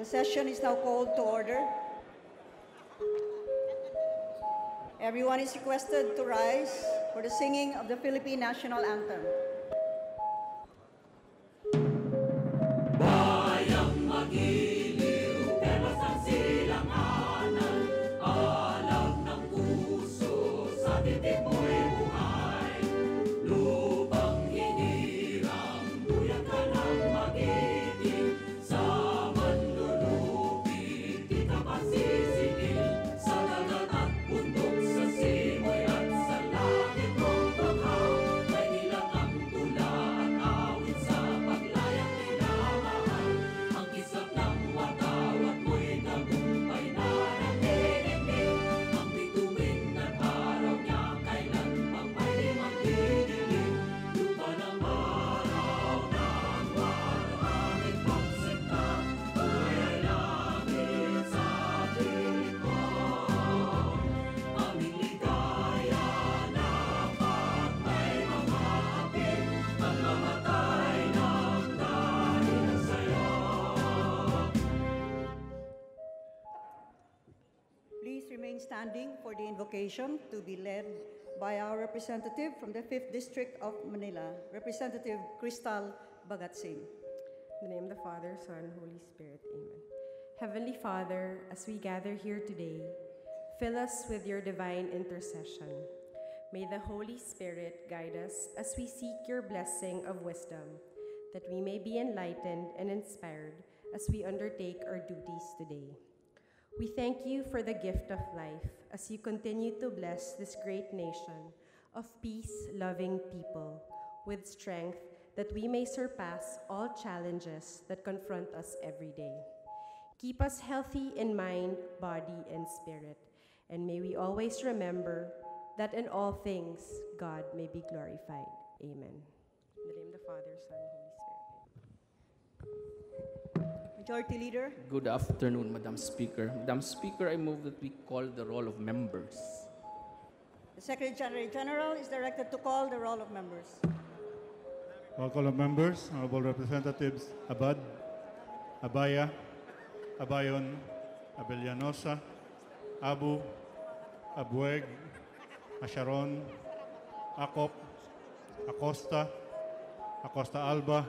The session is now called to order. Everyone is requested to rise for the singing of the Philippine National Anthem. Bayang magiliw, pero sa silanganan, alam ng puso, sa titik mo'y buhay. Lupang hinirang, buyan ka ng magiting, sa manlulupi, di ka masisingil, sa dagat at bundok, sa simoy at sa langit mong bakaw, may nilang ang tula at awit sa paglayang minamahal. Ang kisap ng watawat mo'y tagumpay na nanginginig, ang bituin at araw niya kailan pang may limang didilim. Lupa ng araw ng waraming pagsinta, buhay langit sa dilim mo. Aming ligaya na pag may mga apit, magmamatay ng dahil sa'yo. Please remain standing for the invocation to be led by our representative from the 5th District of Manila, Representative Crystal Bagatsing. In the name of the Father, Son, Holy Spirit. Amen. Heavenly Father, as we gather here today, fill us with your divine intercession. May the Holy Spirit guide us as we seek your blessing of wisdom, that we may be enlightened and inspired as we undertake our duties today. We thank you for the gift of life as you continue to bless this great nation of peace-loving people with strength that we may surpass all challenges that confront us every day. Keep us healthy in mind, body, and spirit, and may we always remember that in all things God may be glorified. Amen. In the name of the Father, Son, Holy Spirit. Majority Leader. Good afternoon, Madam Speaker. Madam Speaker, I move that we call the roll of members. The Secretary General is directed to call the roll of members. Roll call of members, Honorable Representatives Abad, Abaya, Abayon, Abellanosa, Abu, Abueg, Asharon, Acop, Acosta, Acosta Alba,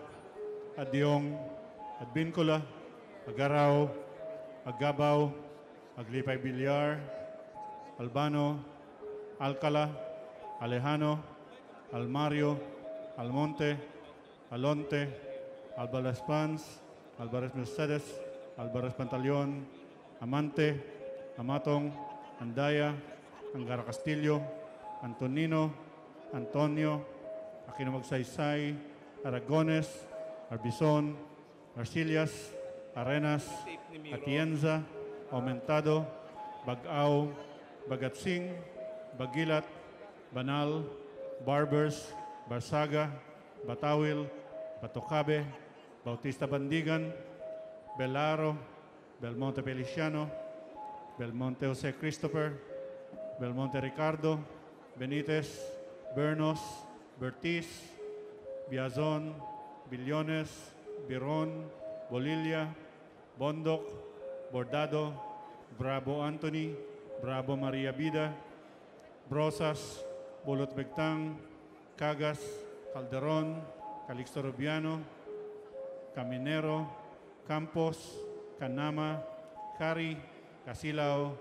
Adyong, Adbincula, Agaraw, Agabaw, Aglipay Bilyar, Albano, Alcala, Alejano, Almario, Almonte, Alonte, Alvarez Pans, Alvarez Mercedes, Alvarez Pantaleon, Amante, Amatong, Andaya, Angara Castillo, Antonino, Antonio, Aquino Magsaysay, Aragones, Arbizon, Arcillas, Arenas, Atienza, Aumentado, Bagao, Bagatsing, Bagilat, Banal, Barbers, Barsaga, Batawil, Batocabe, Bautista Bandigan, Belaro, Belmonte Feliciano, Belmonte Jose Christopher, Belmonte Ricardo, Benitez, Bernos, Bertiz, Biazon, Billones, Biron, Bolilla, Bondoc, Bordado, Bravo Anthony, Bravo Maria Vida, Brosas, Bulot Begtang, Cagas, Calderon, Calixto Rubiano, Caminero, Campos, Canama, Cari, Casilao,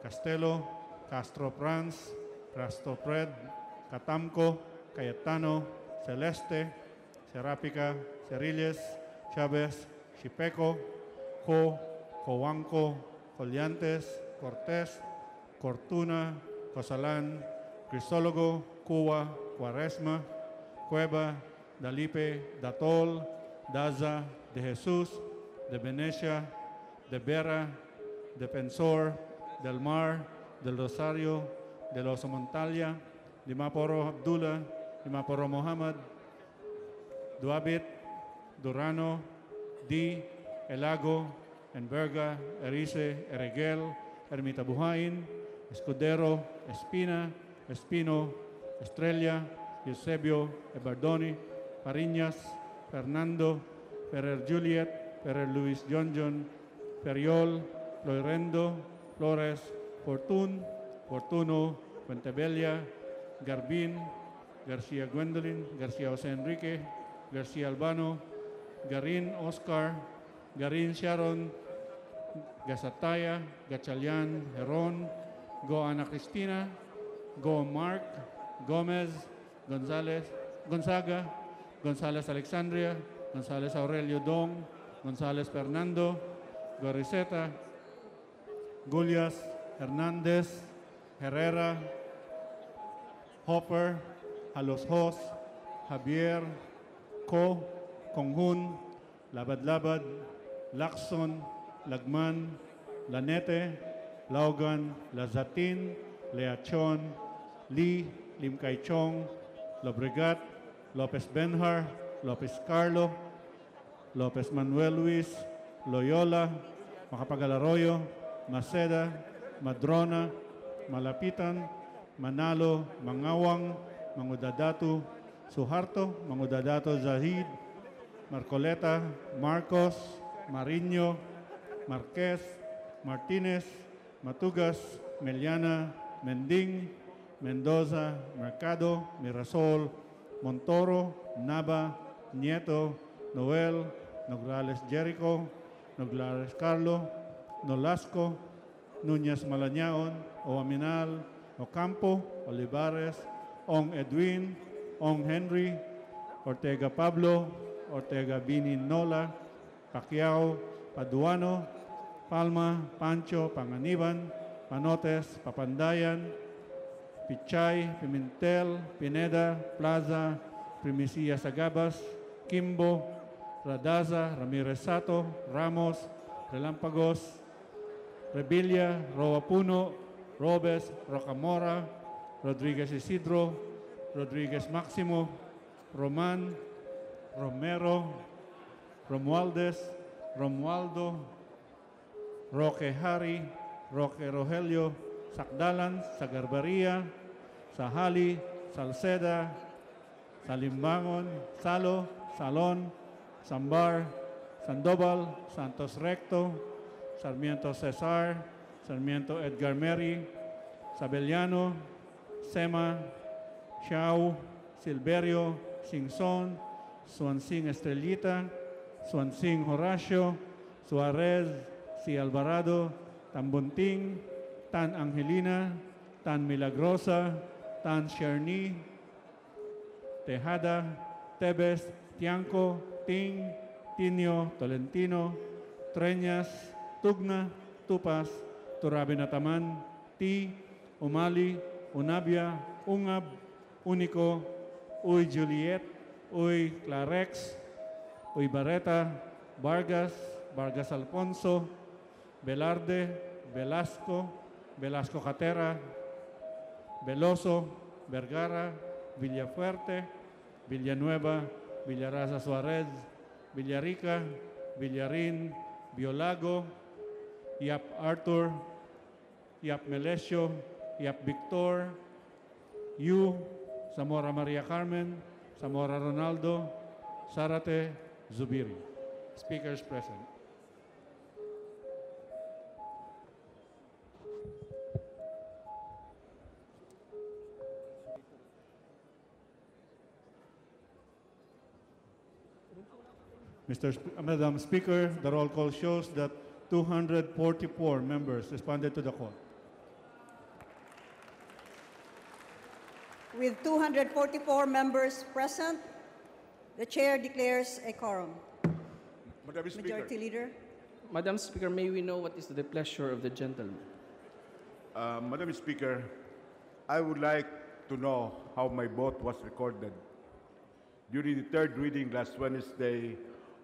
Castelo, Castro Franz, Rastopred, Catamco, Cayetano, Celeste, Serapica, Cerilles, Chavez, Chipeco, Co, Coanco, Colliantes, Cortés, Cortuna, Cosalan, Cristólogo, Cuba, Cuaresma, Cueva, Dalipe, Datol, Daza, De Jesus, De Venecia, De Vera, Defensor, Del Mar, Del Rosario, De Los Montalia, Dimaporo Abdullah, Dimaporo Mohammed, Duabit, Durano, Di, Elago, Enverga, Erice, Eregel, Ermita Buhain, Escudero, Espina, Espino, Estrella, Eusebio, Ebardoni, Pariñas, Fernando, Ferrer Juliet, Ferrer Luis John, Feriol, Floyrendo, Flores, Fortun, Fortuno, Fuentebella, Garbin, Garcia Gwendolyn, Garcia Jose Enrique, Garcia Albano, Garin Oscar, Garin Sharon, Gasataya, Gatchalian, Heron, Go Ana Cristina, Go Mark, Gomez, Gonzalez, Gonzaga, Gonzalez Alexandria, Gonzalez Aurelio Dong, Gonzalez Fernando, Goriseta, Gulias, Hernandez, Herrera, Hopper, Halos Hos, Javier, Ko, Konghun, Labad-Labad, Lacson, Lagman, Lanete, Laugan, Lazatin, Leachon, Lee, Lim Kai Chong, Lobregat, Lopez Benhar, Lopez Carlo, Lopez Manuel Luis, Loyola, Macapagal Arroyo, Maceda, Madrona, Malapitan, Manalo, Mangawang, Mangudadatu, Suharto, Mangudadato Zahid, Marcoleta, Marcos, Mariño, Marquez, Martinez, Matugas, Meliana, Mending, Mendoza, Mercado, Mirasol, Montoro, Nava, Nieto, Noel, Nograles Jericho, Nograles Carlo, Nolasco, Núñez Malañaon, Oaminal, Ocampo, Olivares, Ong Edwin, Ong Henry, Ortega Pablo, Ortega Bini Nola, Pacquiao, Paduano, Palma, Pancho, Panganiban, Panotes, Papandayan, Pichay, Pimentel, Pineda, Plaza, Primicia Sagabas, Kimbo, Radaza, Ramirez Sato, Ramos, Relampagos, Rebilla, Roa Puno, Robes, Rocamora, Rodriguez Isidro, Rodriguez Maximo, Roman, Romero, Romualdez, Romualdo, Roque Hari, Roque Rogelio, Sakdalan, Sagarbaria, Sahali, Salceda, Salimbangon, Salo, Salon, Sambar, Sandoval, Santos Recto, Sarmiento Cesar, Sarmiento Edgar Meri, Sabeliano, Sema, Xiao, Silverio, Singson, Suansing Estrellita, Suansing Horacio, Suarez, Si Alvarado, Tambunting, Tan Angelina, Tan Milagrosa, Tan Sherni, Tejada, Tebes, Tianco, Ting, Tinio, Tolentino, Treñas, Tugna, Tupas, Turabinataman, Ti, Umali, Unabia, Ungab, Unico, Uy Juliet, Uy Clarex, Uy Barreta, Vargas, Vargas Alfonso, Velarde, Velasco, Velasco Jatera, Veloso, Vergara, Villafuerte, Villanueva, Villaraza Suarez, Villarica, Villarin, Biolago, Yap Arthur, Yap Melesio, Yap Victor, Yu, Zamora Maria Carmen, Zamora Ronaldo, Sarate, Zubiri. Speakers present. Madam Speaker, the roll call shows that 244 members responded to the call. With 244 members present, the chair declares a quorum. Madam Speaker, Majority Leader. Madam Speaker, may we know what is the pleasure of the gentleman? Madam Speaker, I would like to know how my vote was recorded during the third reading last Wednesday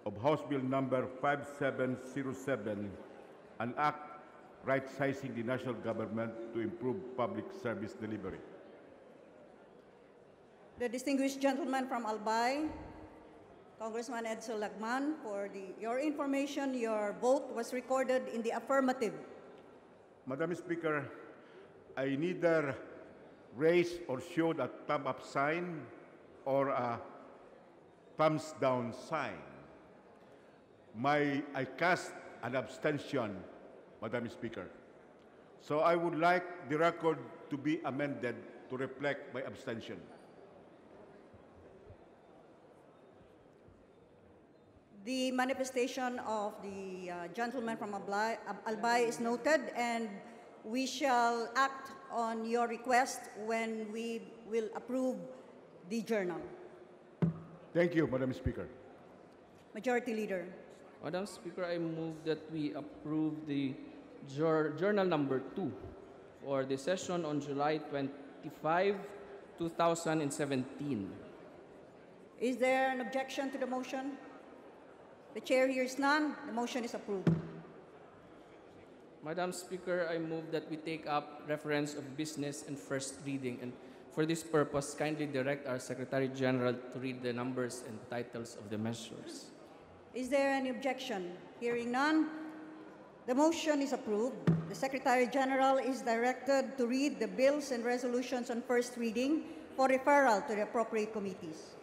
of House Bill number 5707, an act right-sizing the national government to improve public service delivery. The distinguished gentleman from Albay, Congressman Edsel Lagman, for your information, your vote was recorded in the affirmative. Madam Speaker, I neither raised or showed a thumb up sign or a thumbs down sign. I cast an abstention, Madam Speaker. So I would like the record to be amended to reflect my abstention. The manifestation of the gentleman from Albay is noted, and we shall act on your request when we will approve the journal. Thank you, Madam Speaker. Majority Leader. Madam Speaker, I move that we approve the journal number 2 for the session on July 25, 2017. Is there an objection to the motion? The chair hears none. The motion is approved. Madam Speaker, I move that we take up reference of business and first reading, and for this purpose, kindly direct our Secretary General to read the numbers and titles of the measures. Is there any objection? Hearing none, the motion is approved. The Secretary General is directed to read the bills and resolutions on first reading for referral to the appropriate committees.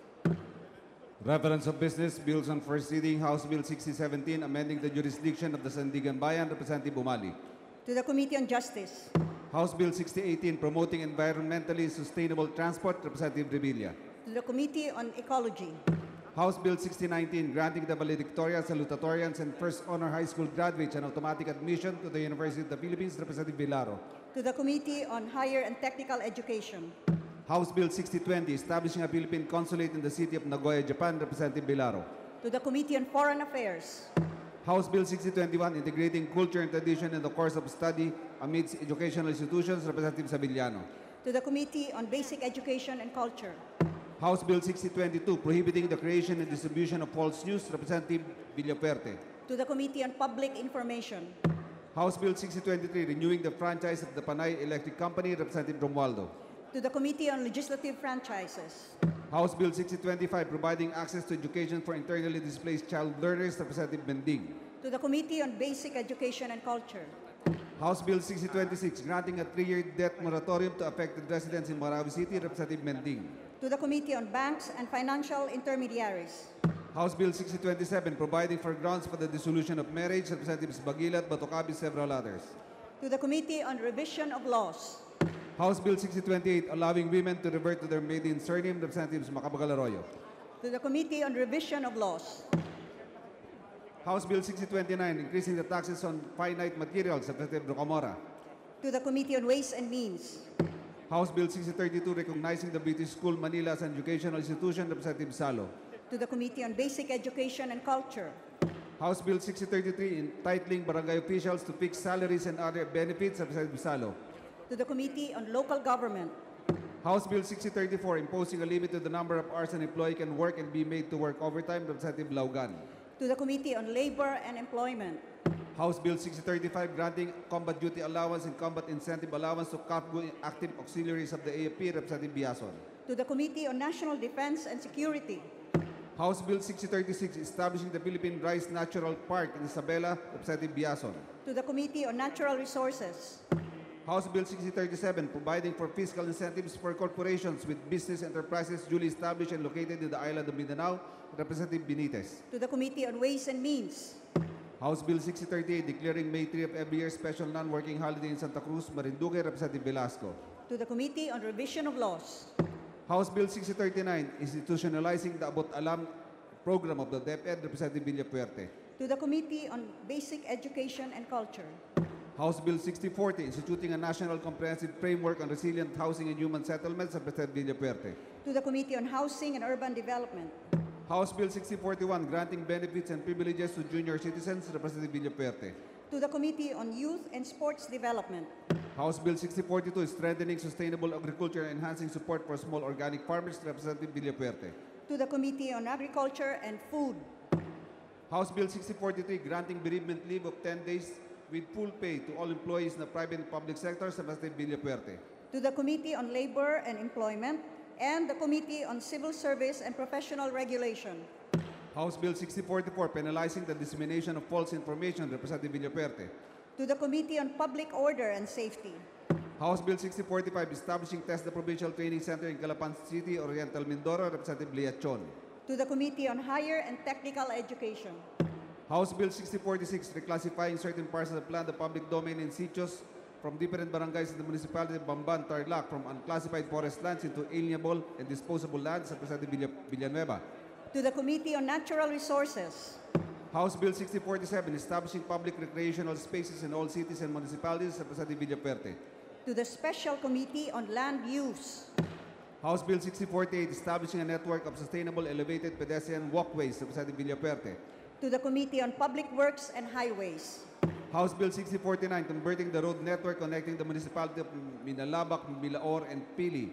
Reference of business, bills on first reading, House Bill 6017, amending the jurisdiction of the Sandigan Bayan, Representative Bumali. To the Committee on Justice. House Bill 6018, promoting environmentally sustainable transport, Representative Revilla. To the Committee on Ecology. House Bill 6019, granting the valedictorian, salutatorians, and first honor high school graduates an automatic admission to the University of the Philippines, Representative Vilaro. To the Committee on Higher and Technical Education. House Bill 6020, establishing a Philippine consulate in the city of Nagoya, Japan, Representative Vilaro. To the Committee on Foreign Affairs. House Bill 6021, integrating culture and tradition in the course of study amidst educational institutions, Representative Savillano. To the Committee on Basic Education and Culture. House Bill 6022, prohibiting the creation and distribution of false news, Representative Villapuerte. To the Committee on Public Information. House Bill 6023, renewing the franchise of the Panay Electric Company, Representative Romualdo. To the Committee on Legislative Franchises. House Bill 6025, providing access to education for internally displaced child learners, Representative Mending. To the Committee on Basic Education and Culture. House Bill 6026, granting a 3-year debt moratorium to affected residents in Marawi City, Representative Mending. To the Committee on Banks and Financial Intermediaries. House Bill 6027, providing for grounds for the dissolution of marriage, Representatives Bagilat, Batocabi, several others. To the Committee on Revision of Laws. House Bill 6028, allowing women to revert to their maiden surname, Representatives Macabagal Arroyo. To the Committee on Revision of Laws. House Bill 6029, increasing the taxes on finite materials, Representative Rocamora. To the Committee on Ways and Means. House Bill 6032, recognizing the British School Manila as an educational institution, Representative Salo. To the Committee on Basic Education and Culture. House Bill 6033, entitling barangay officials to fix salaries and other benefits, Representative Salo. To the Committee on Local Government. House Bill 6034, imposing a limit to the number of hours an employee can work and be made to work overtime, Representative Laugan. To the Committee on Labor and Employment. House Bill 6035, granting combat duty allowance and combat incentive allowance to CAPGO active auxiliaries of the AFP, Representative Biason. To the Committee on National Defense and Security. House Bill 6036, establishing the Philippine Rice Natural Park in Isabela, Representative Biason. To the Committee on Natural Resources. House Bill 6037, providing for fiscal incentives for corporations with business enterprises duly established and located in the island of Mindanao, Representative Benitez. To the Committee on Ways and Means. House Bill 6038, declaring May 3 of every year special non-working holiday in Santa Cruz, Marinduque, Representative Velasco. To the Committee on Revision of Laws. House Bill 6039, institutionalizing the Abot Alam program of the DepEd, Representative Villapuerte. To the Committee on Basic Education and Culture. House Bill 6040, instituting a national comprehensive framework on resilient housing and human settlements, Representative Villapuerte. To the Committee on Housing and Urban Development. House Bill 6041, granting benefits and privileges to junior citizens, Representative Villapuerte. To the Committee on Youth and Sports Development. House Bill 6042, strengthening sustainable agriculture and enhancing support for small organic farmers, Representative Villapuerte. To the Committee on Agriculture and Food. House Bill 6043, granting bereavement leave of 10 days with full pay to all employees in the private and public sectors, Representative Villapuerte. To the Committee on Labor and Employment and the Committee on Civil Service and Professional Regulation. House Bill 6044, penalizing the dissemination of false information, Representative Villapuerte. To the Committee on Public Order and Safety. House Bill 6045, establishing TESDA Provincial Training Center in Calapan City, Oriental Mindoro, Representative Leachon. To the Committee on Higher and Technical Education. House Bill 6046, reclassifying certain parts of the plan, the public domain in sitios from different barangays in the municipality of Bamban, Tarlac, from unclassified forest lands into alienable and disposable lands, Representative Villanueva. To the Committee on Natural Resources. House Bill 6047, establishing public recreational spaces in all cities and municipalities, Representative Villaperte. To the Special Committee on Land Use. House Bill 6048, establishing a network of sustainable elevated pedestrian walkways, Representative Villaperte. To the Committee on Public Works and Highways. House Bill 6049, converting the road network connecting the municipality of Minalabak, Milaor, and Pili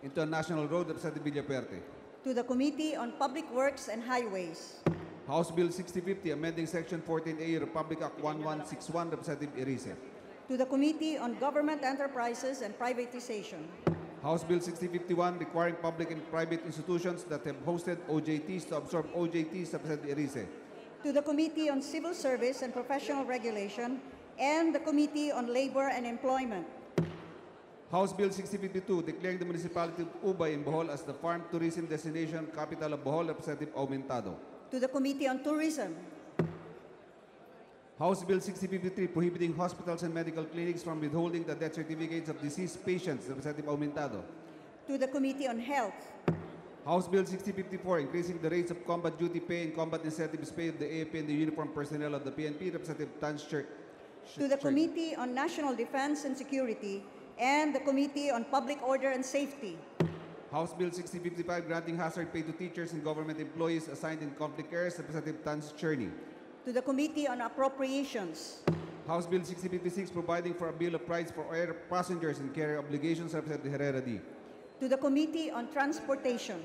into a national road, Representative Villaperte. To the Committee on Public Works and Highways. House Bill 6050, amending Section 14A, Republic Act 1161, Representative Erice. To the Committee on Government Enterprises and Privatization. House Bill 6051, requiring public and private institutions that have hosted OJTs to absorb OJTs, Representative Erice. To the Committee on Civil Service and Professional Regulation and the Committee on Labor and Employment. House Bill 6052, declaring the municipality of Ubay in Bohol as the farm tourism destination capital of Bohol, Representative Aumentado. To the Committee on Tourism. House Bill 6053, prohibiting hospitals and medical clinics from withholding the death certificates of deceased patients, Representative Aumentado. To the Committee on Health. House Bill 6054, increasing the rates of combat duty pay and combat incentives pay of the AFP and the uniformed personnel of the PNP, Representative Tan To the Committee on National Defense and Security and the Committee on Public Order and Safety. House Bill 6055, granting hazard pay to teachers and government employees assigned in conflict areas, Representative Tan Cherny. To the Committee on Appropriations. House Bill 6056, providing for a bill of rights for air passengers and carrier obligations, Representative Herrera D. To the Committee on Transportation.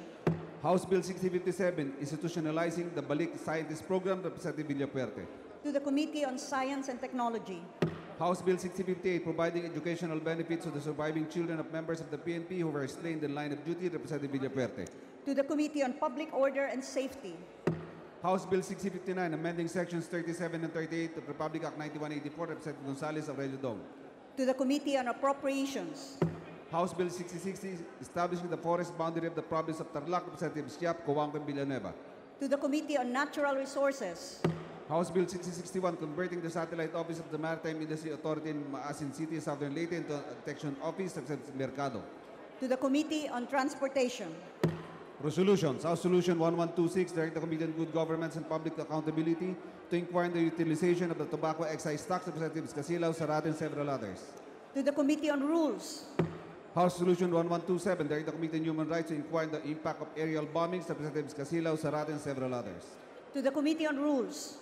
House Bill 6057, institutionalizing the Balik Scientist Program, Representative Villapuerte. To the Committee on Science and Technology. House Bill 6058, providing educational benefits to the surviving children of members of the PNP who were slain in the line of duty, Representative Villapuerte. To the Committee on Public Order and Safety. House Bill 6059, amending Sections 37 and 38 of Republic Act 9184, Representative Gonzales Aurelio Dong. To the Committee on Appropriations. House Bill 6060, establishing the forest boundary of the province of Tarlac, Representative Siap, Coangco, and Villanueva. To the Committee on Natural Resources. House Bill 6061, converting the satellite office of the Maritime Industry Authority in Maasin City, Southern Leyte into a detection office, Representative Mercado. To the Committee on Transportation. Resolutions. House Resolution 1126, direct the Committee on Good Governance and Public Accountability to inquire into the utilization of the tobacco excise tax, Representatives Casilaw, Sarat, and several others. To the Committee on Rules. House Resolution 1127, direct the Committee on Human Rights to inquire into the impact of aerial bombings, Representatives Casilaw, Sarat, and several others. To the Committee on Rules.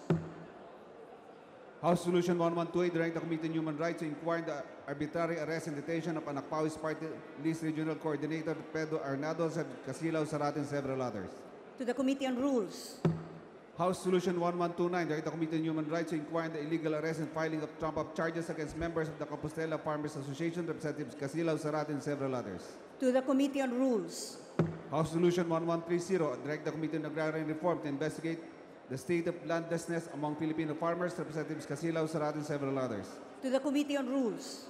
House Resolution 1128, direct the Committee on Human Rights to inquire into the arbitrary arrest and detention of Anakpawis Party List Regional Coordinator Pedro Arnado, Casilaw, Sarat, and several others. To the Committee on Rules. House Resolution 1129, direct the Committee on Human Rights to inquire into the illegal arrest and filing of trump-up charges against members of the Compostela Farmers Association, Representatives Casilaw, Sarat, and several others. To the Committee on Rules. House Resolution 1130, direct the Committee on Agrarian Reform to investigate the state of landlessness among Filipino farmers, Representatives Casilaw, Sarat, and several others. To the Committee on Rules.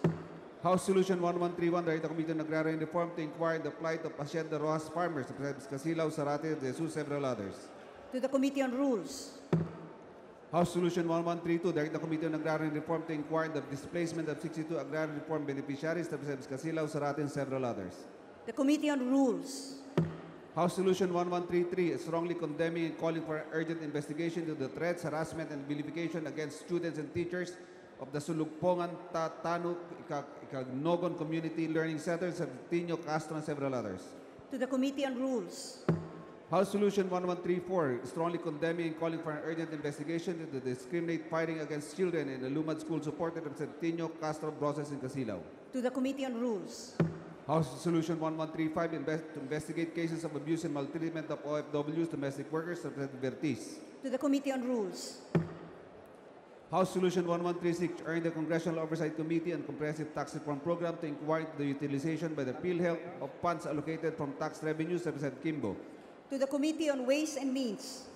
House Resolution 1131, direct the Committee on Agrarian Reform to inquire the plight of Hacienda Rojas farmers, Representatives Casilaw, Sarate, Jesus, several others. To the Committee on Rules. House Resolution 1132, direct the Committee on Agrarian Reform to inquire the displacement of 62 agrarian reform beneficiaries, Representatives Casilaw, Sarate, and several others. The Committee on Rules. House Resolution 1133, strongly condemning and calling for an urgent investigation into the threats, harassment, and vilification against students and teachers of the Sulugpongan, Tanuk, Ikagnogon Community Learning Centers, Tino Castro, and several others. To the Committee on Rules. House Resolution 1134, strongly condemning and calling for an urgent investigation into the discriminate fighting against children in the Lumad School supported Representative Tino Castro, Broses, and Casilaw. To the Committee on Rules. House Resolution 1135, to investigate cases of abuse and maltreatment of OFWs, domestic workers, Representative Vertiz. To the Committee on Rules. House Resolution 1136, urging the Congressional Oversight Committee on Comprehensive Tax Reform Program to inquire into the utilization by the PhilHealth of funds allocated from tax revenues, Representative Kimbo. To the Committee on Ways and Means.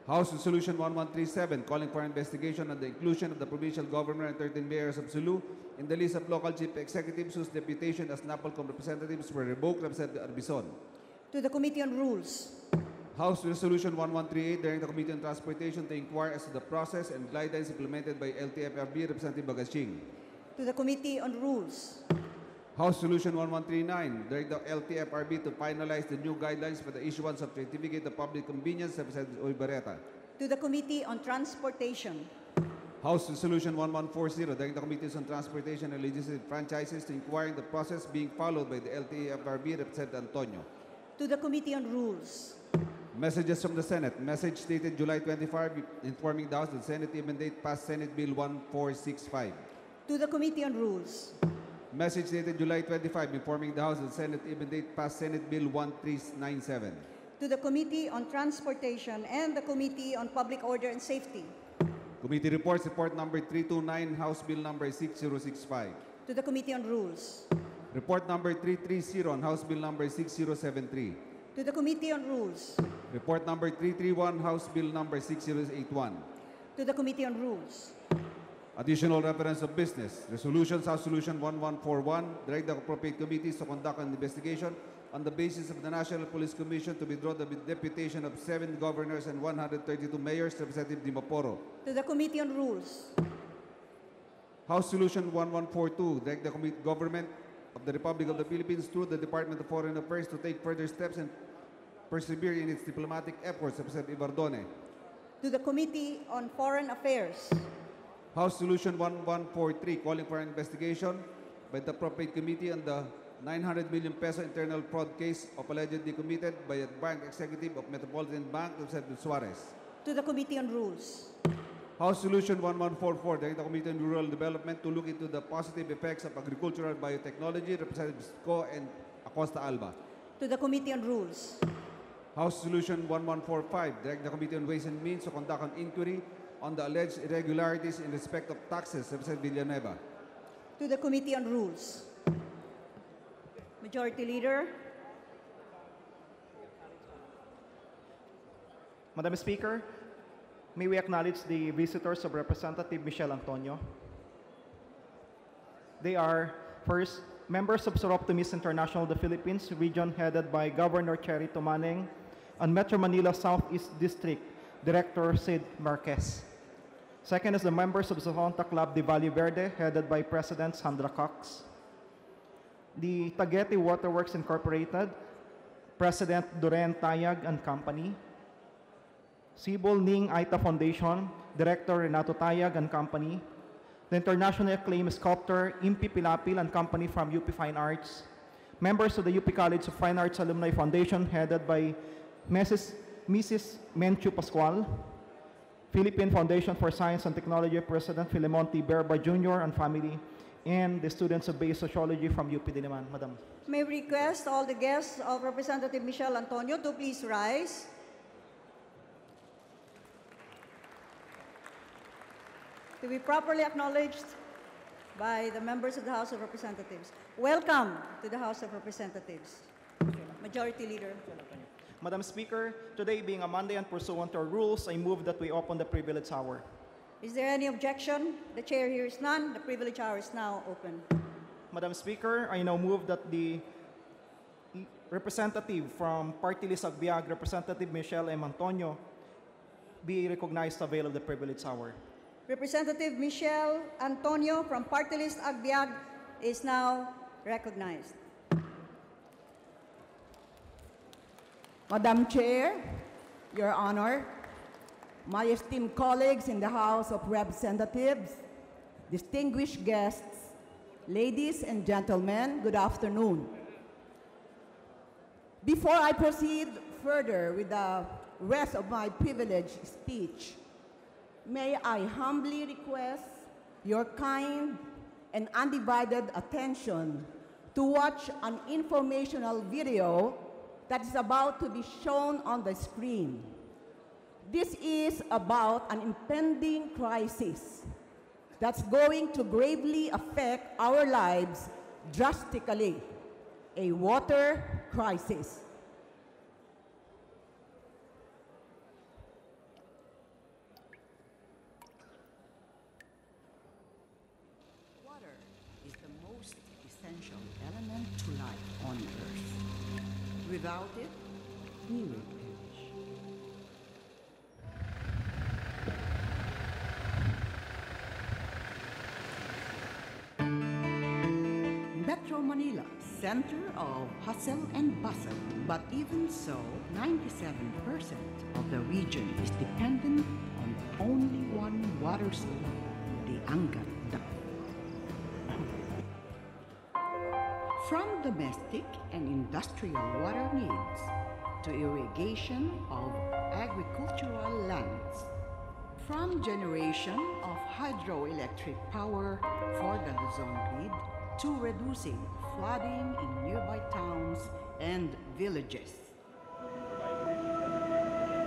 House Resolution 1137, calling for an investigation on the inclusion of the provincial governor and 13 mayors of Sulu in the list of local chief executives whose deputation as NAPOLCOM representatives were revoked, Representative Arbison. To the Committee on Rules. House Resolution 1138, directing the Committee on Transportation to inquire as to the process and guidelines implemented by LTFRB, Representative Bagashing. To the Committee on Rules. House Resolution 1139, direct the LTFRB to finalize the new guidelines for the issuance of Certificate of Public Convenience, Representative Oybareta. To the Committee on Transportation. House Resolution 1140, directing the Committees on Transportation and Legislative Franchises to inquire in the process being followed by the LTFRB, Representative Antonio. To the Committee on Rules. Messages from the Senate. Message dated July 25, informing the House that the Senate mandate passed Senate Bill 1465. To the Committee on Rules. Message dated July 25, informing the House that the Senate mandate passed Senate Bill 1397. To the Committee on Transportation and the Committee on Public Order and Safety. Committee reports, report number 329, House Bill number 6065. To the Committee on Rules. Report number 330 on House Bill number 6073. To the Committee on Rules. Report number 331, House Bill number 6081. To the Committee on Rules. Additional reference of business. Resolutions, House Resolution 1141, direct the appropriate committees to conduct an investigation on the basis of the National Police Commission to withdraw the deputation of 7 governors and 132 mayors, Representative Dimaporo. To the Committee on Rules. House Resolution 1142, direct the government of the Republic of the Philippines through the Department of Foreign Affairs to take further steps and persevere in its diplomatic efforts, Representative Ibardone. To the Committee on Foreign Affairs. House Resolution 1143, calling for an investigation by the appropriate committee on the 900 million peso internal fraud case of allegedly committed by a bank executive of Metropolitan Bank, Representative Suarez. To the Committee on Rules. House Resolution 1144, directing the Committee on Rural Development to look into the positive effects of agricultural biotechnology, Representatives Co and Acosta Alba. To the Committee on Rules. House Resolution 1145, directing the Committee on Ways and Means to conduct an inquiry on the alleged irregularities in respect of taxes, Representative Villanueva. To the Committee on Rules. Majority Leader. Madam Speaker, may we acknowledge the visitors of Representative Michelle Antonio. They are, first, members of Soroptimis International, the Philippines, region headed by Governor Cherry Tumaneng, and Metro Manila Southeast District, Director Sid Marquez. Second is the members of Zohonta Club de Valle Verde, headed by President Sandra Cox. The Taguete Waterworks Incorporated, President Duren Tayag and Company. Sibol Ning Aita Foundation, Director Renato Tayag and Company. The internationally acclaimed sculptor Impi Pilapil and Company from UP Fine Arts. Members of the UP College of Fine Arts Alumni Foundation, headed by Mrs. Menchu Pascual. Philippine Foundation for Science and Technology, President Filemon T. Berba Jr. and family, and the students of Base Sociology from UP Diliman. Madam. May we request all the guests of Representative Michelle Antonio to please rise. To be properly acknowledged by the members of the House of Representatives. Welcome to the House of Representatives. Majority Leader. Madam Speaker, today being a Monday and pursuant to our rules, I move that we open the privilege hour. Is there any objection? The chair hears none. The privilege hour is now open. Madam Speaker, I now move that the representative from Party List Agbiag, Representative Michelle M. Antonio, be recognized to avail of the privilege hour. Representative Michelle Antonio from Party List Agbiag is now recognized. Madam Chair, Your Honor, my esteemed colleagues in the House of Representatives, distinguished guests, ladies and gentlemen, good afternoon. Before I proceed further with the rest of my privileged speech, may I humbly request your kind and undivided attention to watch an informational video that is about to be shown on the screen. This is about an impending crisis that's going to gravely affect our lives drastically, a water crisis. Water is the most essential element to life on Earth. Without it, we will perish. Metro Manila, center of hustle and bustle. But even so, 97% of the region is dependent on only one water supply, the Angat Dam. From domestic and industrial water needs to irrigation of agricultural lands, from generation of hydroelectric power for the Luzon grid to reducing flooding in nearby towns and villages.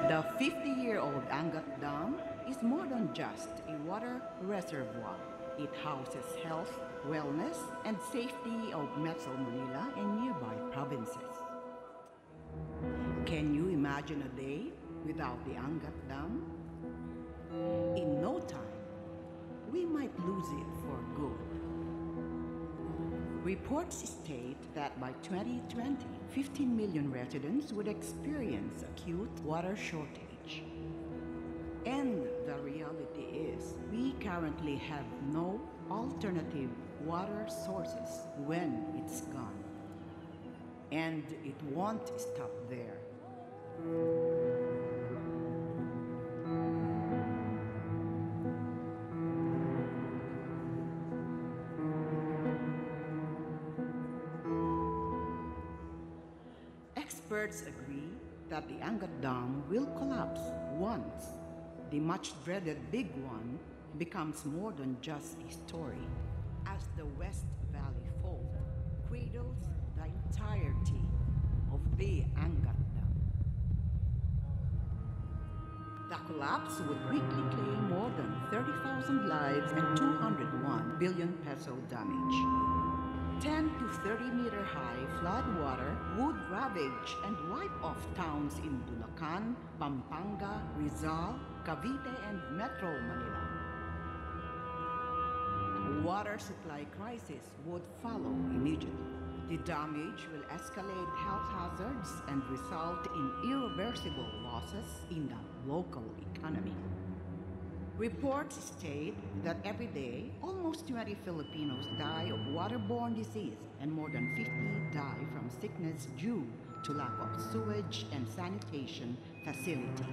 The 50-year-old Angat Dam is more than just a water reservoir. It houses health, wellness, and safety of Metro Manila and nearby provinces. Can you imagine a day without the Angat Dam? In no time, we might lose it for good. Reports state that by 2020, 15 million residents would experience acute water shortage. And the reality is, we currently have no alternative water sources when it's gone. And it won't stop there. Experts agree that the Angat Dam will collapse once the much-dreaded Big One becomes more than just a story, as the West Valley Fault cradles the entirety of the Angat Dam. The collapse would quickly claim more than 30,000 lives and 201 billion peso damage. 10 to 30 meter high flood water would ravage and wipe off towns in Bulacan, Pampanga, Rizal, Cavite, and Metro Manila. Water supply crisis would follow immediately. The damage will escalate health hazards and result in irreversible losses in the local economy. Reports state that every day, almost 20 Filipinos die of waterborne disease and more than 50 die from sickness due to lack of sewage and sanitation facility.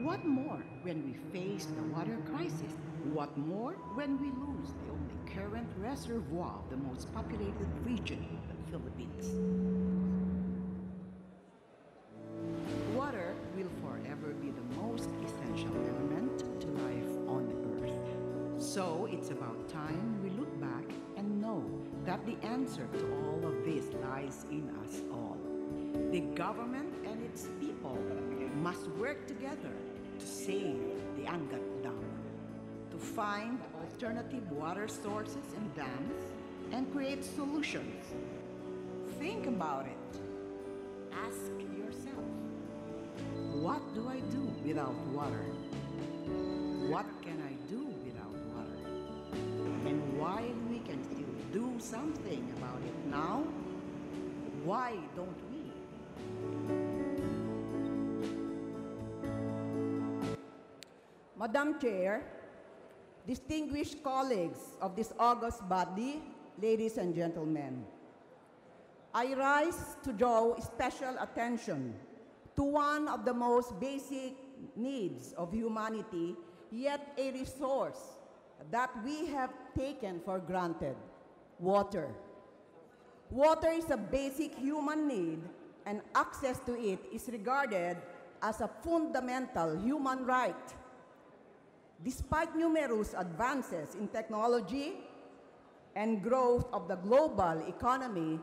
What more when we face the water crisis? What more when we lose the only current reservoir of the most populated region of the Philippines? Water will forever be the most essential element to life on Earth. So it's about time we look back and know that the answer to all of this lies in us all. The government and its people must work together to save the Angat Dam, to find alternative water sources and dams, and create solutions. Think about it. Ask yourself, what do I do without water? What can I do without water? And while we can still do something about it now, why don't we? Madam Chair, distinguished colleagues of this august body, ladies and gentlemen, I rise to draw special attention to one of the most basic needs of humanity, yet a resource that we have taken for granted: water. Water is a basic human need, and access to it is regarded as a fundamental human right. Despite numerous advances in technology and growth of the global economy,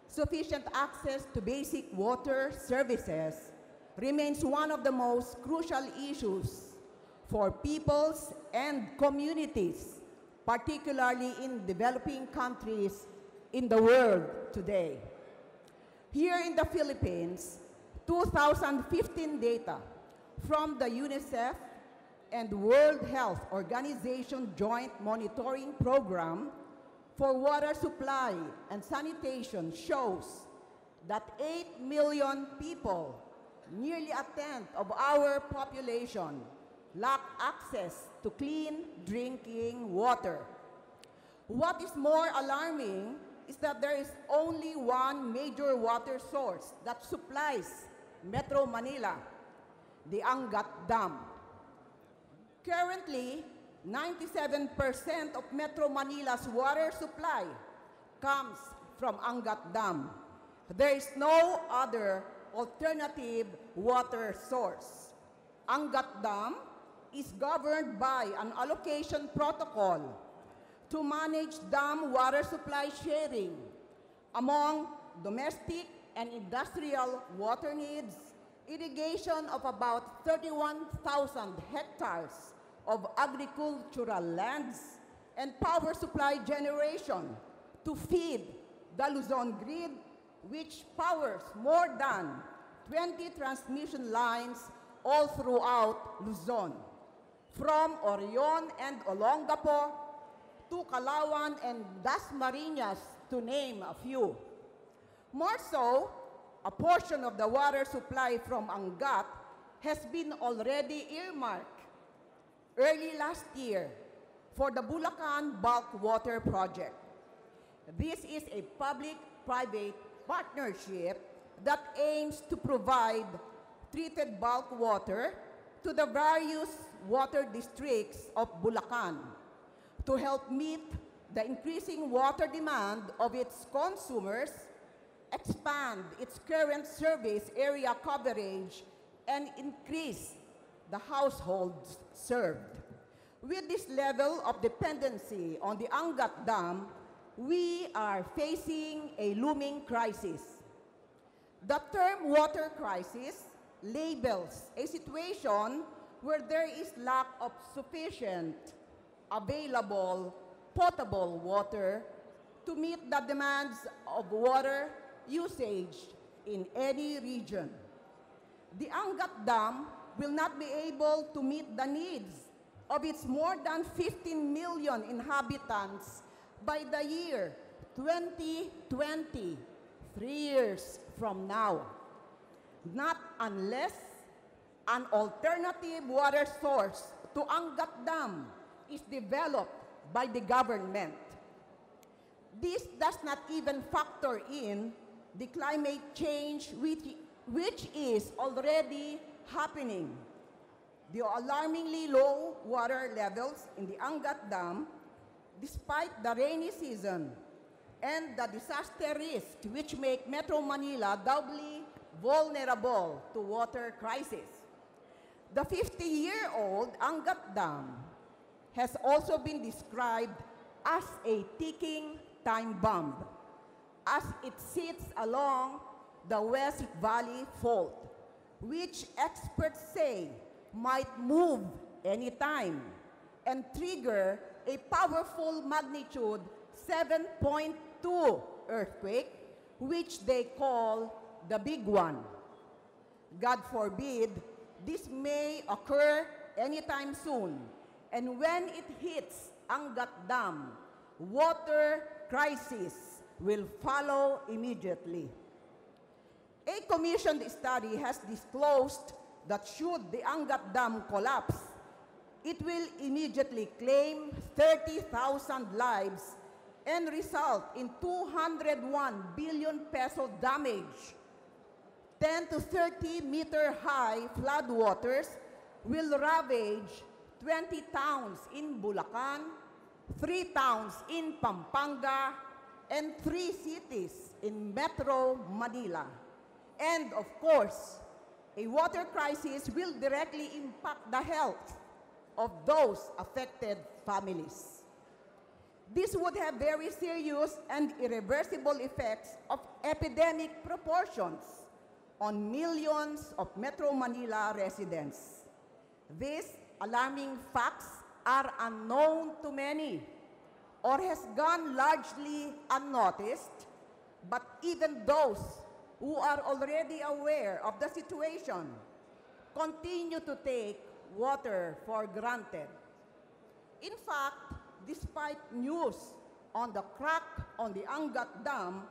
sufficient access to basic water services remains one of the most crucial issues for peoples and communities, particularly in developing countries in the world today. Here in the Philippines, 2015 data from the UNICEF and World Health Organization Joint Monitoring Program for Water Supply and Sanitation shows that 8 million people, nearly a tenth of our population, lack access to clean drinking water. What is more alarming is that there is only one major water source that supplies Metro Manila, the Angat Dam. Currently, 97% of Metro Manila's water supply comes from Angat Dam. There is no other alternative water source. Angat Dam is governed by an allocation protocol to manage dam water supply sharing among domestic and industrial water needs, irrigation of about 31,000 hectares of agricultural lands, and power supply generation to feed the Luzon grid, which powers more than 20 transmission lines all throughout Luzon, from Orion and Olongapo to Calauan and Dasmariñas, to name a few. More so, a portion of the water supply from Angat has been already earmarked early last year for the Bulacan Bulk Water Project. This is a public-private partnership that aims to provide treated bulk water to the various water districts of Bulacan to help meet the increasing water demand of its consumers, expand its current service area coverage, and increase the households served. With this level of dependency on the Angat Dam, we are facing a looming crisis. The term water crisis labels a situation where there is lack of sufficient available potable water to meet the demands of water usage in any region. The Angat Dam will not be able to meet the needs of its more than 15 million inhabitants by the year 2020, 3 years from now. Not unless an alternative water source to Angat Dam is developed by the government. This does not even factor in the climate change which is already happening. The alarmingly low water levels in the Angat Dam, despite the rainy season and the disaster risk which make Metro Manila doubly vulnerable to water crisis. The 50-year-old Angat Dam has also been described as a ticking time bomb, as it sits along the West Valley Fault, which experts say might move anytime and trigger a powerful magnitude 7.2 earthquake, which they call the big one. God forbid, this may occur anytime soon, and when it hits Angat Dam, water crisis will follow immediately. A commissioned study has disclosed that should the Angat Dam collapse, it will immediately claim 30,000 lives and result in 201 billion peso damage. 10 to 30 meter high floodwaters will ravage 20 towns in Bulacan, 3 towns in Pampanga, and 3 cities in Metro Manila. And of course, a water crisis will directly impact the health of those affected families. This would have very serious and irreversible effects of epidemic proportions on millions of Metro Manila residents. These alarming facts are unknown to many or has gone largely unnoticed, but even those who are already aware of the situation continue to take water for granted. In fact, despite news on the crack on the Angat Dam,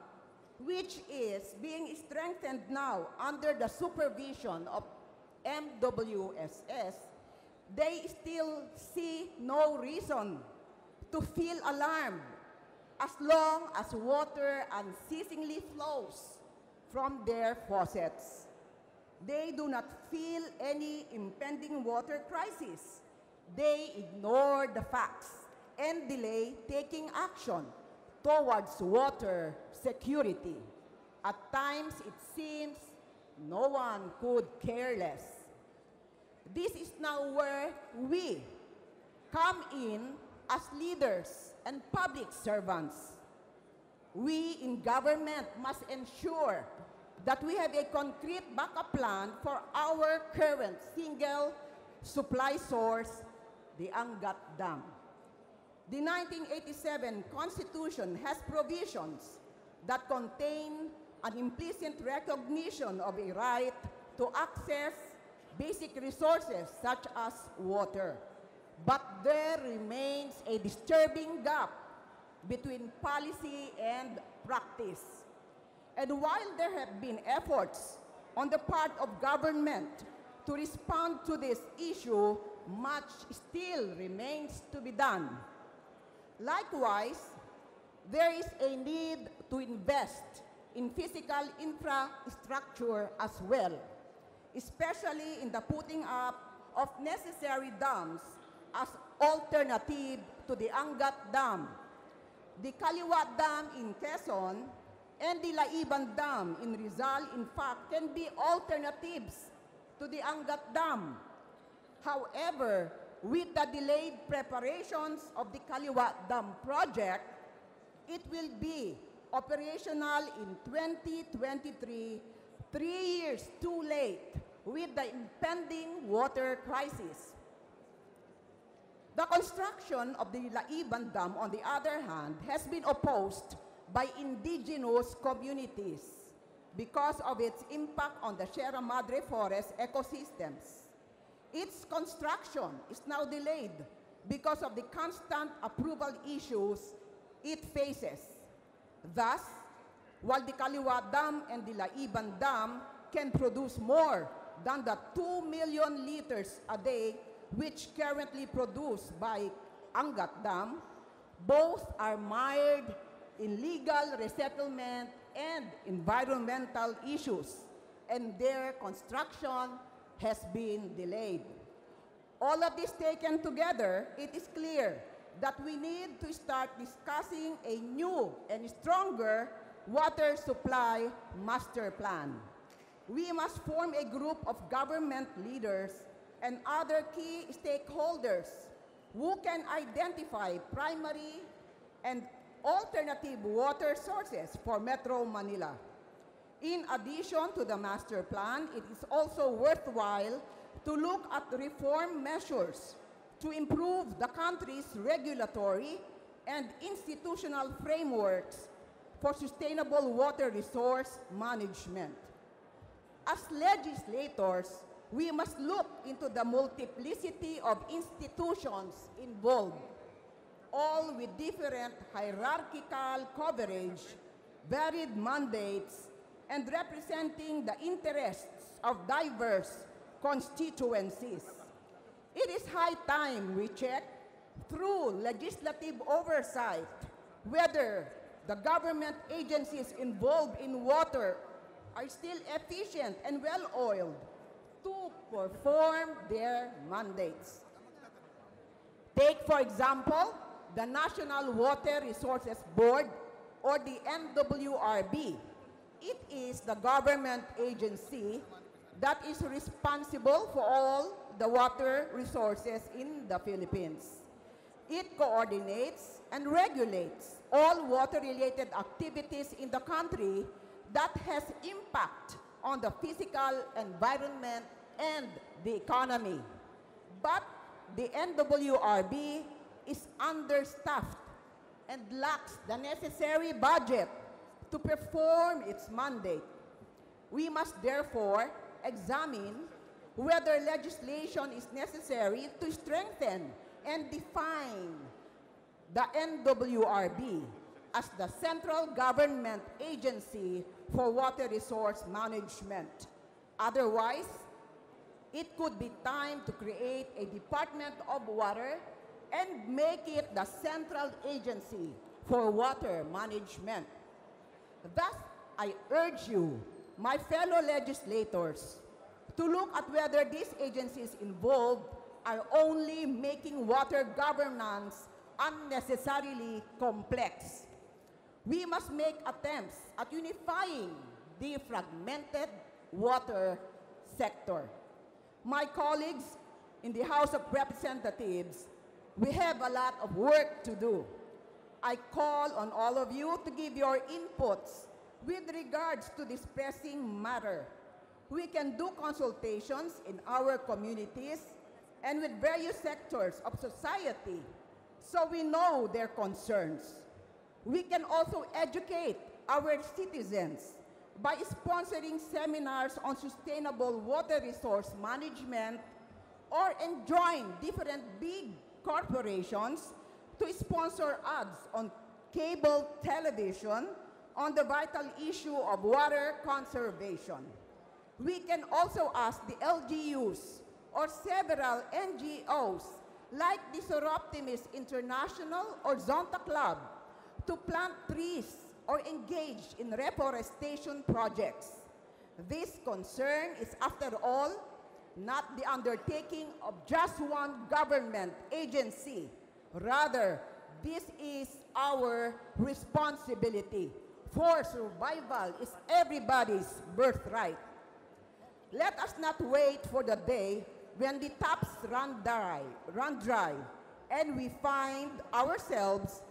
which is being strengthened now under the supervision of MWSS, they still see no reason to feel alarmed as long as water unceasingly flows from their faucets. They do not feel any impending water crisis. They ignore the facts and delay taking action towards water security. At times, it seems no one could care less. This is now where we come in as leaders and public servants. We in government must ensure that we have a concrete backup plan for our current single supply source, the Angat Dam. The 1987 Constitution has provisions that contain an implicit recognition of a right to access basic resources such as water. But there remains a disturbing gap between policy and practice. And while there have been efforts on the part of government to respond to this issue, much still remains to be done. Likewise, there is a need to invest in physical infrastructure as well, especially in the putting up of necessary dams as alternative to the Angat Dam. The Kaliwat Dam in Quezon and the Laiban Dam in Rizal, in fact, can be alternatives to the Angat Dam. However, with the delayed preparations of the Kaliwat Dam project, it will be operational in 2023, 3 years too late, with the impending water crisis. The construction of the Laiban Dam, on the other hand, has been opposed by indigenous communities because of its impact on the Sierra Madre forest ecosystems. Its construction is now delayed because of the constant approval issues it faces. Thus, while the Kaliwat Dam and the Laiban Dam can produce more than the 2 million liters a day which currently produced by Angat Dam, both are mired in legal resettlement and environmental issues, and their construction has been delayed. All of this taken together, it is clear that we need to start discussing a new and stronger water supply master plan. We must form a group of government leaders and other key stakeholders who can identify primary and alternative water sources for Metro Manila. In addition to the master plan, it is also worthwhile to look at reform measures to improve the country's regulatory and institutional frameworks for sustainable water resource management. As legislators, we must look into the multiplicity of institutions involved, all with different hierarchical coverage, varied mandates, and representing the interests of diverse constituencies. It is high time we check through legislative oversight whether the government agencies involved in water are still efficient and well-oiled to perform their mandates. Take, for example, the National Water Resources Board, or the NWRB. It is the government agency that is responsible for all the water resources in the Philippines. It coordinates and regulates all water-related activities in the country that has impact on the physical environment and the economy. But the NWRB is understaffed and lacks the necessary budget to perform its mandate. We must therefore examine whether legislation is necessary to strengthen and define the NWRB as the central government agency for water resource management. Otherwise, it could be time to create a Department of Water and make it the central agency for water management. Thus, I urge you, my fellow legislators, to look at whether these agencies involved are only making water governance unnecessarily complex. We must make attempts at unifying the fragmented water sector. My colleagues in the House of Representatives, we have a lot of work to do. I call on all of you to give your inputs with regards to this pressing matter. We can do consultations in our communities and with various sectors of society so we know their concerns. We can also educate our citizens by sponsoring seminars on sustainable water resource management or enjoin different big corporations to sponsor ads on cable television on the vital issue of water conservation. We can also ask the LGUs or several NGOs like the Soroptimist International or Zonta Club to plant trees or engage in reforestation projects. This concern is, after all, not the undertaking of just one government agency. Rather, this is our responsibility, for survival is everybody's birthright. Let us not wait for the day when the taps run dry, and we find ourselves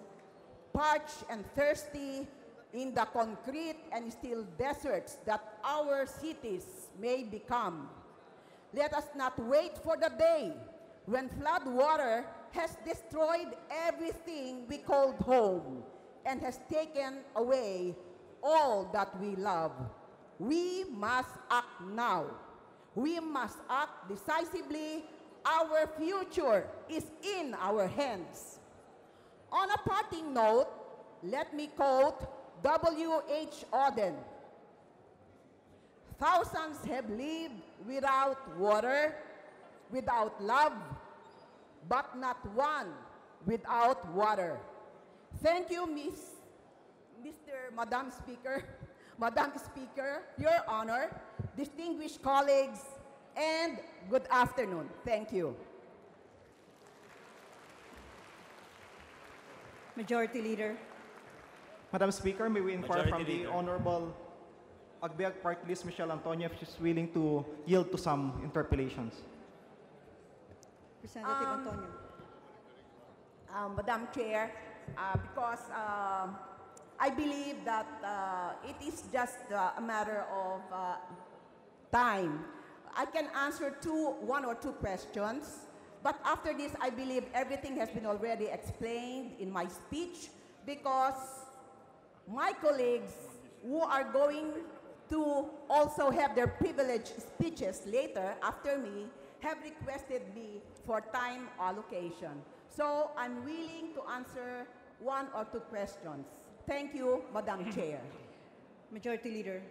parched and thirsty in the concrete and steel deserts that our cities may become. Let us not wait for the day when flood water has destroyed everything we called home and has taken away all that we love. We must act now. We must act decisively. Our future is in our hands. On a parting note, let me quote W.H. Auden. Thousands have lived without water, without love, but not one without water. Thank you, Madam Speaker, Your Honor, distinguished colleagues, and good afternoon. Thank you. Majority Leader. Madam Speaker, may we inquire Majority from the Leader. Honorable Agbiag Party List Michelle Antonio if she's willing to yield to some interpellations. Representative Antonio. Madam Chair, because I believe that it is just a matter of time. I can answer one or two questions, but after this, I believe everything has been already explained in my speech because my colleagues who are going to also have their privileged speeches later after me have requested me for time allocation. So I'm willing to answer one or two questions. Thank you, Madam Chair. Majority Leader.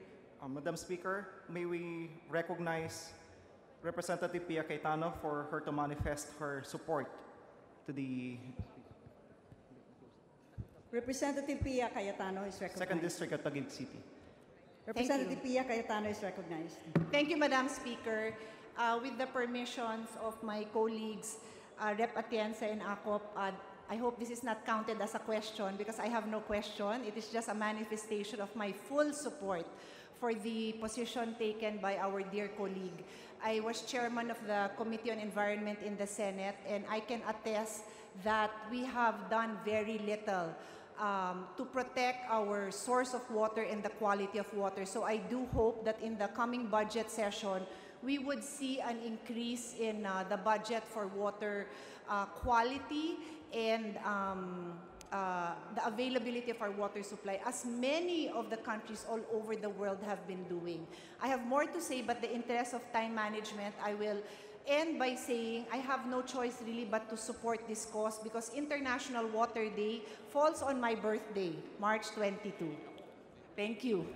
Madam Speaker, may we recognize Representative Pia Cayetano for her to manifest her support to the Representative Pia Cayetano is recognized. 2nd District at Taguig City. Representative Pia Cayetano is recognized. Thank you, Madam Speaker. With the permissions of my colleagues, Rep. Atienza and Acop, I hope this is not counted as a question because I have no question. It is just a manifestation of my full support for the position taken by our dear colleague. I was chairman of the Committee on Environment in the Senate, and I can attest that we have done very little to protect our source of water and the quality of water. So I do hope that in the coming budget session, we would see an increase in the budget for water quality and the availability of our water supply, as many of the countries all over the world have been doing. I have more to say, but the interest of time management, I will end by saying I have no choice really but to support this cause because International Water Day falls on my birthday, March 22. Thank you.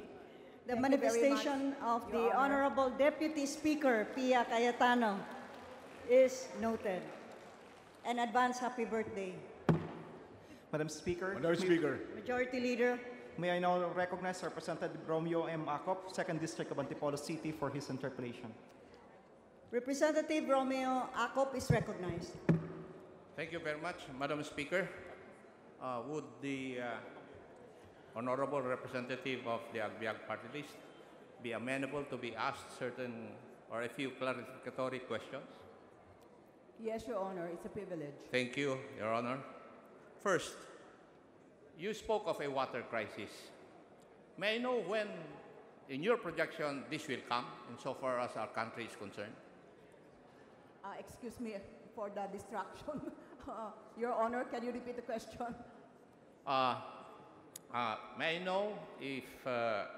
The Thank you very manifestation much, of Your the Honor. Honorable Deputy Speaker Pia Cayetano is noted. And advance happy birthday. Madam Speaker, Madam Speaker, Majority Leader. may I now recognize Representative Romeo M. Acop, 2nd District of Antipolo City, for his interpellation. Representative Romeo Acop is recognized. Thank you very much, Madam Speaker. Would the honorable representative of the Agbiag party list be amenable to be asked certain or a few clarificatory questions? Yes, Your Honor, it's a privilege. Thank you, Your Honor. First, you spoke of a water crisis. May I know when, in your projection, this will come, insofar as our country is concerned? Excuse me for the distraction. Your Honor, can you repeat the question? May I know if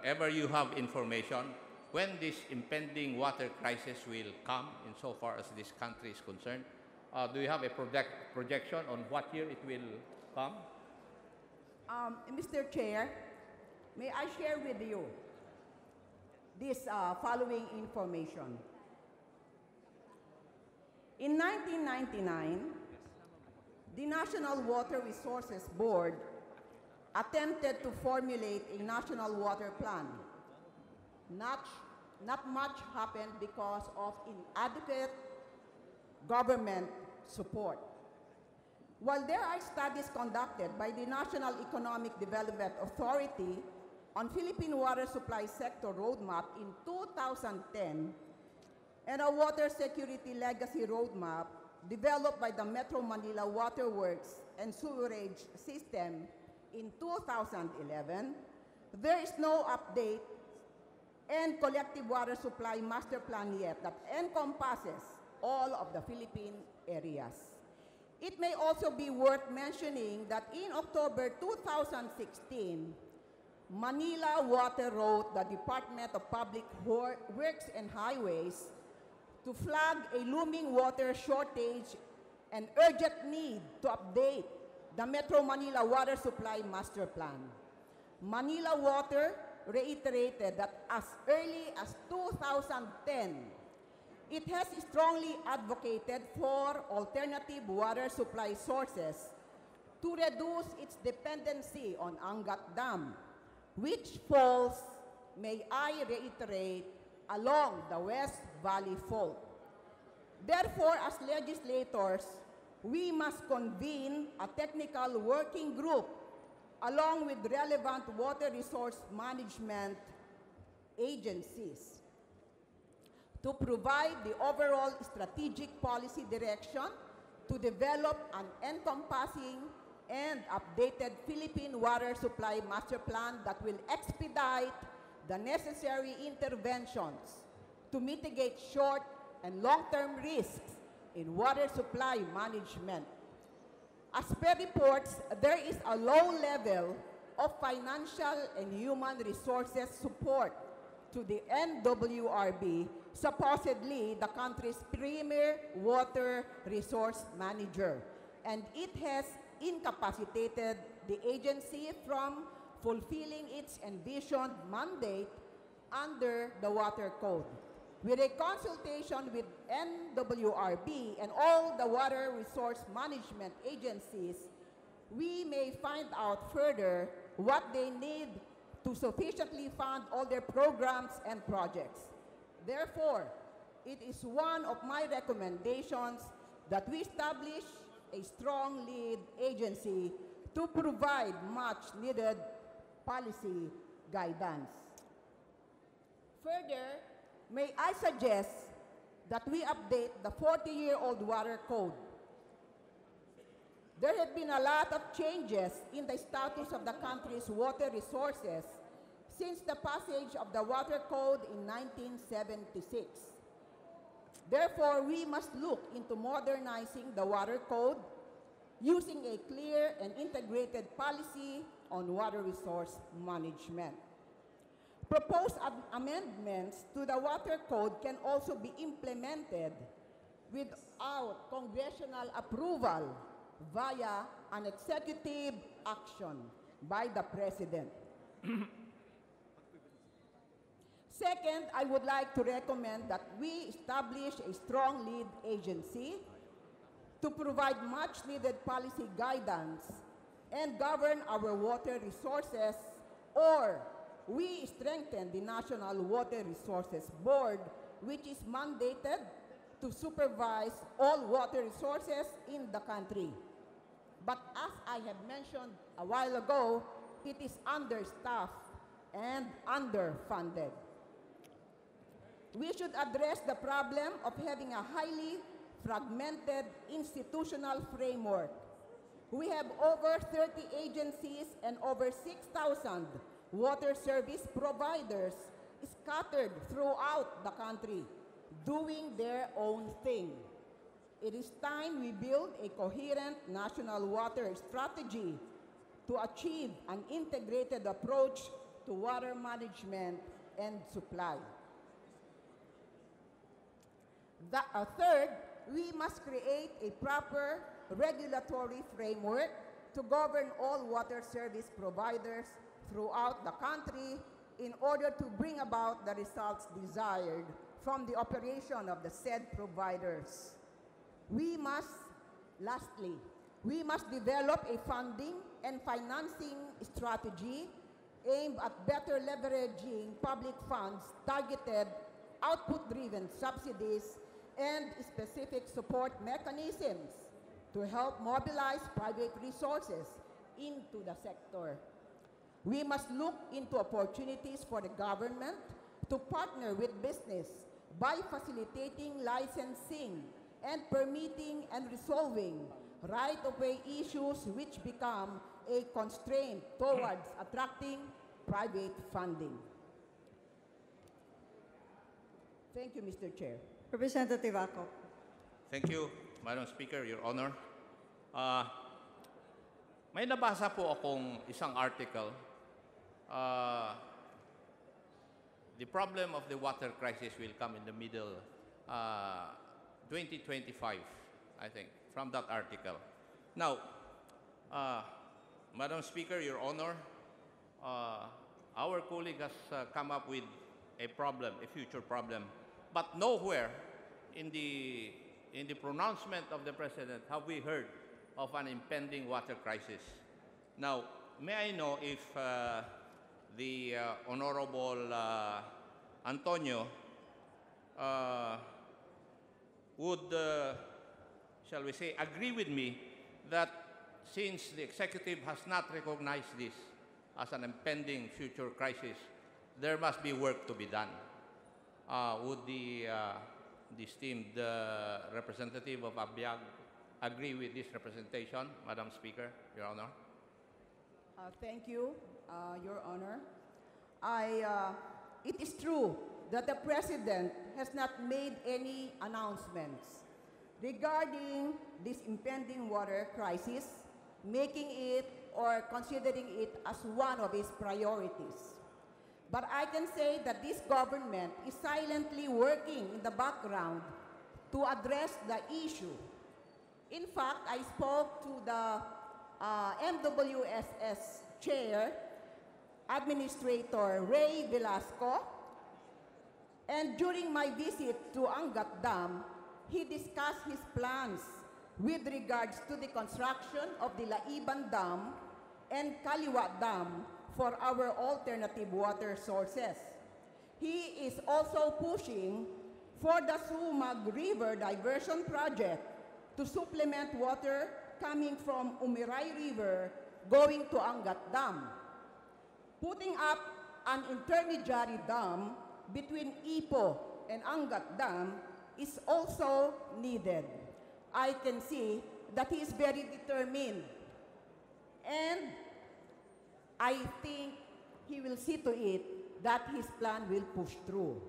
ever you have information when this impending water crisis will come, insofar as this country is concerned? Do you have a projection on what year it will come? Mr. Chair, may I share with you this following information. In 1999, the National Water Resources Board attempted to formulate a national water plan. Not much happened because of inadequate government support. While there are studies conducted by the National Economic Development Authority on Philippine water supply sector roadmap in 2010 and a water security legacy roadmap developed by the Metro Manila Water Works and Sewerage System in 2011, there is no update and collective water supply master plan yet that encompasses all of the Philippine areas. It may also be worth mentioning that in October 2016, Manila Water wrote the Department of Public Works and Highways to flag a looming water shortage and urgent need to update the Metro Manila Water Supply Master Plan. Manila Water reiterated that as early as 2010, it has strongly advocated for alternative water supply sources to reduce its dependency on Angat Dam, which falls, may I reiterate, along the West Valley Fault. Therefore, as legislators, we must convene a technical working group along with relevant water resource management agencies to provide the overall strategic policy direction to develop an encompassing and updated Philippine water supply master plan that will expedite the necessary interventions to mitigate short and long-term risks in water supply management. As per reports, there is a low level of financial and human resources support to the NWRB, supposedly the country's premier water resource manager, and it has incapacitated the agency from fulfilling its envisioned mandate under the Water Code. With a consultation with NWRB and all the water resource management agencies, we may find out further what they need to sufficiently fund all their programs and projects. Therefore, it is one of my recommendations that we establish a strong lead agency to provide much needed policy guidance. Further, may I suggest that we update the 40-year-old Water Code. There have been a lot of changes in the status of the country's water resources since the passage of the Water Code in 1976. Therefore, we must look into modernizing the Water Code using a clear and integrated policy on water resource management. Proposed amendments to the Water Code can also be implemented without congressional approval via an executive action by the President. Second, I would like to recommend that we establish a strong lead agency to provide much-needed policy guidance and govern our water resources, or we strengthen the National Water Resources Board, which is mandated to supervise all water resources in the country. But as I have mentioned a while ago, it is understaffed and underfunded. We should address the problem of having a highly fragmented institutional framework. We have over 30 agencies and over 6,000 water service providers scattered throughout the country, doing their own thing. It is time we build a coherent national water strategy to achieve an integrated approach to water management and supply. Third, we must create a proper regulatory framework to govern all water service providers throughout the country in order to bring about the results desired from the operation of the said providers. Lastly, we must develop a funding and financing strategy aimed at better leveraging public funds, targeted output-driven subsidies, and specific support mechanisms to help mobilize private resources into the sector. We must look into opportunities for the government to partner with business by facilitating licensing and permitting and resolving right-of-way issues which become a constraint towards attracting private funding. Thank you, Mr. Chair. Representative Acop. Thank you, Madam Speaker, Your Honor. May nabasa po akong isang article. The problem of the water crisis will come in the middle 2025, I think, from that article. Now, Madam Speaker, Your Honor, our colleague has come up with a problem, a future problem, but nowhere in the pronouncement of the President have we heard of an impending water crisis. Now, may I know if the Honorable Antonio would, shall we say, agree with me that since the executive has not recognized this as an impending future crisis, there must be work to be done. Would the esteemed representative of Abbiag agree with this representation, Madam Speaker, Your Honor? Thank you, Your Honor. It is true that the President has not made any announcements regarding this impending water crisis, making it or considering it as one of his priorities. But I can say that this government is silently working in the background to address the issue. In fact, I spoke to the MWSS Chair, Administrator Ray Velasco, and during my visit to Angat Dam, he discussed his plans with regards to the construction of the Laiban Dam and Kaliwa Dam for our alternative water sources. He is also pushing for the Sumag River Diversion Project to supplement water coming from Umiray River going to Angat Dam. Putting up an intermediary dam between Ipo and Angat Dam is also needed. I can see that he is very determined, and I think he will see to it that his plan will push through.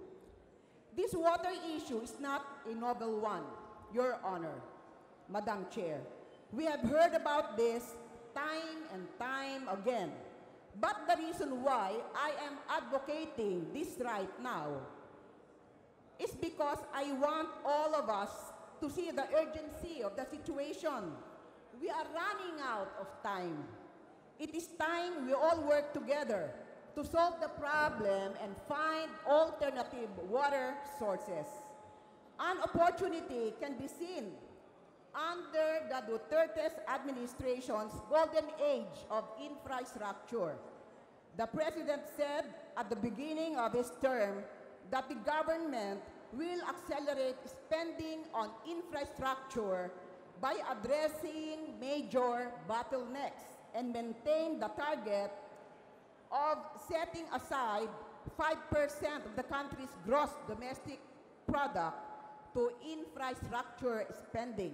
This water issue is not a novel one, Your Honor, Madam Chair. We have heard about this time and time again. But the reason why I am advocating this right now is because I want all of us to see the urgency of the situation. We are running out of time. It is time we all work together to solve the problem and find alternative water sources. An opportunity can be seen under the Duterte's administration's golden age of infrastructure. The President said at the beginning of his term that the government will accelerate spending on infrastructure by addressing major bottlenecks and maintain the target of setting aside 5% of the country's gross domestic product to infrastructure spending.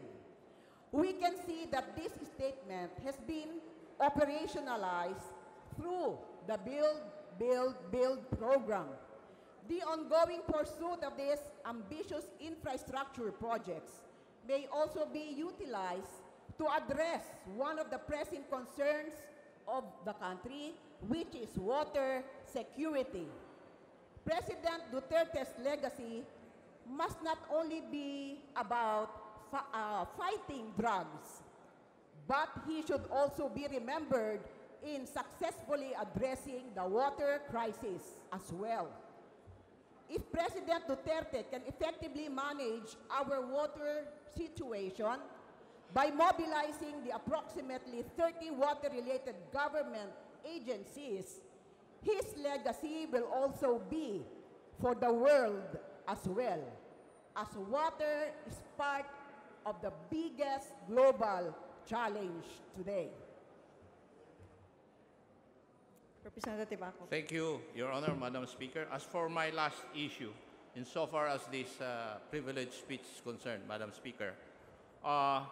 We can see that this statement has been operationalized through the Build program. The ongoing pursuit of these ambitious infrastructure projects may also be utilized to address one of the pressing concerns of the country, which is water security. President Duterte's legacy must not only be about fighting drugs, but he should also be remembered in successfully addressing the water crisis as well. If President Duterte can effectively manage our water situation by mobilizing the approximately 30 water-related government agencies, his legacy will also be for the world as well, as water is part of the biggest global challenge today. Representative Ako. Thank you, Your Honor, Madam Speaker. As for my last issue, insofar as this privileged speech is concerned, Madam Speaker,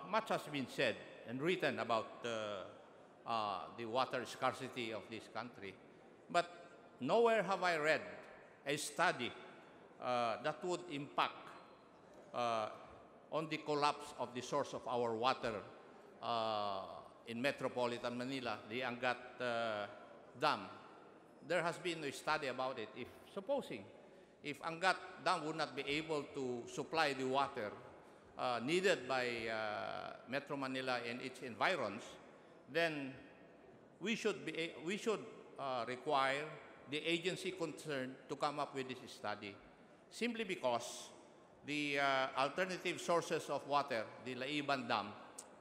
much has been said and written about the water scarcity of this country. But nowhere have I read a study that would impact on the collapse of the source of our water in metropolitan Manila, the Angat Dam. There has been a study about it. Supposing Angat Dam would not be able to supply the water needed by Metro Manila and its environs, then we should require the agency concerned to come up with this study, simply because the alternative sources of water, the Laiban Dam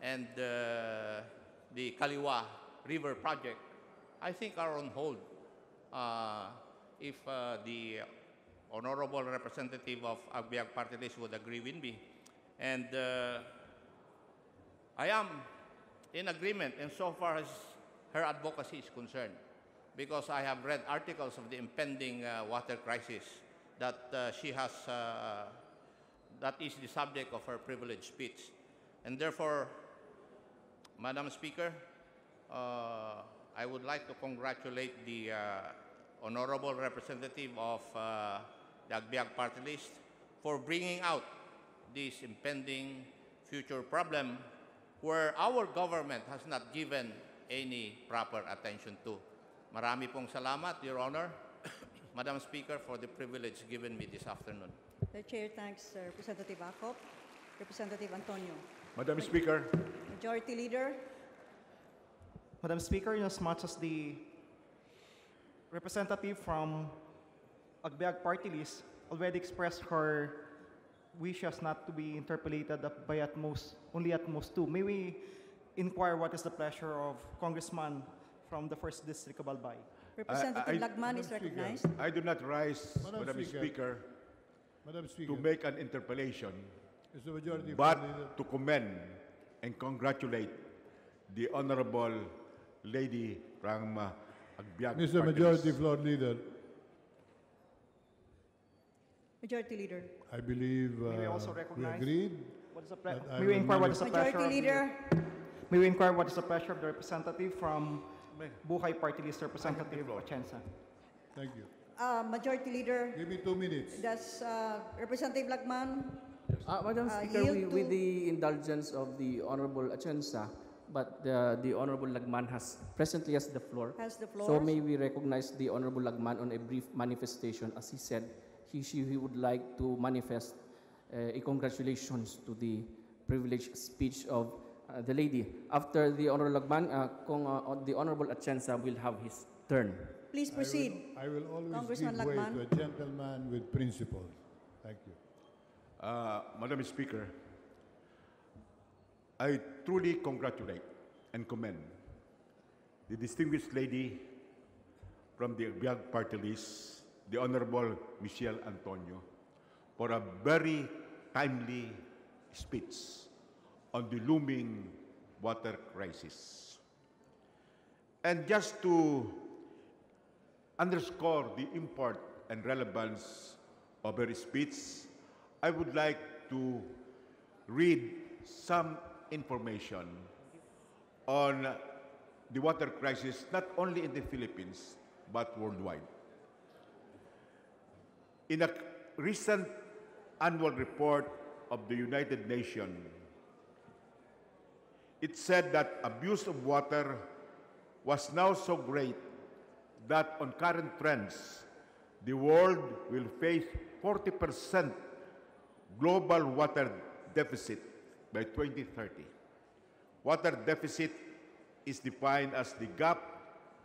and the Kaliwa River project, I think are on hold. If the honorable representative of Agbiag Party List would agree with me. And I am in agreement insofar as her advocacy is concerned, because I have read articles of the impending water crisis that she has, that is the subject of her privileged speech. And therefore, Madam Speaker, I would like to congratulate the honorable representative of the Agbiag Party List for bringing out this impending future problem where our government has not given any proper attention to. Marami pong salamat, Your Honor, Madam Speaker, for the privilege given me this afternoon. The Chair thanks Representative Acop. Representative Antonio. Madam Speaker. Majority Leader. Madam Speaker, inasmuch as the representative from Agbiag Party List already expressed her wishes not to be interpolated by only at most two, may we inquire what is the pleasure of Congressman from the 1st District of Albay? Representative Lagman is recognized. I do not rise, Madam Speaker, to make an interpellation, but to commend and congratulate the Honorable Lady from Agbiag. Mr. Majority Floor Leader. Majority Leader. I believe May we also we recognize agreed. May we inquire what is the pleasure Majority Leader. May we inquire what is the pleasure of the representative from Buhay Party List, Representative Atienza. Thank you. Majority Leader. Give me 2 minutes. Does Representative Lagman Madam Speaker, yield with the indulgence of the Honorable Atienza, but the Honorable Lagman presently has the floor. Has the floor. So may we recognize the Honorable Lagman on a brief manifestation. As he said, he would like to manifest a congratulations to the privileged speech of the lady. After the Honorable Lagman, the Honorable Atienza will have his turn. Please proceed. I will always Congressman give way Lagman. to a gentleman with principles. Thank you. Madam Speaker, I truly congratulate and commend the distinguished lady from the Agbiag party list, the Honorable Michelle Antonio, for a very timely speech on the looming water crisis. And just to underscore the import and relevance of her speech, I would like to read some information on the water crisis, not only in the Philippines, but worldwide. In a recent annual report of the United Nations, it said that abuse of water was now so great that on current trends, the world will face 40% global water deficit by 2030. Water deficit is defined as the gap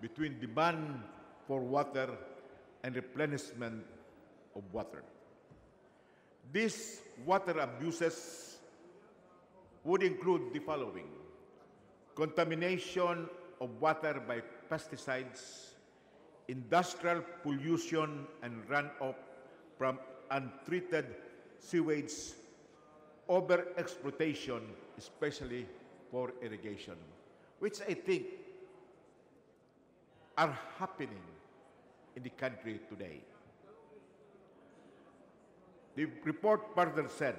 between demand for water and replenishment of water. These water abuses would include the following: contamination of water by pesticides, industrial pollution and runoff from untreated sewage, overexploitation, especially for irrigation, which I think are happening in the country today. The report further said,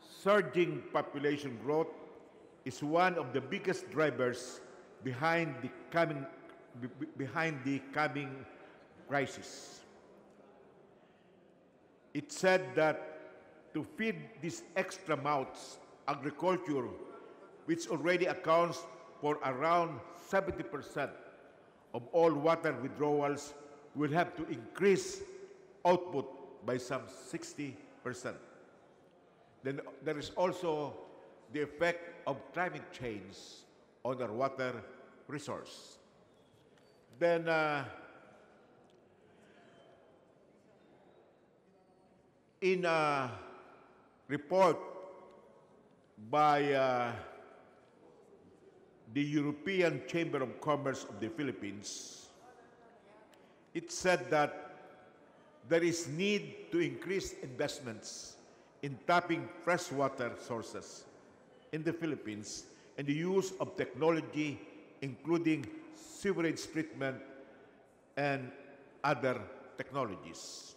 surging population growth is one of the biggest drivers behind the coming crisis. It said that to feed these extra mouths, agriculture, which already accounts for around 70% of all water withdrawals, will have to increase output by some 60%. Then there is also the effect of climate change on our water resource. Then in a report by the European Chamber of Commerce of the Philippines, it said that there is need to increase investments in tapping freshwater sources in the Philippines and the use of technology, including sewerage treatment and other technologies.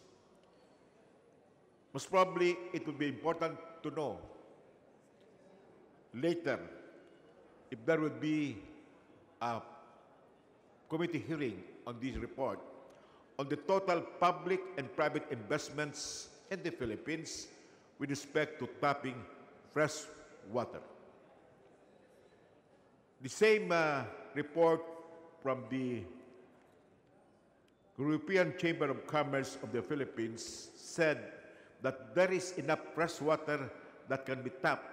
Most probably, it would be important to know later if there would be a committee hearing on this report on the total public and private investments in the Philippines with respect to tapping fresh water. The same report from the European Chamber of Commerce of the Philippines said that there is enough fresh water that can be tapped.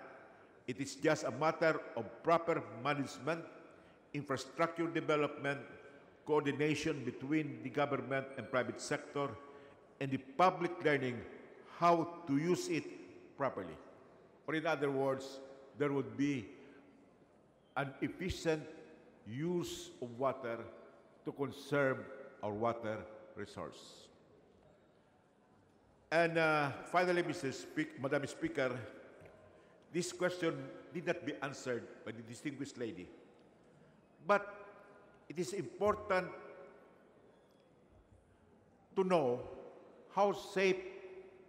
It is just a matter of proper management, infrastructure development, coordination between the government and private sector, and the public learning how to use it properly. Or in other words, there would be an efficient use of water to conserve our water resource. And finally, Madam Speaker, this question did not be answered by the distinguished lady. But it is important to know how safe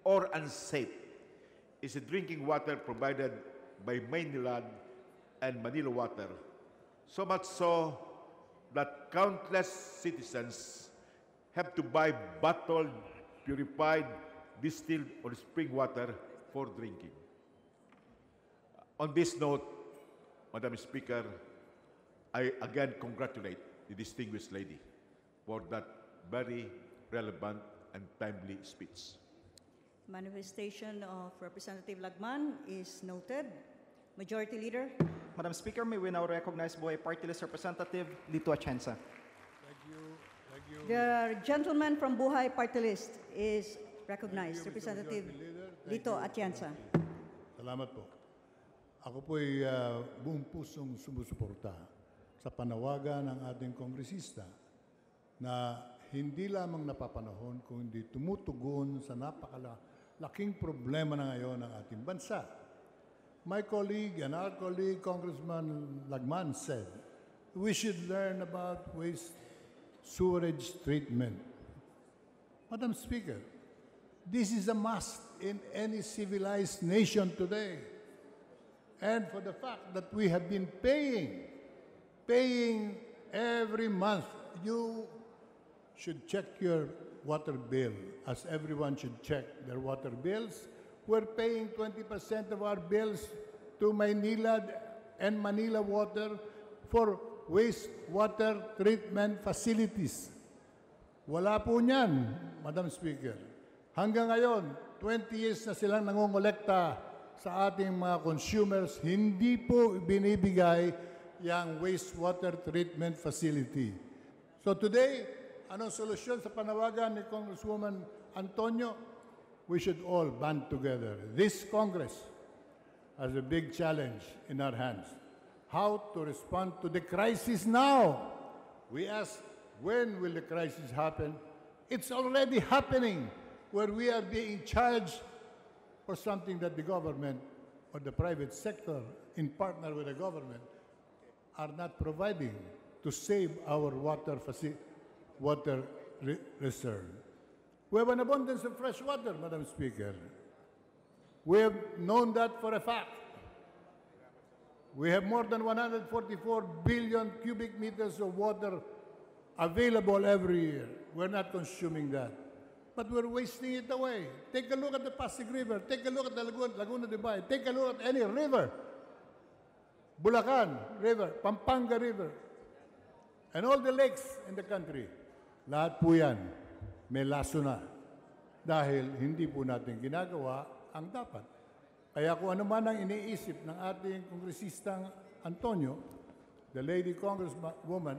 or unsafe is the drinking water provided by Maynilad and Manila Water, so much so that countless citizens have to buy bottled, purified, distilled or spring water for drinking. On this note, Madam Speaker, I again congratulate the distinguished lady for that very relevant and timely speech. Manifestation of Representative Lagman is noted. Majority Leader. Madam Speaker, may we now recognize Buhay Party List Representative Lito Atienza. Thank you. Thank you. The gentleman from Buhay Party List is recognized. Thank you, Mr. Representative Majority Leader. Thank Lito you. Atienza. Salamat po. Ako po'y buong pusong sumusuporta sa panawagan ng ating kongresista na hindi lamang napapanahon kundi tumutugon sa napakalaking problema na ngayon ng ating bansa. My colleague and our colleague, Congressman Lagman, said we should learn about waste sewerage treatment. Madam Speaker, this is a must in any civilized nation today. And for the fact that we have been paying every month, you should check your water bill, as everyone should check their water bills. We're paying 20% of our bills to Maynila and Manila Water for wastewater treatment facilities. Wala po niyan, Madam Speaker. Hanggang ngayon, 20 years na silang nangongolekta sa ating mga consumers, hindi po binibigay yung wastewater treatment facility. So today, anong solusyon sa panawagan ni Congresswoman Antonio? We should all band together. This Congress has a big challenge in our hands. How to respond to the crisis now? We ask, when will the crisis happen? It's already happening, where we are being charged for something that the government or the private sector, in partner with the government, are not providing to save our water reserve. We have an abundance of fresh water, Madam Speaker. We have known that for a fact. We have more than 144 billion cubic meters of water available every year. We're not consuming that. But we're wasting it away. Take a look at the Pasig River. Take a look at the Laguna de Bay. Take a look at any river. Bulacan River, Pampanga River, and all the lakes in the country. Lahat po yan may laso na dahil hindi po natin ginagawa ang dapat. Kaya kung ano man ang iniisip ng ating kongresistang Antonio, the lady congresswoman,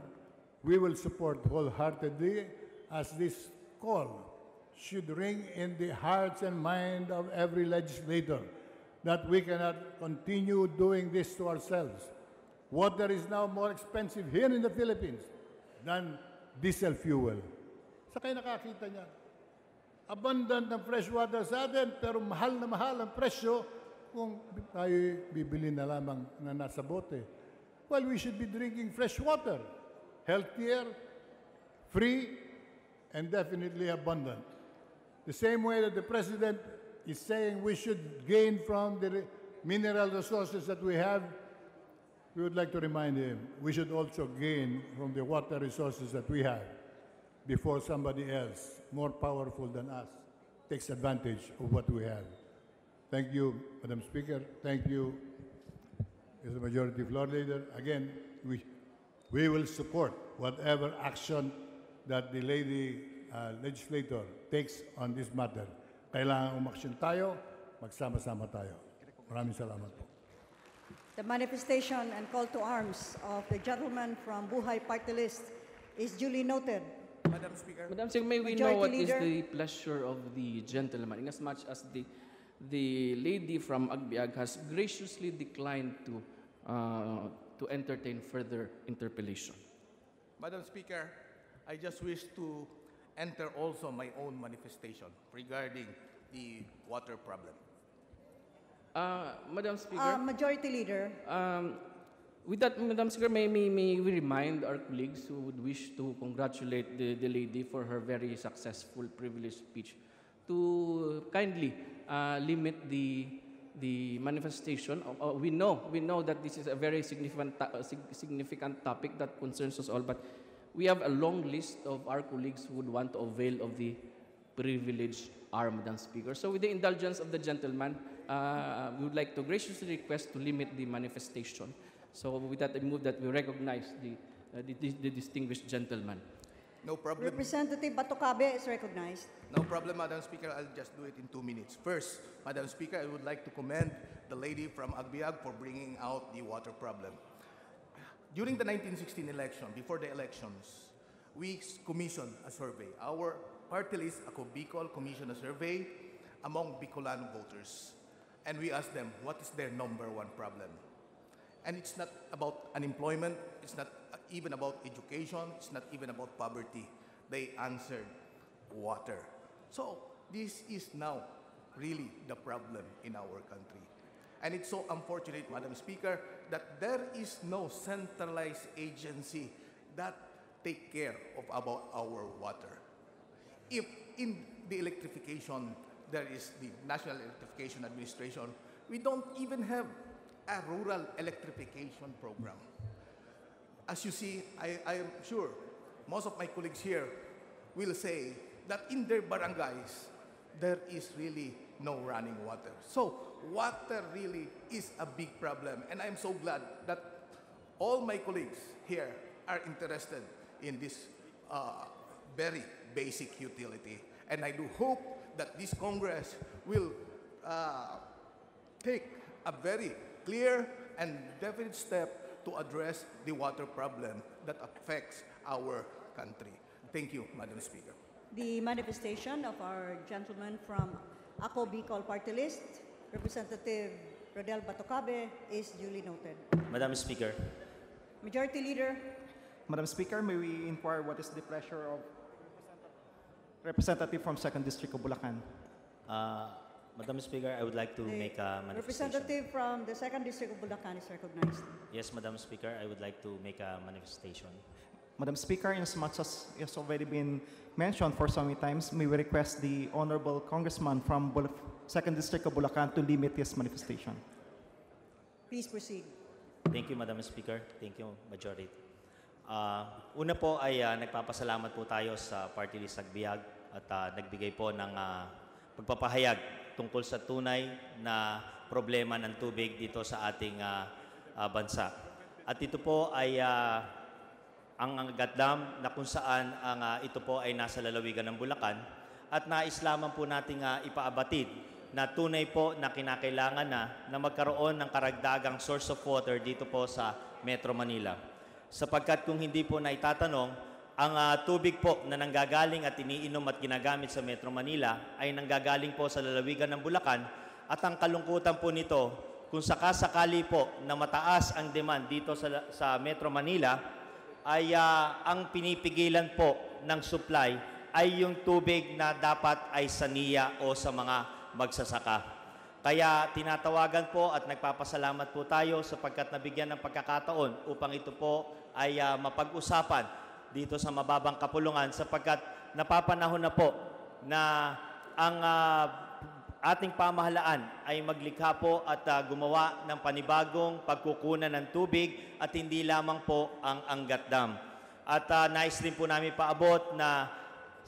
we will support wholeheartedly, as this call should ring in the hearts and mind of every legislator, that we cannot continue doing this to ourselves. Water is now more expensive here in the Philippines than diesel fuel. Sa kayo nakakita niya, abundant ng fresh water sa atin, pero mahal na mahal ang presyo kung tayo bibili na lamang na nasa bote. Well, we should be drinking fresh water. Healthier, free, and definitely abundant. The same way that the President is saying we should gain from the mineral resources that we have, we would like to remind him we should also gain from the water resources that we have before somebody else, more powerful than us, takes advantage of what we have. Thank you, Madam Speaker. Thank you, Mr. Majority Floor Leader. Again, we will support whatever action that the lady legislator takes on this matter. Kailangan umaksyon tayo, magsama-sama tayo. Maraming salamat po. The manifestation and call to arms of the gentleman from Buhay Party List is duly noted. Madam Speaker, may we know what is the pleasure of the gentleman, inasmuch as the lady from Agbiag has graciously declined to entertain further interpellation. Madam Speaker, I just wish to enter also my own manifestation regarding the water problem. Madam Speaker, Majority Leader. With that, Madam Speaker, may we remind our colleagues who would wish to congratulate the lady for her very successful privileged speech to kindly limit the manifestation. We know that this is a very significant topic that concerns us all, but we have a long list of our colleagues who would want to avail of the privileged hour, Madam Speaker. So with the indulgence of the gentleman, we would like to graciously request to limit the manifestation. So with that, I move that we recognize the distinguished gentleman. No problem. Representative Batocabe is recognized. No problem, Madam Speaker. I'll just do it in 2 minutes. First, Madam Speaker, I would like to commend the lady from Agbiag for bringing out the water problem. During the 1916 election, before the elections, we commissioned a survey. Our party list, Ako Bicol, commissioned a survey among Bicolano voters. and we asked them what is their number one problem. And it's not about unemployment, it's not even about education, it's not even about poverty. They answered water. So this is now really the problem in our country. And it's so unfortunate, Madam Speaker, that there is no centralized agency that take care of about our water. If in the electrification, there is the National Electrification Administration, we don't even have a rural electrification program. As you see, I am sure most of my colleagues here will say that in their barangays, there is really no running water. So water really is a big problem. And I'm so glad that all my colleagues here are interested in this very basic utility. And I do hope that this Congress will take a very clear and definite step to address the water problem that affects our country. Thank you, Madam Speaker. The manifestation of our gentleman from Ako Bicol Party List, Representative Rodel Batocabe, is duly noted. Madam Speaker. Majority Leader. Madam Speaker, may we inquire what is the pleasure of Representative from 2nd District of Bulacan? Madam Speaker, I would like to make a manifestation. Representative from the 2nd District of Bulacan is recognized. Yes, Madam Speaker, I would like to make a manifestation. Madam Speaker, in as much as has already been mentioned for so many times, may we request the Honorable Congressman from 2nd District of Bulacan to limit his manifestation. Please proceed. Thank you, Madam Speaker. Thank you, Majority. Una po ay nagpapasalamat po tayo sa Party List Agbiag at nagbigay po ng pagpapahayag tungkol sa tunay na problema ng tubig dito sa ating bansa. At ito po ay ang Gatdam na kung saan ito po ay nasa lalawigan ng Bulacan at nais lamang po nating ipaabatid na tunay po na kinakailangan na magkaroon ng karagdagang source of water dito po sa Metro Manila. Sapagkat kung hindi po na itatanong, ang tubig po na nanggagaling at iniinom at ginagamit sa Metro Manila ay nanggagaling po sa lalawigan ng Bulacan at ang kalungkutan po nito, kung sakasakali po na mataas ang demand dito sa Metro Manila, ay ang pinipigilan po ng supply ay yung tubig na dapat ay sa NIA o sa mga magsasaka. Kaya tinatawagan po at nagpapasalamat po tayo sapagkat nabigyan ng pagkakataon upang ito po ay mapag-usapan dito sa mababang kapulungan sapagkat napapanahon na po na ang ating pamahalaan ay maglikha po at gumawa ng panibagong pagkukunan ng tubig at hindi lamang po ang Angat Dam. At nais din po namin paabot na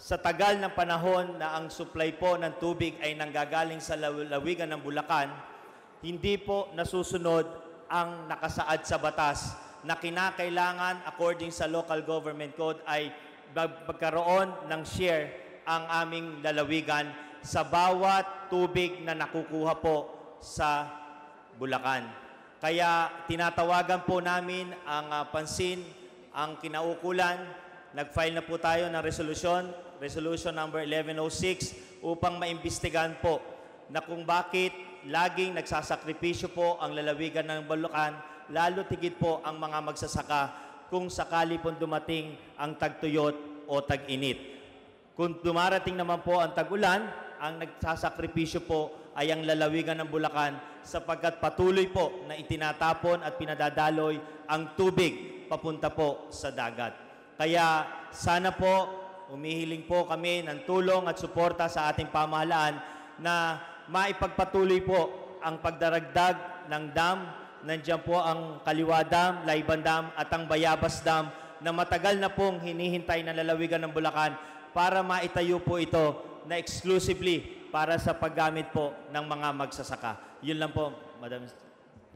sa tagal ng panahon na ang supply po ng tubig ay nanggagaling sa lalawigan ng Bulacan, hindi po nasusunod ang nakasaad sa batas na kinakailangan according sa local government code ay magkaroon ng share ang aming lalawigan sa bawat tubig na nakukuha po sa Bulacan. Kaya tinatawagan po namin ang pansin, ang kinaukulan. Nag-file na po tayo ng Resolution number 1106 upang maimbestigahan po na kung bakit laging nagsasakripisyo po ang lalawigan ng Bulacan, lalo tigit po ang mga magsasaka kung sakali po dumating ang tagtuyot o tag-init. Kung dumarating naman po ang tag-ulan, ang nagsasakripisyo po ay ang lalawigan ng Bulacan sapagkat patuloy po na itinatapon at pinadadaloy ang tubig papunta po sa dagat. Kaya sana po, humihiling po kami ng tulong at suporta sa ating pamahalaan na maipagpatuloy po ang pagdaragdag ng dam. Nandiyan po ang Kaliwa Dam, Laiban Dam at ang Bayabas Dam na matagal na pong hinihintay ng lalawigan ng Bulacan para maitayo po ito na exclusively para sa paggamit po ng mga magsasaka. Yun lang po, Madam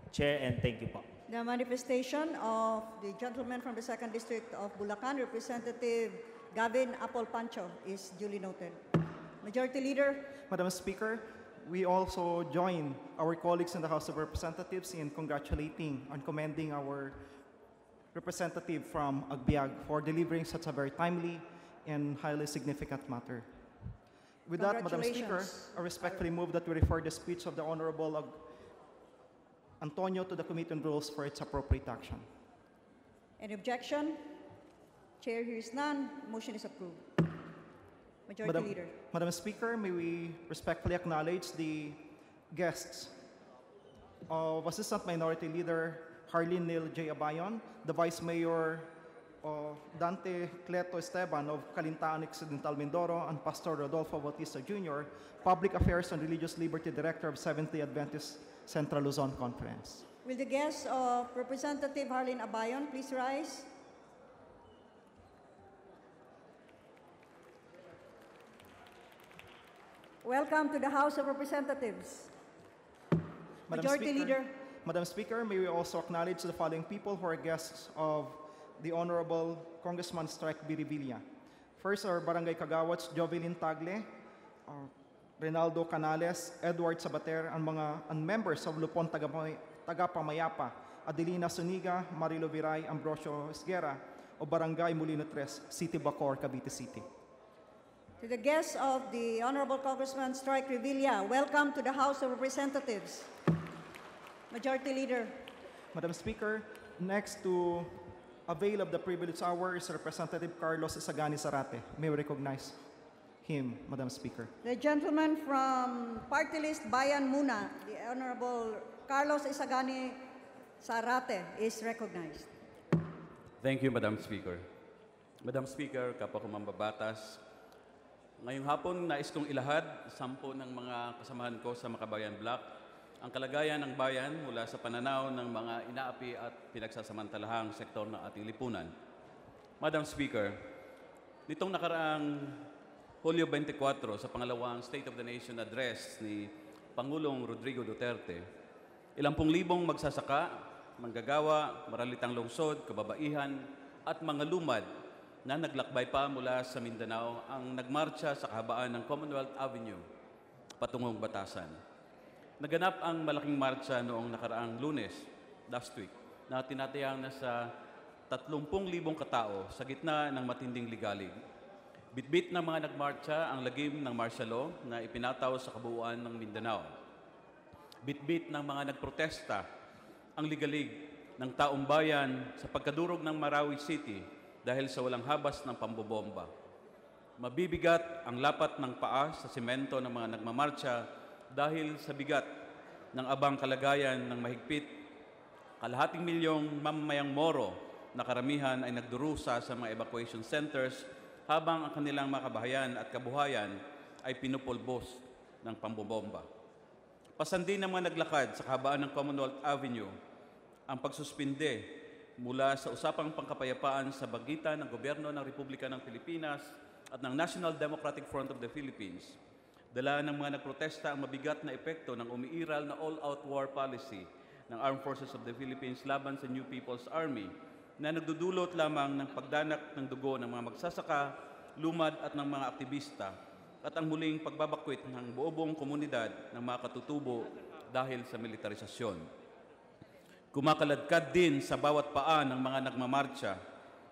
Chair, and thank you po. The manifestation of the gentleman from the 2nd District of Bulacan, Representative Gavin Apol Pancho, is duly noted. Majority Leader. Madam Speaker, we also join our colleagues in the House of Representatives in congratulating and commending our representative from Agbiag for delivering such a very timely and highly significant matter. With that, Madam Speaker, I respectfully move that we refer the speech of the Honorable Antonio to the Committee on Rules for its appropriate action. Any objection? Chair hears none. Motion is approved. Majority Leader. Madam Speaker, may we respectfully acknowledge the guests of Assistant Minority Leader Harleen Neil J. Abayon, the Vice Mayor Dante Cleto Esteban of Calintaan Occidental Mindoro, and Pastor Rodolfo Bautista Jr., Public Affairs and Religious Liberty Director of Seventh-day Adventist Central Luzon Conference. Will the guests of Representative Harleen Abayon please rise? Welcome to the House of Representatives. Majority Leader. Madam Speaker, may we also acknowledge the following people who are guests of the Honorable Congressman Strike Biribilla. First, our Barangay Kagawats, Jovelyn Tagle, Reynaldo Canales, Edward Sabater, and members of Lupon Tagapamayapa, Adelina Suniga, Marilo Viray, Ambrosio Esguera, o Barangay Molino 3, City Bacoor, Cavite City. To the guests of the Honorable Congressman Strike Revilla, welcome to the House of Representatives. Majority Leader. Madam Speaker, next to avail of the privilege hour is Representative Carlos Isagani Zarate. May we recognize him, Madam Speaker. The gentleman from Party List Bayan Muna, the Honorable Carlos Isagani Zarate, is recognized. Thank you, Madam Speaker. Madam Speaker, kapwa ko mambabatas, ngayong hapon nais kong ilahad 10 ng mga kasamahan ko sa Makabayan Block ang kalagayan ng bayan mula sa pananaw ng mga inaapi at pinagsasamantalahang sektor ng ating lipunan. Madam Speaker, nitong nakaraang Hulyo 24 sa pangalawang State of the Nation Address ni Pangulong Rodrigo Duterte, ilang pung libong magsasaka, manggagawa, maralitang lungsod, kababaihan at mga lumad na naglakbay pa mula sa Mindanao ang nagmarcha sa kahabaan ng Commonwealth Avenue patungong Batasan. Naganap ang malaking marcha noong nakaraang Lunes, last week, na tinatayang na sa 30,000 katao sa gitna ng matinding ligalig. Bitbit ng mga nagmarcha ang lagim ng martial law na ipinataw sa kabuuan ng Mindanao. Bitbit ng mga nagprotesta ang ligalig ng taong bayan sa pagkadurog ng Marawi City dahil sa walang habas ng pambobomba. Mabibigat ang lapat ng paa sa semento ng mga nagmamarcha dahil sa bigat ng abang kalagayan ng mahigpit 250,000 mamamayang Moro na karamihan ay nagdurusa sa mga evacuation centers habang ang kanilang mga kabahayan at kabuhayan ay pinupulbos ng pambobomba. Pasandi ng mga naglakad sa kahabaan ng Commonwealth Avenue ang pagsuspinde mula sa usapang pangkapayapaan sa pagitan ng gobyerno ng Republika ng Pilipinas at ng National Democratic Front of the Philippines. Dala ng mga nagprotesta ang mabigat na epekto ng umiiral na all-out war policy ng Armed Forces of the Philippines laban sa New People's Army na nagdudulot lamang ng pagdanak ng dugo ng mga magsasaka, lumad at ng mga aktivista at ang muling pagbabakwit ng buong komunidad ng mga katutubo dahil sa militarisasyon. Kumakaladkad din sa bawat paa ng mga nagmamarcha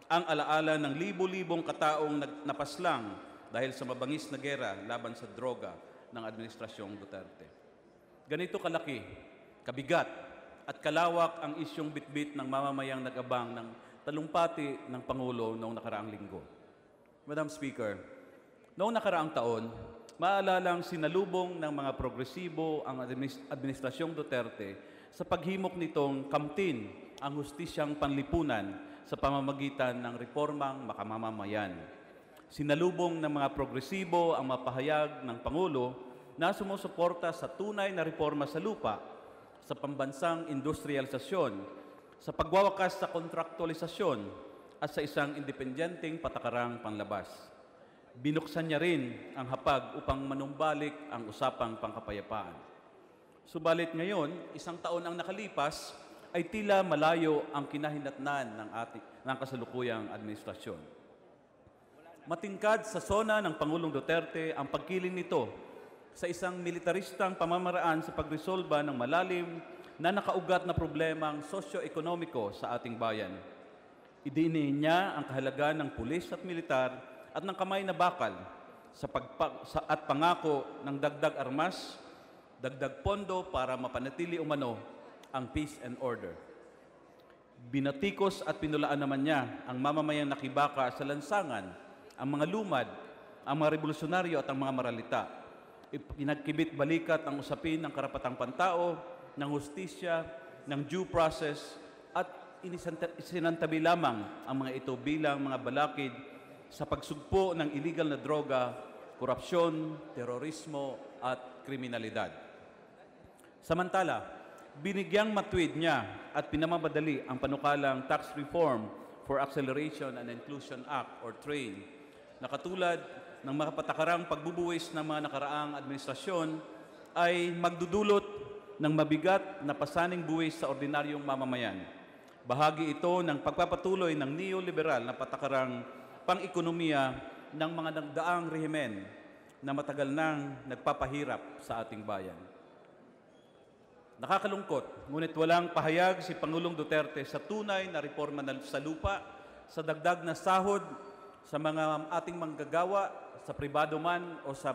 ang alaala ng libo-libong kataong napaslang dahil sa mabangis na gera laban sa droga ng Administrasyong Duterte. Ganito kalaki, kabigat at kalawak ang isyong bitbit ng mamamayang nag-abang ng talumpati ng Pangulo noong nakaraang linggo. Madam Speaker, noong nakaraang taon, maalalang sinalubong ng mga progresibo ang Administrasyong Duterte sa paghimok nitong kamtin ang hustisyang panlipunan sa pamamagitan ng reformang makamamayan. Sinalubong ng mga progresibo ang mapahayag ng Pangulo na sumusuporta sa tunay na reforma sa lupa, sa pambansang industrialisasyon, sa pagwawakas sa kontraktualisasyon at sa isang independenteng patakarang panlabas. Binuksan niya rin ang hapag upang manumbalik ang usapang pangkapayapaan. Subalit ngayon, 1 taon ang nakalipas, ay tila malayo ang kinahinatnan ng kasalukuyang administrasyon. Matingkad sa sona ng Pangulong Duterte ang pagkiling nito sa isang militaristang pamamaraan sa pagresolba ng malalim na nakaugat na problemang sosyo-ekonomiko sa ating bayan. Idiniin niya ang kahalagaan ng pulis at militar at ng kamay na bakal at pangako ng dagdag armas, dagdag pondo para mapanatili umano ang peace and order. Binatikos at pinulaan naman niya ang mamamayang nakibaka sa lansangan, ang mga lumad, ang mga revolusyonaryo at ang mga maralita. Pinagkibit balikat ang usapin ng karapatang pantao, ng hustisya, ng due process at isinantabi lamang ang mga ito bilang mga balakid sa pagsugpo ng illegal na droga, korupsyon, terorismo at kriminalidad. Samantala, binigyang matuwid niya at pinamamadali ang panukalang Tax Reform for Acceleration and Inclusion Act or TRAIN na katulad ng mga patakarang pagbubuwis ng mga nakaraang administrasyon ay magdudulot ng mabigat na pasaning buwis sa ordinaryong mamamayan. Bahagi ito ng pagpapatuloy ng neoliberal na patakarang pang-ekonomiya ng mga nagdaang rehimen na matagal nang nagpapahirap sa ating bayan. Nakakalungkot, ngunit walang pahayag si Pangulong Duterte sa tunay na reforma sa lupa, sa dagdag na sahod sa mga ating manggagawa, sa pribado man o sa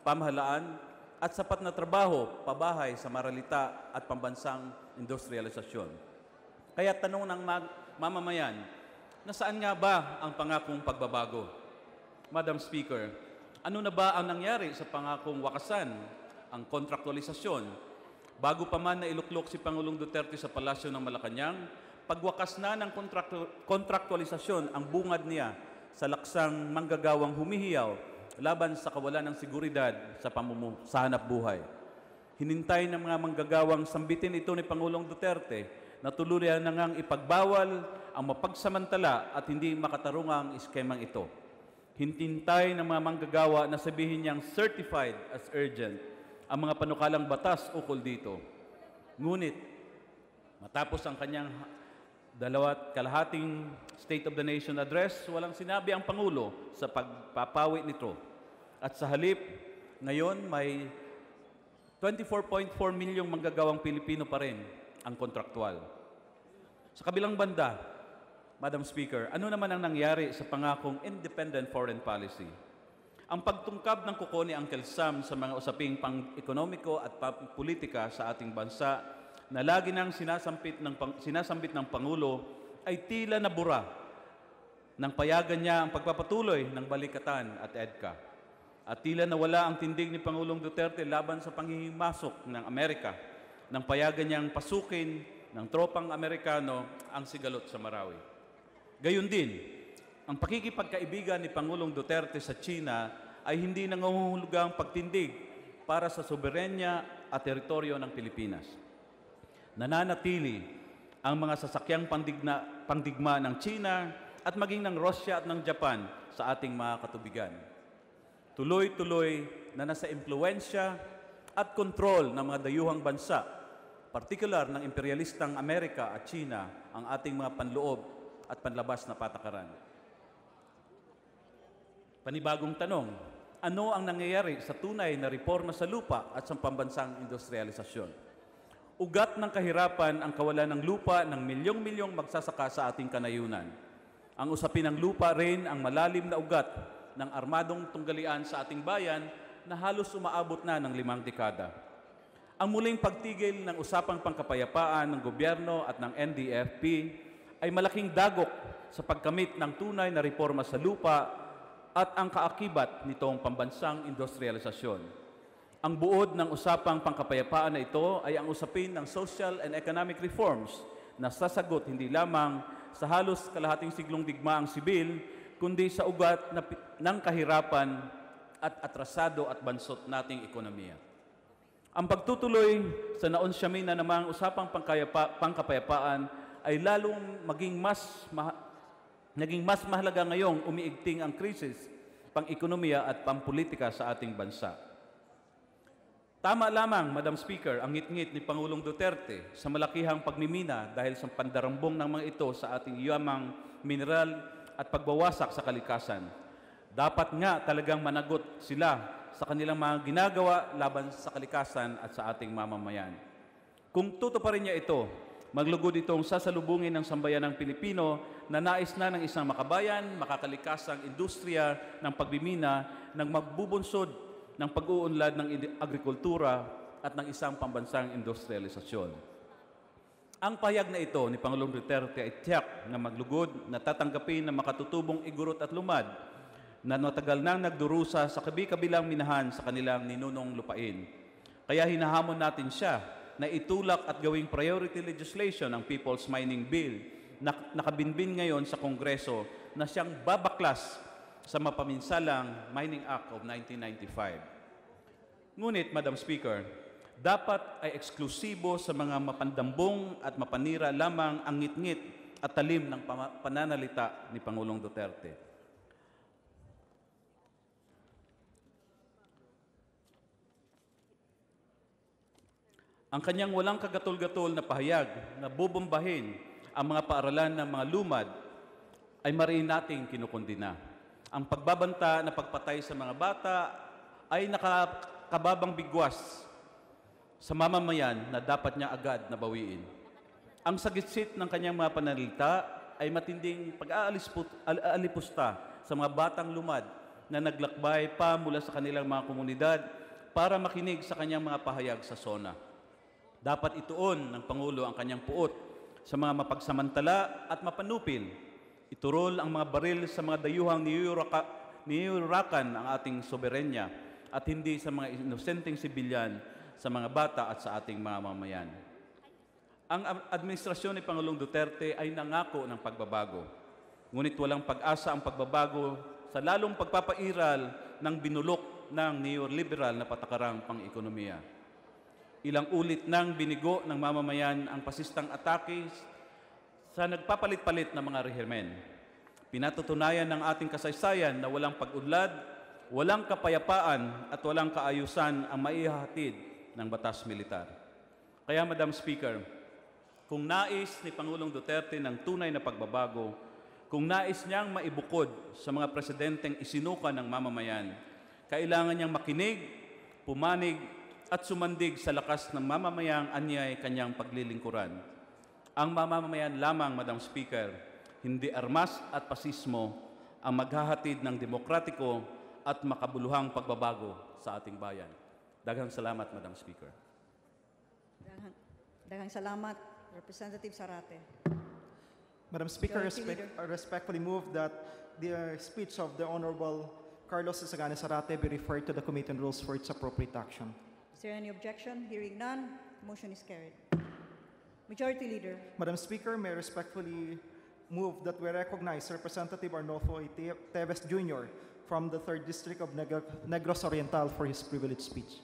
pamahalaan, at sapat na trabaho, pabahay sa maralita at pambansang industrialisasyon. Kaya tanong ng mamamayan, nasaan nga ba ang pangakong pagbabago? Madam Speaker, ano na ba ang nangyari sa pangakong wakasan, ang kontraktualisasyon? Bago pa man na iluklok si Pangulong Duterte sa Palasyo ng Malacanang, pagwakas na ng kontraktualisasyon ang bungad niya sa laksang manggagawang humihiyaw laban sa kawalan ng seguridad sa hanap buhay. Hinintay ng mga manggagawang sambitin ito ni Pangulong Duterte na tuluyan na ngang ipagbawal ang mapagsamantala at hindi makatarungang iskemang ito. Hintintay ng mga manggagawa na sabihin niyang certified as urgent ang mga panukalang batas ukol dito. Ngunit, matapos ang kanyang 2.5 State of the Nation address, walang sinabi ang Pangulo sa pagpapawi nito. At sa halip, ngayon may 24.4 milyong manggagawang Pilipino pa rin ang kontraktual. Sa kabilang banda, Madam Speaker, ano naman ang nangyari sa pangakong independent foreign policy? Ang pagtungkab ng kuko ni Uncle Sam sa mga usaping pang-ekonomiko at politika sa ating bansa na lagi nang sinasambit ng Pangulo ay tila nabura nang payagan niya ang pagpapatuloy ng balikatan at EDCA. At tila nawala ang tindig ni Pangulong Duterte laban sa panghihimasok ng Amerika nang payagan niyang pasukin ng tropang Amerikano ang sigalot sa Marawi. Gayun din, ang pakikipagkaibigan ni Pangulong Duterte sa China ay hindi nangunghulugang pagtindig para sa soberenya at teritoryo ng Pilipinas. Nananatili ang mga sasakyang pandigma ng China at maging ng Russia at ng Japan sa ating mga katubigan. Tuloy-tuloy na nasa impluensya at kontrol ng mga dayuhang bansa, partikular ng imperialistang Amerika at China, ang ating mga panloob at panlabas na patakaran. Panibagong tanong, ano ang nangyayari sa tunay na reforma sa lupa at sa pambansang industrialisasyon? Ugat ng kahirapan ang kawalan ng lupa ng milyong-milyong magsasaka sa ating kanayunan. Ang usapin ng lupa rin ang malalim na ugat ng armadong tunggalian sa ating bayan na halos umaabot na ng 5 dekada. Ang muling pagtigil ng usapang pangkapayapaan ng gobyerno at ng NDFP ay malaking dagok sa pagkamit ng tunay na reforma sa lupa at ang kaakibat nitong pambansang industrialisasyon. Ang buod ng usapang pangkapayapaan na ito ay ang usapin ng social and economic reforms na sasagot hindi lamang sa halos kalahating siglong digmaang sibil, kundi sa ugat ng kahirapan at atrasado at bansot nating ekonomiya. Ang pagtutuloy sa naonsyamin na namang usapang pangkapayapaan ay lalong naging mas mahalaga ngayong umiigting ang krisis, pang-ekonomiya at pampolitika sa ating bansa. Tama lamang, Madam Speaker, ang ngit-ngit ni Pangulong Duterte sa malakihang pagmimina dahil sa pandarambong ng mga ito sa ating yamang mineral at pagbawasak sa kalikasan. Dapat nga talagang managot sila sa kanilang mga ginagawa laban sa kalikasan at sa ating mamamayan. Kung tutuparin niya ito, Maglugod itong sasalubungin ng sambayanang Pilipino na nais na ng isang makabayan, makakalikasang industriya ng pagbimina ng magbubunsod ng pag-uunlad ng agrikultura at ng isang pambansang industrialisasyon. Ang pahayag na ito ni Pangulong Duterte ay tiyak na maglugod na tatanggapin ng makatutubong igurot at lumad na matagal nang nagdurusa sa kabi-kabilang minahan sa kanilang ninunong lupain. Kaya hinahamon natin siya na itulak at gawing priority legislation ang People's Mining Bill na nakabinbin ngayon sa Kongreso na siyang babaklas sa mapaminsalang Mining Act of 1995. Ngunit, Madam Speaker, dapat ay eksklusibo sa mga mapandambong at mapanira lamang ang ngit-ngit at talim ng pananalita ni Pangulong Duterte. Ang kanyang walang kagatol-gatol na pahayag na bubombahin ang mga paaralan ng mga lumad ay mariin nating kinukundina. Ang pagbabanta na pagpatay sa mga bata ay nakakababang bigwas sa mamamayan na dapat niya agad na bawiin. Ang sagitsit ng kanyang mga pananalita ay matinding pag-aalipusta sa mga batang lumad na naglakbay pa mula sa kanilang mga komunidad para makinig sa kanyang mga pahayag sa SONA. Dapat ituon ng Pangulo ang kanyang puot sa mga mapagsamantala at mapanupil. Iturol ang mga baril sa mga dayuhang niyurakan ang ating soberenya at hindi sa mga inosenteng sibilyan, sa mga bata at sa ating mga mamayan. Ang administrasyon ni Pangulong Duterte ay nangako ng pagbabago. Ngunit walang pag-asa ang pagbabago sa lalong pagpapairal ng binulok ng neoliberal na patakarang pang-ekonomiya. Ilang ulit nang binigo ng mamamayan ang pasistang atake sa nagpapalit-palit na mga rehimen. Pinatutunayan ng ating kasaysayan na walang pag-unlad, walang kapayapaan at walang kaayusan ang maihahatid ng batas militar. Kaya, Madam Speaker, kung nais ni Pangulong Duterte ng tunay na pagbabago, kung nais niyang maibukod sa mga presidenteng isinuka ng mamamayan, kailangan niyang makinig, pumanig, at sumandig sa lakas ng mamamayang anyay kanyang paglilingkuran. Ang mamamayan lamang, Madam Speaker, hindi armas at pasismo ang maghahatid ng demokratiko at makabuluhang pagbabago sa ating bayan. Daghang salamat, Madam Speaker. Daghang salamat, Representative Zarate. Madam Speaker, I respectfully move that the speech of the Honorable Carlos Sagana Zarate be referred to the Committee on Rules for its appropriate action. Is there any objection? Hearing none, motion is carried. Majority Leader. Madam Speaker, may I respectfully move that we recognize Representative Arnolfo A. Teves Jr. from the 3rd District of Negros Oriental for his privileged speech.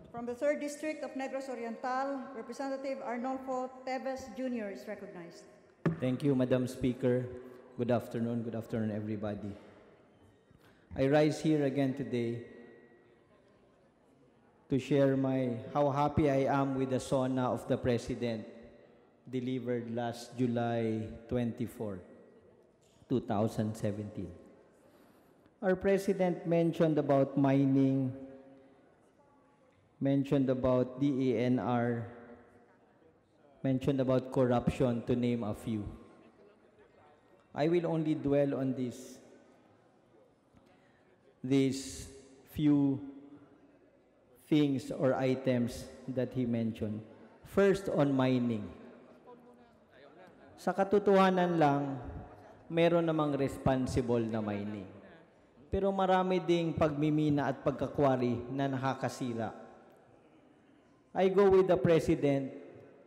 From the 3rd District of Negros Oriental, Representative Arnolfo Teves Jr. is recognized. Thank you, Madam Speaker. Good afternoon, everybody. I rise here again today to share how happy I am with the SONA of the President delivered last July 24, 2017. Our President mentioned about mining, mentioned about DENR, mentioned about corruption, to name a few. I will only dwell on these few things or items that he mentioned. First, on mining. Sa katotohanan lang, meron namang responsible na mining. Pero marami ding pagmimina at pagkakwari na nakakasira. I go with the President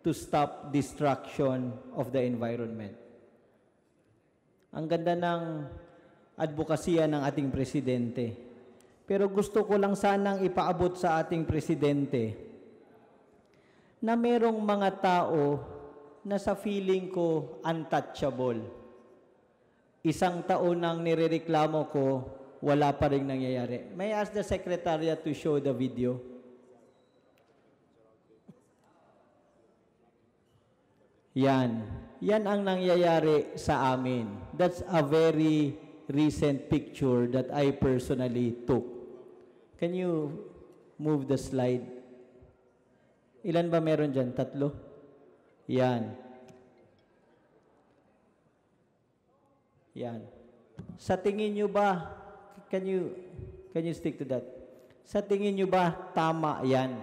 to stop destruction of the environment. Ang ganda ng advokasya ng ating Presidente. Pero gusto ko lang sanang ipaabot sa ating Presidente na merong mga tao na sa feeling ko untouchable. Isang taon nang nirereklamo ko, wala pa rin nangyayari. May I ask the Secretariat to show the video? Yan. Yan ang nangyayari sa amin. That's a very recent picture that I personally took. Can you move the slide? Ilan ba meron dyan? 3? Yan. Yan. Sa tingin nyo ba, can you stick to that? Sa tingin nyo ba, tama yan?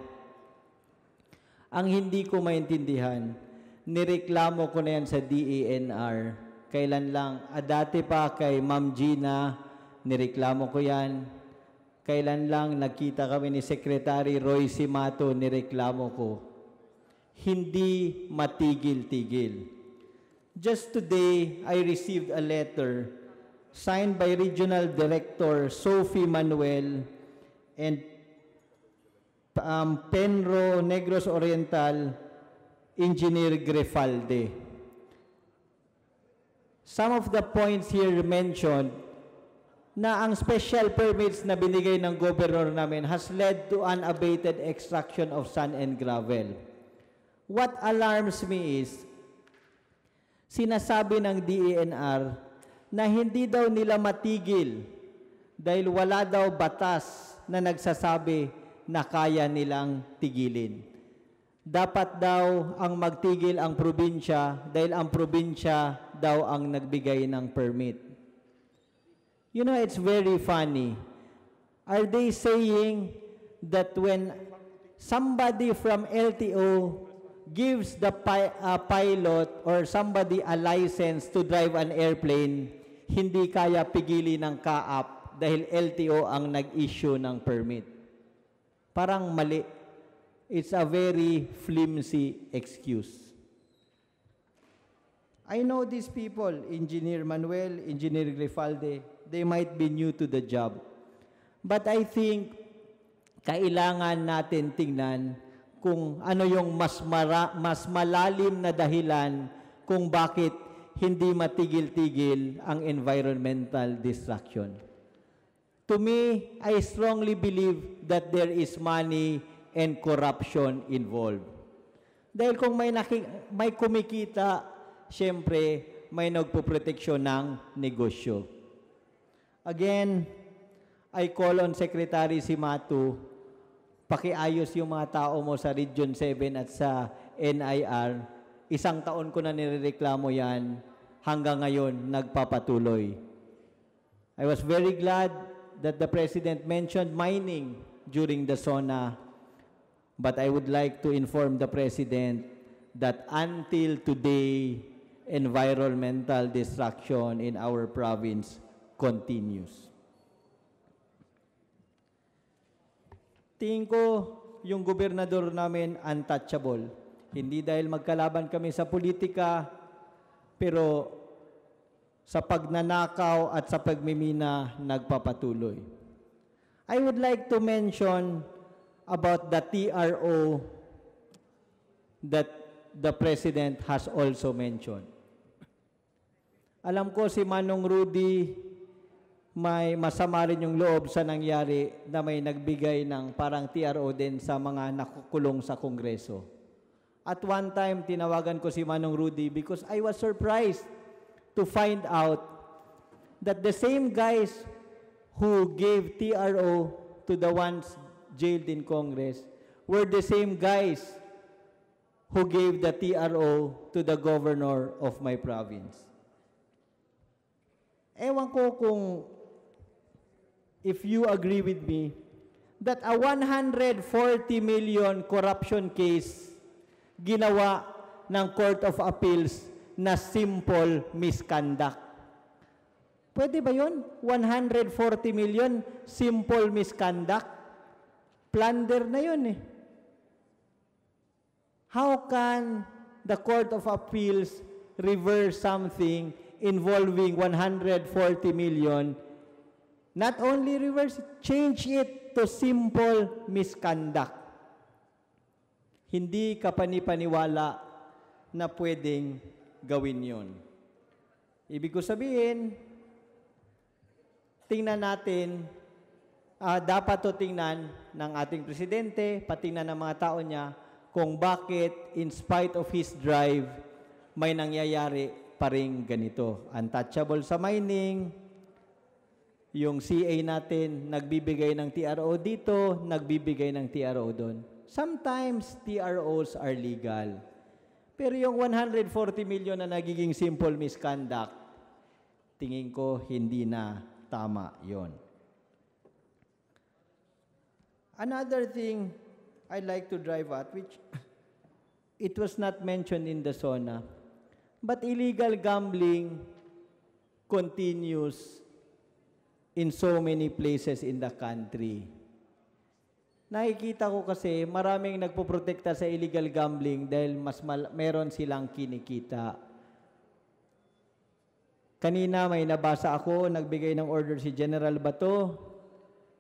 Ang hindi ko maintindihan, nireklamo ko na yan sa DENR. Kailan lang? Dati pa kay Ma'am Gina, nireklamo ko yan. Kailan lang nagkita kami ni Secretary Roy Simato, nireklamo ko. Hindi matigil-tigil. Just today, I received a letter signed by Regional Director Sophie Manuel and Penro Negros Oriental Engineer Grefalde. Some of the points here mentioned na ang special permits na binigay ng governor namin has led to unabated extraction of sand and gravel. What alarms me is, sinasabi ng DENR na hindi daw nila matigil dahil wala daw batas na nagsasabi na kaya nilang tigilin. Dapat daw ang magtigil ang probinsya dahil ang probinsya daw ang nagbigay ng permit. You know, it's very funny. Are they saying that when somebody from LTO gives the pilot or somebody a license to drive an airplane, hindi kaya pigilin ng CAAP dahil LTO ang nag-issue ng permit? Parang mali. It's a very flimsy excuse. I know these people, Engineer Manuel, Engineer Grefalde, they might be new to the job. But I think kailangan natin tingnan kung ano yung mas malalim na dahilan kung bakit hindi matigil-tigil ang environmental destruction. To me, I strongly believe that there is money and corruption involved. Dahil kung may kumikita, siyempre may nagpoproteksyon ng negosyo. Again, I call on Secretary Simato, pakiayos yung mga tao mo sa Region 7 at sa NIR. Isang taon ko na nirereklamo yan, hanggang ngayon nagpapatuloy. I was very glad that the President mentioned mining during the SONA, but I would like to inform the President that until today, environmental destruction in our province continues. Tingin ko, yung gobernador namin untouchable. Hindi dahil magkalaban kami sa politika, pero sa pagnanakaw at sa pagmimina nagpapatuloy. I would like to mention about the TRO that the President has also mentioned. Alam ko si Manong Rudy may masama rin yung loob sa nangyari na may nagbigay ng parang TRO din sa mga nakukulong sa Kongreso. At one time, tinawagan ko si Manong Rudy because I was surprised to find out that the same guys who gave TRO to the ones jailed in Congress were the same guys who gave the TRO to the governor of my province. Ewan ko kung if you agree with me that a 140 million corruption case ginawa ng Court of Appeals na simple misconduct. Pwede ba yun? 140 million, simple misconduct? Plunder na yun eh. How can the Court of Appeals reverse something involving 140 million? Not only reverse, change it to simple misconduct. Hindi ka panipaniwala na pwedeng gawin yun. Ibig ko sabihin, tingnan natin, dapat to tingnan ng ating presidente, patingnan ng mga tao niya, kung bakit in spite of his drive, may nangyayari pa rin ganito. Untouchable sa mining, yung CA natin, nagbibigay ng TRO dito, nagbibigay ng TRO doon. Sometimes TROs are legal. Pero yung 140 million na nagiging simple misconduct, tingin ko hindi na tama yon. Another thing I'd like to drive at, which it was not mentioned in the SONA, but illegal gambling continues in so many places in the country. Nakikita ko kasi maraming nagpoprotekta sa illegal gambling dahil meron silang kinikita. Kanina may nabasa ako, nagbigay ng order si General Bato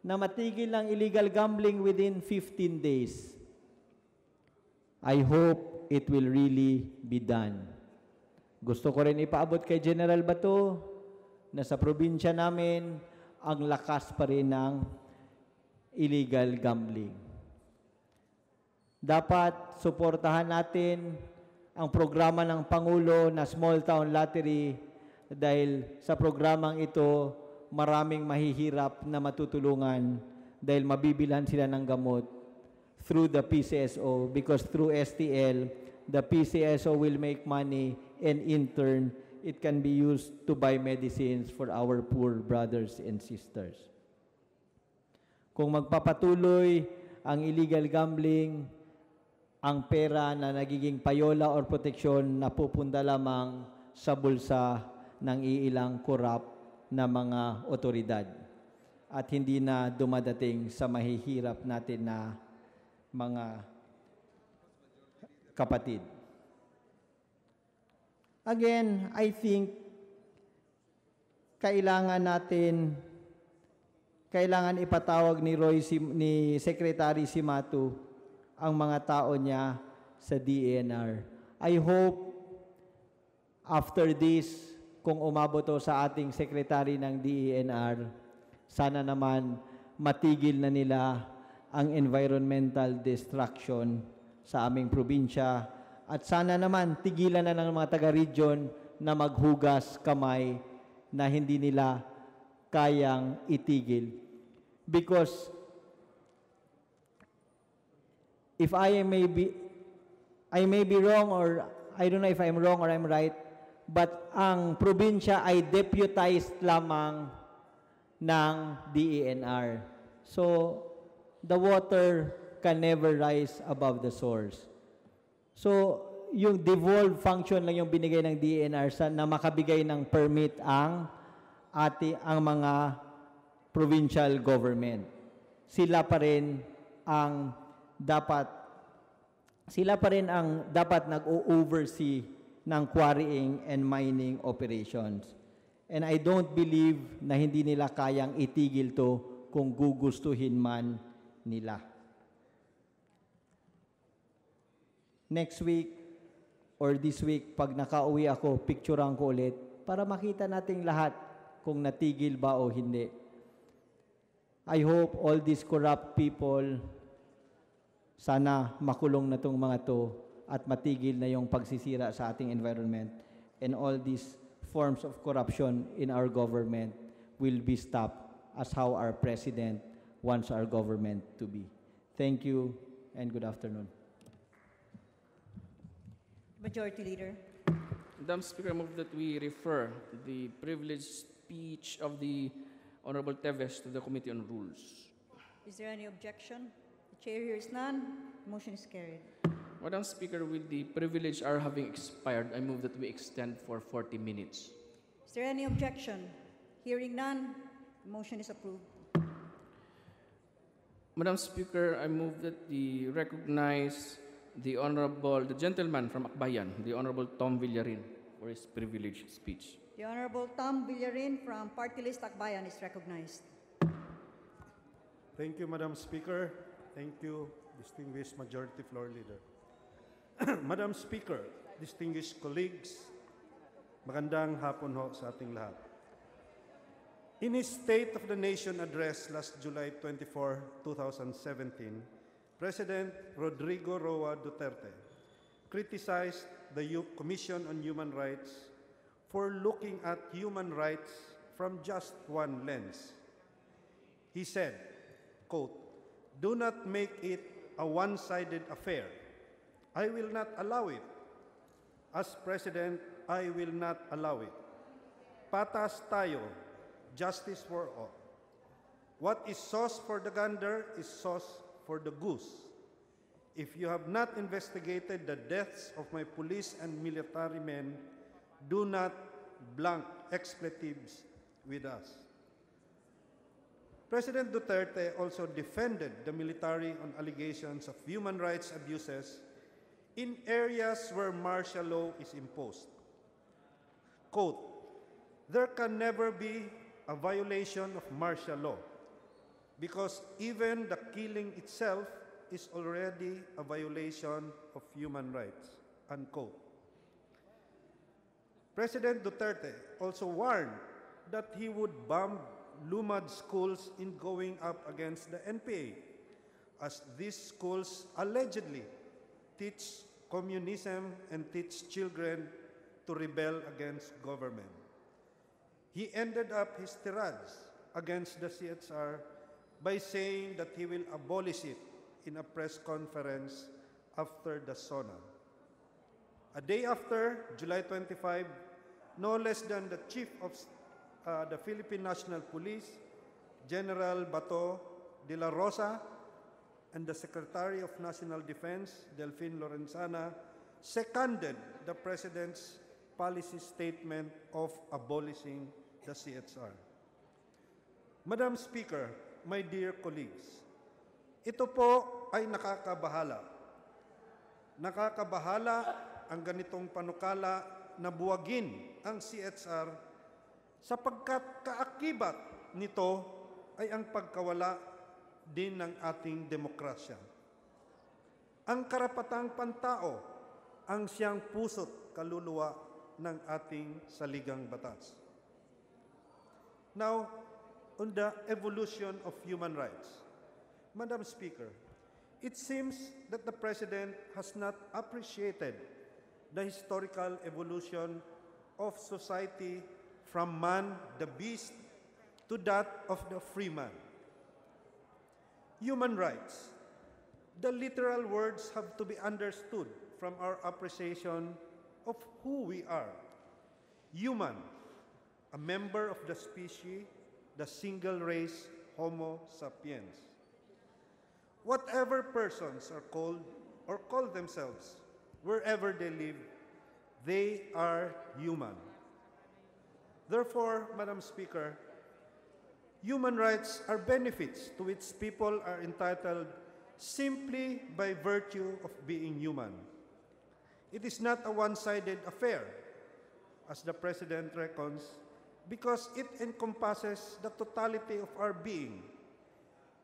na matigil ang illegal gambling within 15 days. I hope it will really be done. Gusto ko rin ipaabot kay General Bato na sa probinsya namin, ang lakas pa rin ng illegal gambling. Dapat suportahan natin ang programa ng Pangulo na Small Town Lottery dahil sa programang ito, maraming mahihirap na matutulungan dahil mabibilhan sila ng gamot through the PCSO, because through STL, the PCSO will make money and in turn, it can be used to buy medicines for our poor brothers and sisters. Kung magpapatuloy ang illegal gambling, ang pera na nagiging payola or proteksyon na pupunta lamang sa bulsa ng iilang korap na mga otoridad at hindi na dumadating sa mahihirap natin na mga kapatid. Again, I think kailangan ipatawag ni Secretary Simatu ang mga tao niya sa DENR. I hope after this, kung umabot sa ating Secretary ng DENR, sana naman matigil na nila ang environmental destruction sa aming probinsya at sana naman tigilan na ng mga taga-region na maghugas kamay na hindi nila kayang itigil. Because if I may be wrong, or I don't know if I'm wrong or I'm right, but ang probinsya ay deputized lamang ng DENR. So, the water can never rise above the source. So, yung devolved function lang yung binigay ng DENR na makabigay ng permit ang mga provincial government. Sila pa rin ang dapat nag-oversee ng quarrying and mining operations. And I don't believe na hindi nila kayang itigil to kung gugustuhin man nila. Next week or this week, pag nakauwi ako, picturean ko ulit para makita nating lahat kung natigil ba o hindi. I hope all these corrupt people, sana makulong na tong mga to at matigil na yung pagsisira sa ating environment, and all these forms of corruption in our government will be stopped as how our President wants our government to be. Thank you and good afternoon. Majority Leader. Madam Speaker, I move that we refer the privileged speech of the Honorable Teves to the Committee on Rules. Is there any objection? The chair hears none. Motion is carried. Madam Speaker, with the privilege hour having expired, I move that we extend for 40 minutes. Is there any objection? Hearing none, the motion is approved. Madam Speaker, I move that we recognize the gentleman from Akbayan, the Honorable Tom Villarin, for his privileged speech. The Honorable Tom Villarin from Party List Akbayan is recognized. Thank you, Madam Speaker. Thank you, distinguished Majority Floor Leader. Madam Speaker, distinguished colleagues, magandang hapon ho sa ating lahat. In his State of the Nation address last July 24, 2017, President Rodrigo Roa Duterte criticized the Commission on Human Rights for looking at human rights from just one lens. He said, quote, "Do not make it a one-sided affair. I will not allow it. As President, I will not allow it. Patas tayo, justice for all. What is sauce for the gander is sauce for the goose. If you have not investigated the deaths of my police and military men, do not blank expletives with us. President Duterte also defended the military on allegations of human rights abuses in areas where martial law is imposed. Quote, "There can never be a violation of martial law because even the killing itself is already a violation of human rights." Unquote. President Duterte also warned that he would bomb Lumad schools in going up against the NPA, as these schools allegedly teach communism and teach children to rebel against government. He ended up his tirades against the CHR by saying that he will abolish it in a press conference after the SONA. A day after, July 25, no less than the Chief of the Philippine National Police, General Bato de la Rosa, and the Secretary of National Defense, Delfin Lorenzana, seconded the President's policy statement of abolishing the CHR. Madam Speaker, my dear colleagues, ito po ay nakakabahala. Nakakabahala ang ganitong panukala na buwagin ang CHR sapagkat kaakibat nito ay ang pagkawala din ng ating demokrasya. Ang karapatang pantao ang siyang puso't kaluluwa ng ating saligang batas. Now, on the evolution of human rights, Madam Speaker, it seems that the President has not appreciated the historical evolution of society from man, the beast, to that of the free man. Human rights. The literal words have to be understood from our appreciation of who we are. Human, a member of the species, the single race, Homo sapiens. Whatever persons are called or call themselves, wherever they live, they are human. Therefore, Madam Speaker, human rights are benefits to which people are entitled simply by virtue of being human. It is not a one-sided affair, as the President reckons, because it encompasses the totality of our being.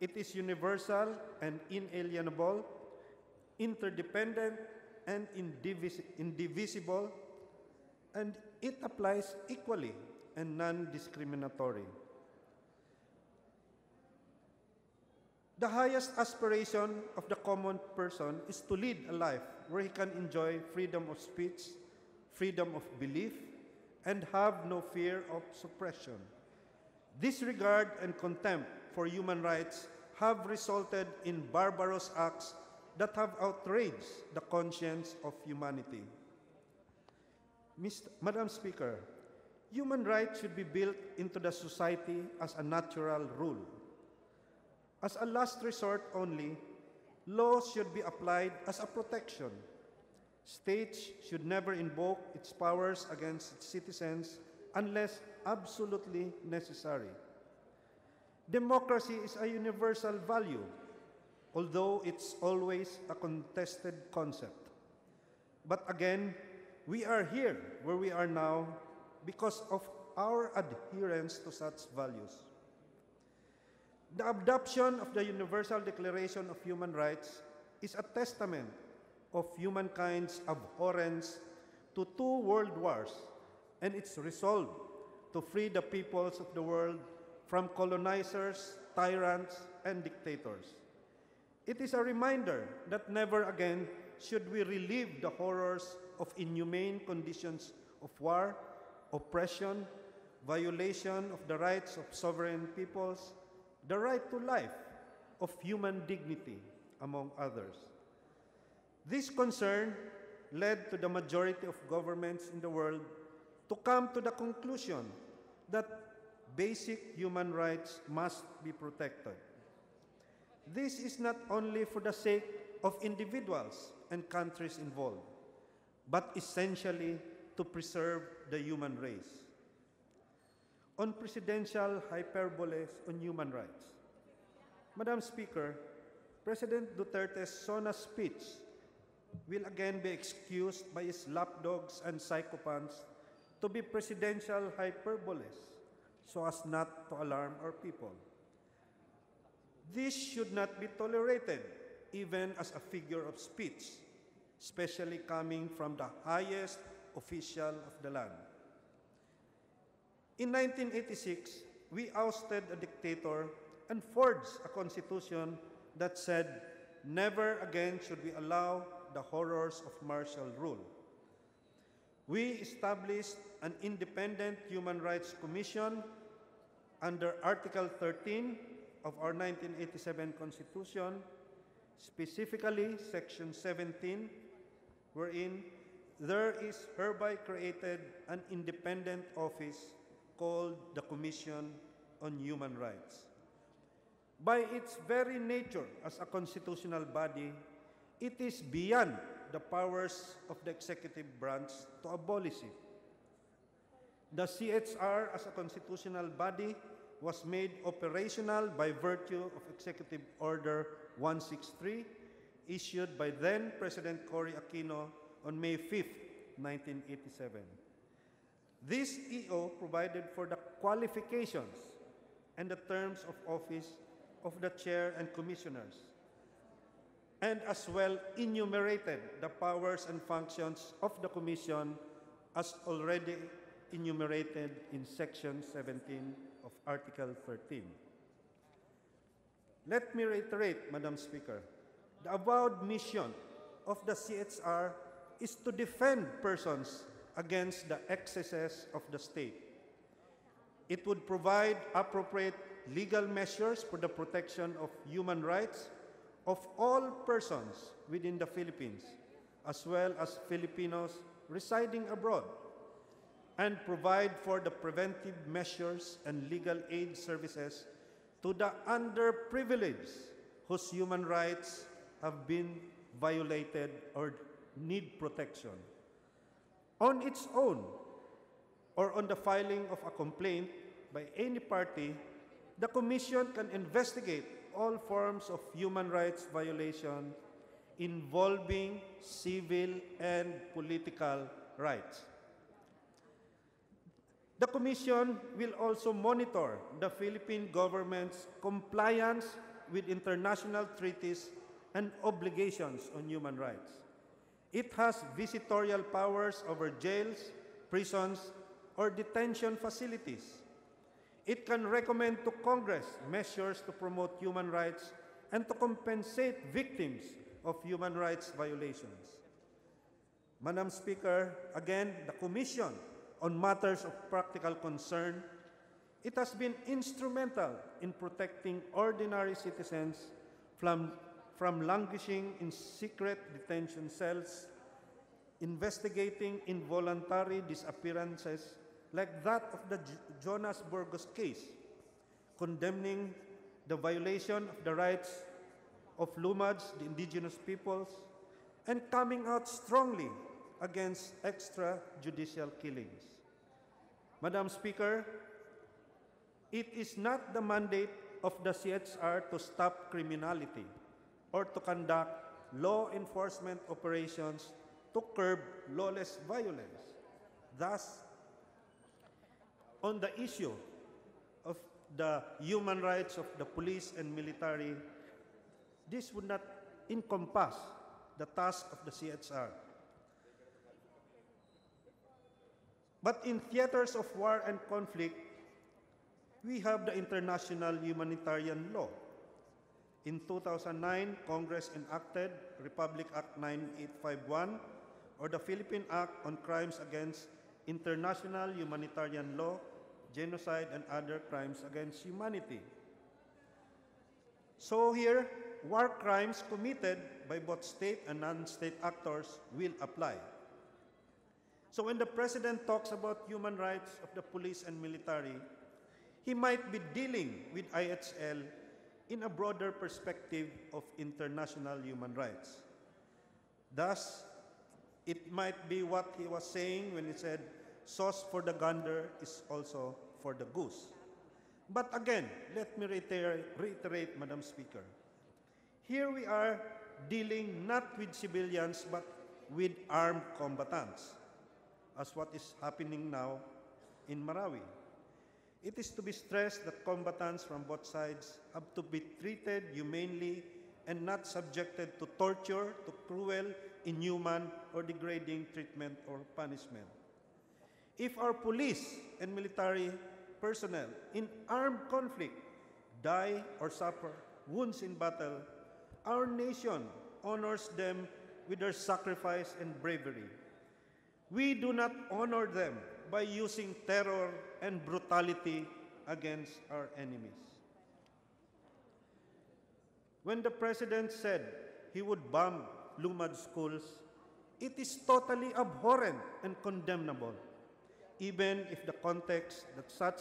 It is universal and inalienable, interdependent and indivisible, and it applies equally and non-discriminatory. The highest aspiration of the common person is to lead a life where he can enjoy freedom of speech, freedom of belief, and have no fear of suppression. Disregard and contempt for human rights have resulted in barbarous acts that have outraged the conscience of humanity. Madam Speaker, human rights should be built into the society as a natural rule. As a last resort only, laws should be applied as a protection. States should never invoke its powers against its citizens unless absolutely necessary. Democracy is a universal value, although it's always a contested concept. But again, we are here where we are now because of our adherence to such values. The adoption of the Universal Declaration of Human Rights is a testament of humankind's abhorrence to two world wars and its resolve to free the peoples of the world from colonizers, tyrants, and dictators. It is a reminder that never again should we relive the horrors of inhumane conditions of war, oppression, violation of the rights of sovereign peoples, the right to life, of human dignity, among others. This concern led to the majority of governments in the world to come to the conclusion that basic human rights must be protected. This is not only for the sake of individuals and countries involved, but essentially to preserve the human race. On presidential hyperboles on human rights, Madam Speaker, President Duterte's SONA speech will again be excused by his lapdogs and psychopaths to be presidential hyperboles so as not to alarm our people. This should not be tolerated even as a figure of speech, especially coming from the highest official of the land. In 1986, we ousted a dictator and forged a constitution that said, never again should we allow the horrors of martial rule. We established an independent human rights commission under Article 13 of our 1987 Constitution, specifically Section 17, wherein there is hereby created an independent office called the Commission on Human Rights. By its very nature as a constitutional body, it is beyond the powers of the executive branch to abolish it. The CHR as a constitutional body was made operational by virtue of Executive Order 163, issued by then President Cory Aquino on May 5, 1987. This EO provided for the qualifications and the terms of office of the chair and commissioners, and as well enumerated the powers and functions of the commission as already enumerated in Section 17 of Article 13. Let me reiterate, Madam Speaker, the avowed mission of the CHR is to defend persons against the excesses of the state. It would provide appropriate legal measures for the protection of human rights of all persons within the Philippines, as well as Filipinos residing abroad, and provide for the preventive measures and legal aid services to the underprivileged whose human rights have been violated or need protection. On its own, or on the filing of a complaint by any party, the Commission can investigate all forms of human rights violation involving civil and political rights. The Commission will also monitor the Philippine government's compliance with international treaties and obligations on human rights. It has visitorial powers over jails, prisons, or detention facilities. It can recommend to Congress measures to promote human rights and to compensate victims of human rights violations. Madam Speaker, again, the Commission on matters of practical concern, it has been instrumental in protecting ordinary citizens from languishing in secret detention cells, investigating involuntary disappearances like that of the Jonas Burgos case, condemning the violation of the rights of Lumads, the indigenous peoples, and coming out strongly against extrajudicial killings. Madam Speaker, it is not the mandate of the CHR to stop criminality or to conduct law enforcement operations to curb lawless violence. Thus, on the issue of the human rights of the police and military, this would not encompass the task of the CHR. But in theaters of war and conflict, we have the international humanitarian law. In 2009, Congress enacted Republic Act 9851, or the Philippine Act on Crimes Against International Humanitarian Law, Genocide, and Other Crimes Against Humanity. So here, war crimes committed by both state and non-state actors will apply. So when the President talks about human rights of the police and military, he might be dealing with IHL in a broader perspective of international human rights. Thus, it might be what he was saying when he said, sauce for the gander is also for the goose. But again, let me reiterate, Madam Speaker. Here we are dealing not with civilians, but with armed combatants, as what is happening now in Marawi. It is to be stressed that combatants from both sides have to be treated humanely and not subjected to torture, to cruel, inhuman, or degrading treatment or punishment. If our police and military personnel in armed conflict die or suffer wounds in battle, our nation honors them with their sacrifice and bravery. We do not honor them by using terror and brutality against our enemies. When the President said he would bomb Lumad schools, it is totally abhorrent and condemnable, even if the context that such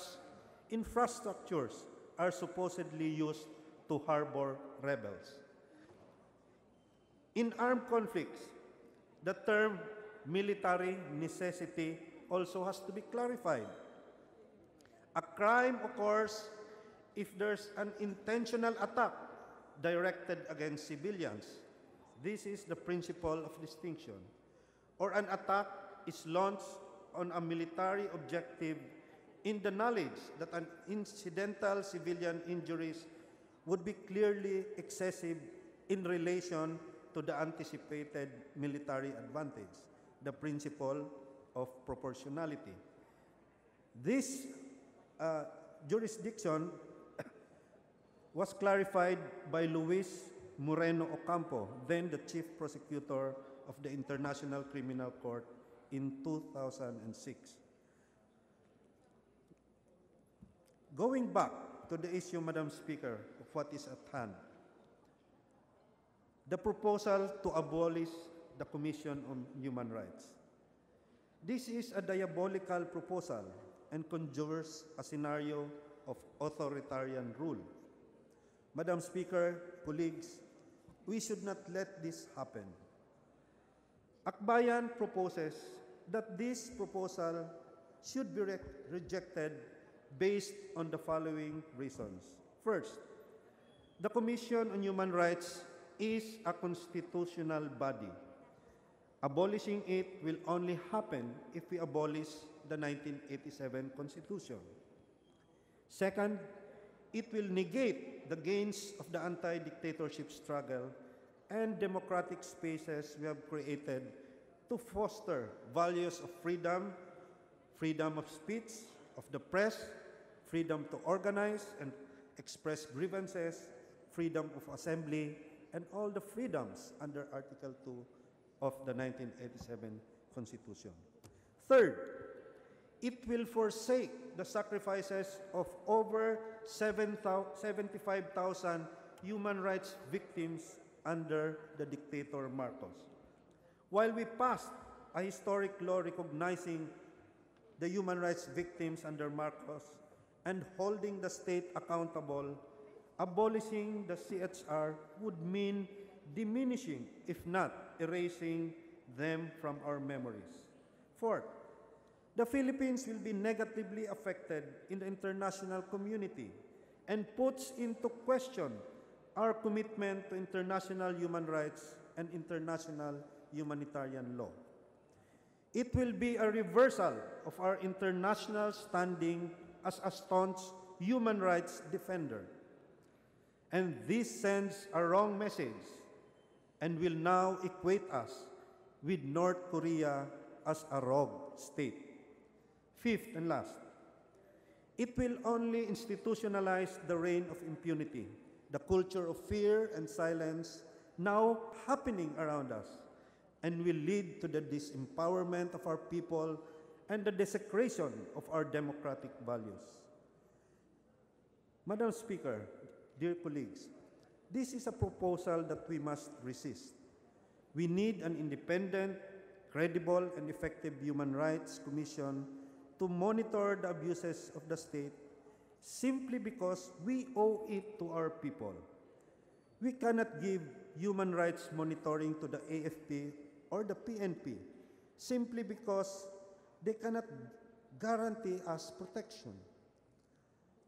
infrastructures are supposedly used to harbor rebels. In armed conflicts, the term military necessity also has to be clarified. A crime occurs if there's an intentional attack directed against civilians. This is the principle of distinction. Or an attack is launched on a military objective in the knowledge that an incidental civilian injuries would be clearly excessive in relation to the anticipated military advantage, the principle of proportionality. This jurisdiction was clarified by Luis Moreno Ocampo, then the chief prosecutor of the International Criminal Court in 2006. Going back to the issue, Madam Speaker, of what is at hand, the proposal to abolish the Commission on Human Rights. This is a diabolical proposal and conjures a scenario of authoritarian rule. Madam Speaker, colleagues, we should not let this happen. Akbayan proposes that this proposal should be rejected based on the following reasons. First, the Commission on Human Rights is a constitutional body. Abolishing it will only happen if we abolish the 1987 Constitution. Second, it will negate the gains of the anti-dictatorship struggle and democratic spaces we have created to foster values of freedom, freedom of speech, of the press, freedom to organize and express grievances, freedom of assembly, and all the freedoms under Article 2 of the 1987 Constitution. Third, it will forsake the sacrifices of over 75,000 human rights victims under the dictator Marcos. While we passed a historic law recognizing the human rights victims under Marcos and holding the state accountable, abolishing the CHR would mean diminishing, if not erasing, them from our memories. Fourth, the Philippines will be negatively affected in the international community and puts into question our commitment to international human rights and international humanitarian law. It will be a reversal of our international standing as a staunch human rights defender. And this sends a wrong message and will now equate us with North Korea as a rogue state. Fifth and last, it will only institutionalize the reign of impunity, the culture of fear and silence now happening around us, and will lead to the disempowerment of our people and the desecration of our democratic values. Madam Speaker, dear colleagues, This is a proposal that we must resist. We need an independent, credible, and effective Human Rights Commission to monitor the abuses of the state simply because we owe it to our people. We cannot give human rights monitoring to the AFP or the PNP simply because they cannot guarantee us protection.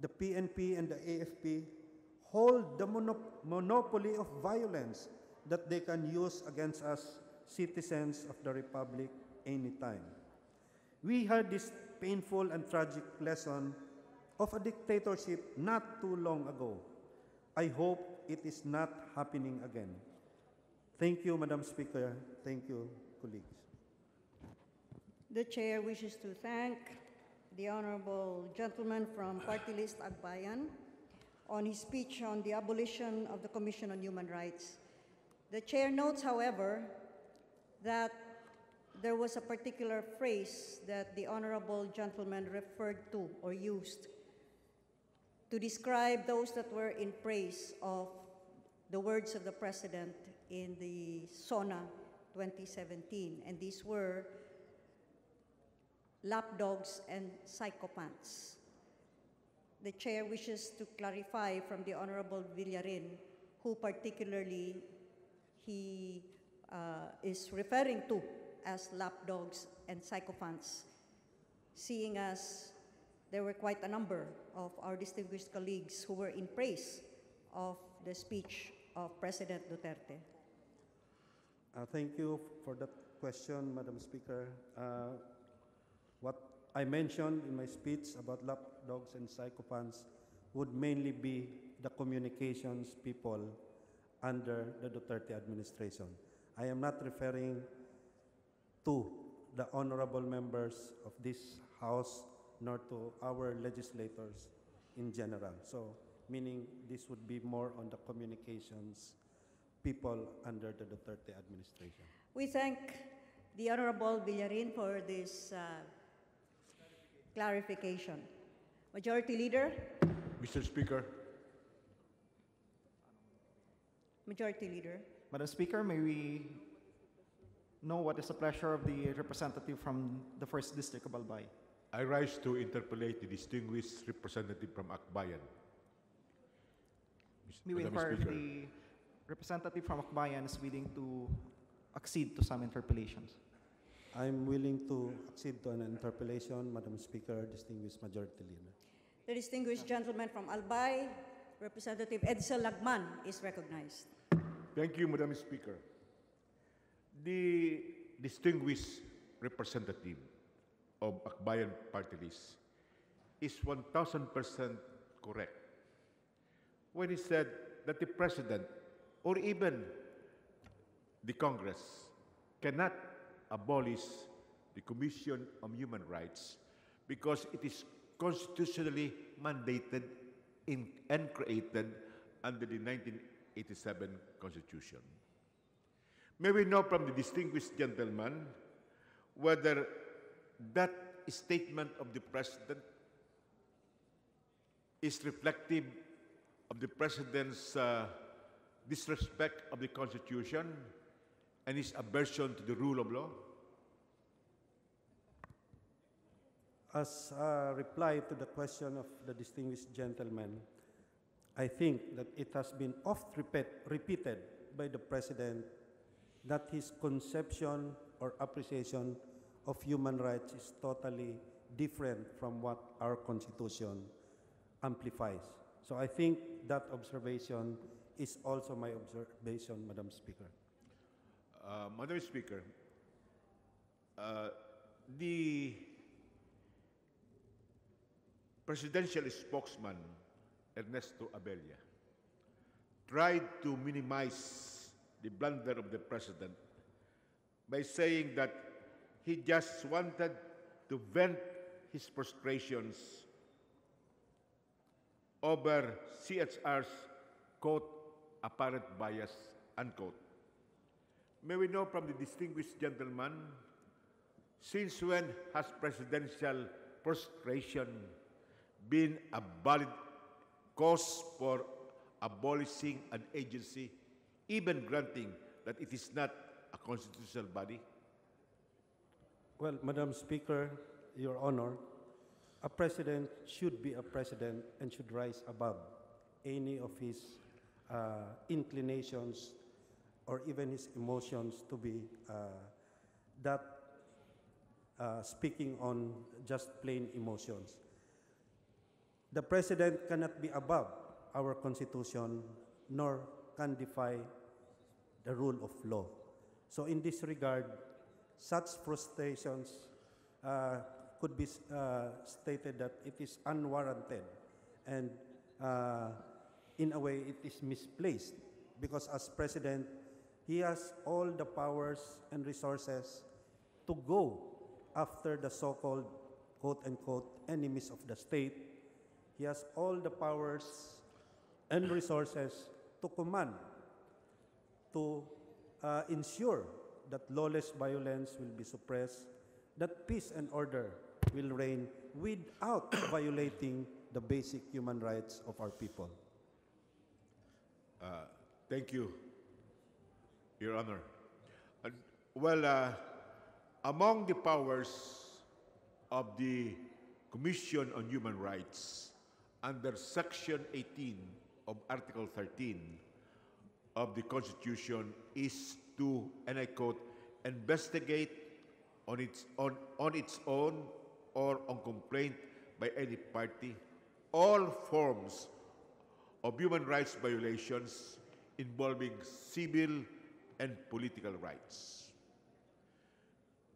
The PNP and the AFP hold the monopoly of violence that they can use against us citizens of the Republic anytime. We heard this painful and tragic lesson of a dictatorship not too long ago. I hope it is not happening again. Thank you, Madam Speaker. Thank you, colleagues. The chair wishes to thank the honorable gentleman from Party List Agbayan on his speech on the abolition of the Commission on Human Rights. The chair notes, however, that there was a particular phrase that the honorable gentleman referred to or used to describe those that were in praise of the words of the president in the SONA 2017, and these were lapdogs and psychopaths. The chair wishes to clarify from the Honorable Villarin who particularly he is referring to as lapdogs and psychopaths, seeing as there were quite a number of our distinguished colleagues who were in praise of the speech of President Duterte. Thank you for that question, Madam Speaker. What I mentioned in my speech about lapdogs and psychopaths would mainly be the communications people under the Duterte administration. I am not referring to the honorable members of this House nor to our legislators in general. So, meaning this would be more on the communications people under the Duterte administration. We thank the Honorable Villarin for this clarification. Majority Leader. Mr. Speaker. Majority Leader. Madam Speaker, may we know what is the pleasure of the representative from the 1st District of Albay? I rise to interpolate the distinguished representative from Akbayan. May we inquire if the representative from Akbayan is willing to accede to some interpellations? I'm willing to accede to an interpellation, Madam Speaker, distinguished Majority Leader. The distinguished gentleman from Albay, Representative Edsel Lagman, is recognized. Thank you, Madam Speaker. The distinguished representative of Akbayan Party List is 1,000% correct when he said that the President or even the Congress cannot abolish the Commission on Human Rights because it is constitutionally mandated and created under the 1987 Constitution. May we know from the distinguished gentleman whether that statement of the President is reflective of the President's disrespect of the Constitution and his aversion to the rule of law? As a reply to the question of the distinguished gentleman, I think that it has been oft repeated by the President that his conception or appreciation of human rights is totally different from what our Constitution amplifies. So I think that observation is also my observation, Madam Speaker. Madam Speaker, the presidential spokesman, Ernesto Abella, tried to minimize the blunder of the President by saying that he just wanted to vent his frustrations over CHR's, quote, apparent bias, unquote. May we know from the distinguished gentleman, since when has presidential frustration been a valid cause for abolishing an agency, even granting that it is not a constitutional body? Well, Madam Speaker, Your Honor, a president should be a president and should rise above any of his inclinations or even his emotions to be that speaking on just plain emotions. The president cannot be above our Constitution nor can defy the rule of law. So in this regard, such frustrations could be stated that it is unwarranted and in a way it is misplaced because as president, he has all the powers and resources to go after the so-called quote-unquote enemies of the state. He has all the powers and resources to command, to ensure that lawless violence will be suppressed, that peace and order will reign without violating the basic human rights of our people. Thank you, Your Honor. Well, among the powers of the Commission on Human Rights under Section 18 of Article 13 of the Constitution is to, and I quote, investigate on its own or on complaint by any party all forms of human rights violations involving civil and political rights.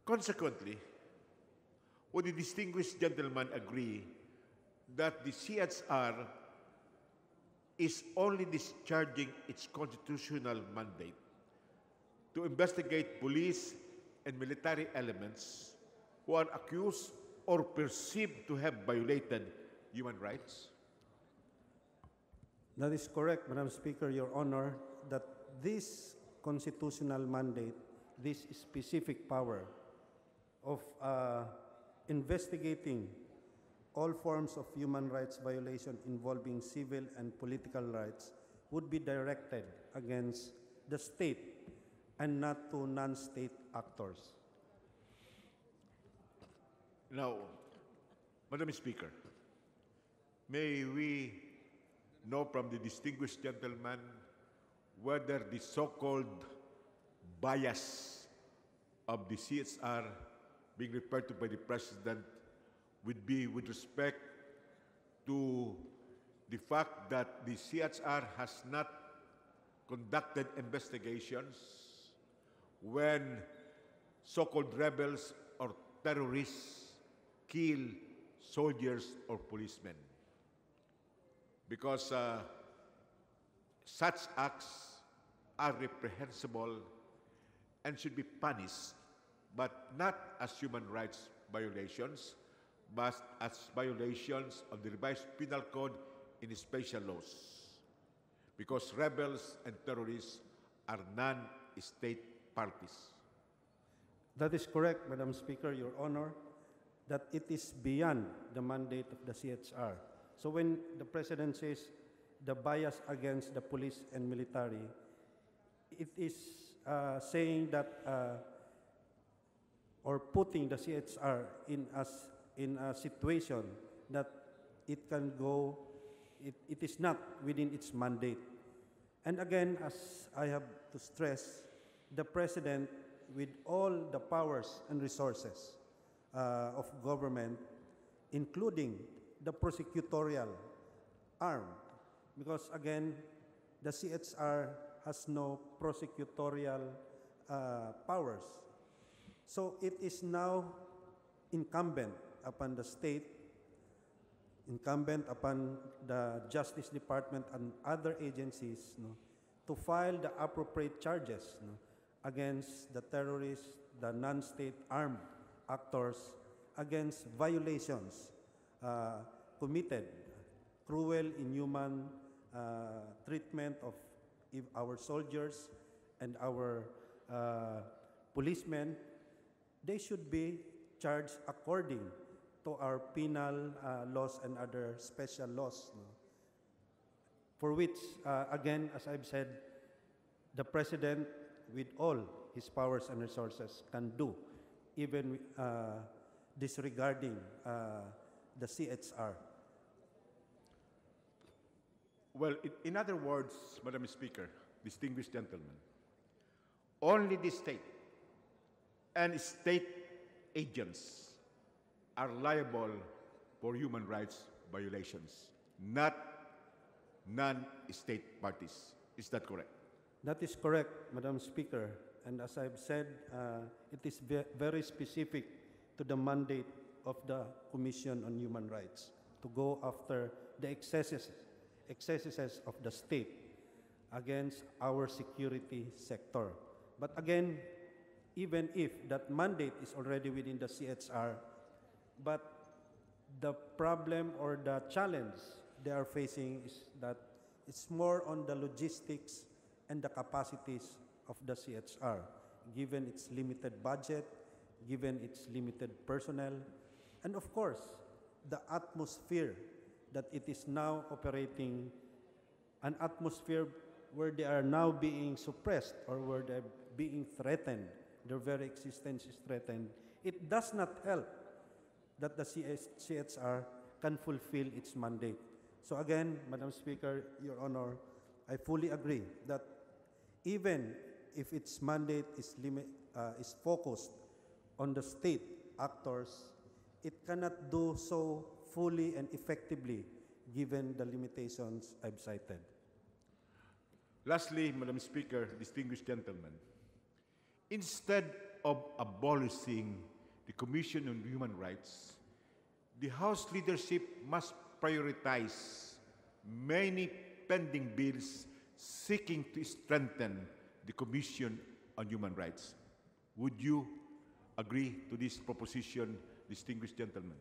Consequently, would the distinguished gentleman agree that the CHR is only discharging its constitutional mandate to investigate police and military elements who are accused or perceived to have violated human rights? That is correct, Madam Speaker, Your Honor, that this constitutional mandate, this specific power of investigating all forms of human rights violation involving civil and political rights would be directed against the state and not to non-state actors. Now, Madam Speaker, may we know from the distinguished gentleman whether the so-called bias of the CSR being referred to by the President would be with respect to the fact that the CHR has not conducted investigations when so-called rebels or terrorists kill soldiers or policemen. Because such acts are reprehensible and should be punished, but not as human rights violations, but as violations of the revised penal code in special laws. Because rebels and terrorists are non-state parties. That is correct, Madam Speaker, Your Honor, that it is beyond the mandate of the CHR. So when the President says the bias against the police and military, it is saying that or putting the CHR in a situation that it can go, it is not within its mandate. And again, as I have to stress, the President, with all the powers and resources of government, including the prosecutorial arm, because again, the CHR has no prosecutorial powers. So it is now incumbent upon the state, incumbent upon the Justice Department and other agencies to file the appropriate charges against the terrorists, the non-state armed actors, against violations committed, cruel, inhuman treatment of our soldiers and our policemen. They should be charged according to our penal laws and other special laws. for which, again, as I've said, the President, with all his powers and resources, can do, even disregarding the CHR. Well, in other words, Madam Speaker, distinguished gentlemen, only the state and state agents are liable for human rights violations, not non-state parties. Is that correct? That is correct, Madam Speaker. And as I've said, it is very specific to the mandate of the Commission on Human Rights to go after the excesses of the state against our security sector. But again, even if that mandate is already within the CHR, but the problem or the challenge they are facing is that it's more on the logistics and the capacities of the CHR, given its limited budget, given its limited personnel, and of course, the atmosphere that it is now operating, an atmosphere where they are now being suppressed or where they're being threatened, their very existence is threatened. It does not help that the CHR can fulfill its mandate. So again, Madam Speaker, Your Honor, I fully agree that even if its mandate is focused on the state actors, it cannot do so fully and effectively given the limitations I've cited. Lastly, Madam Speaker, distinguished gentlemen, instead of abolishing the Commission on Human Rights, the House leadership must prioritize many pending bills seeking to strengthen the Commission on Human Rights. Would you agree to this proposition, distinguished gentlemen?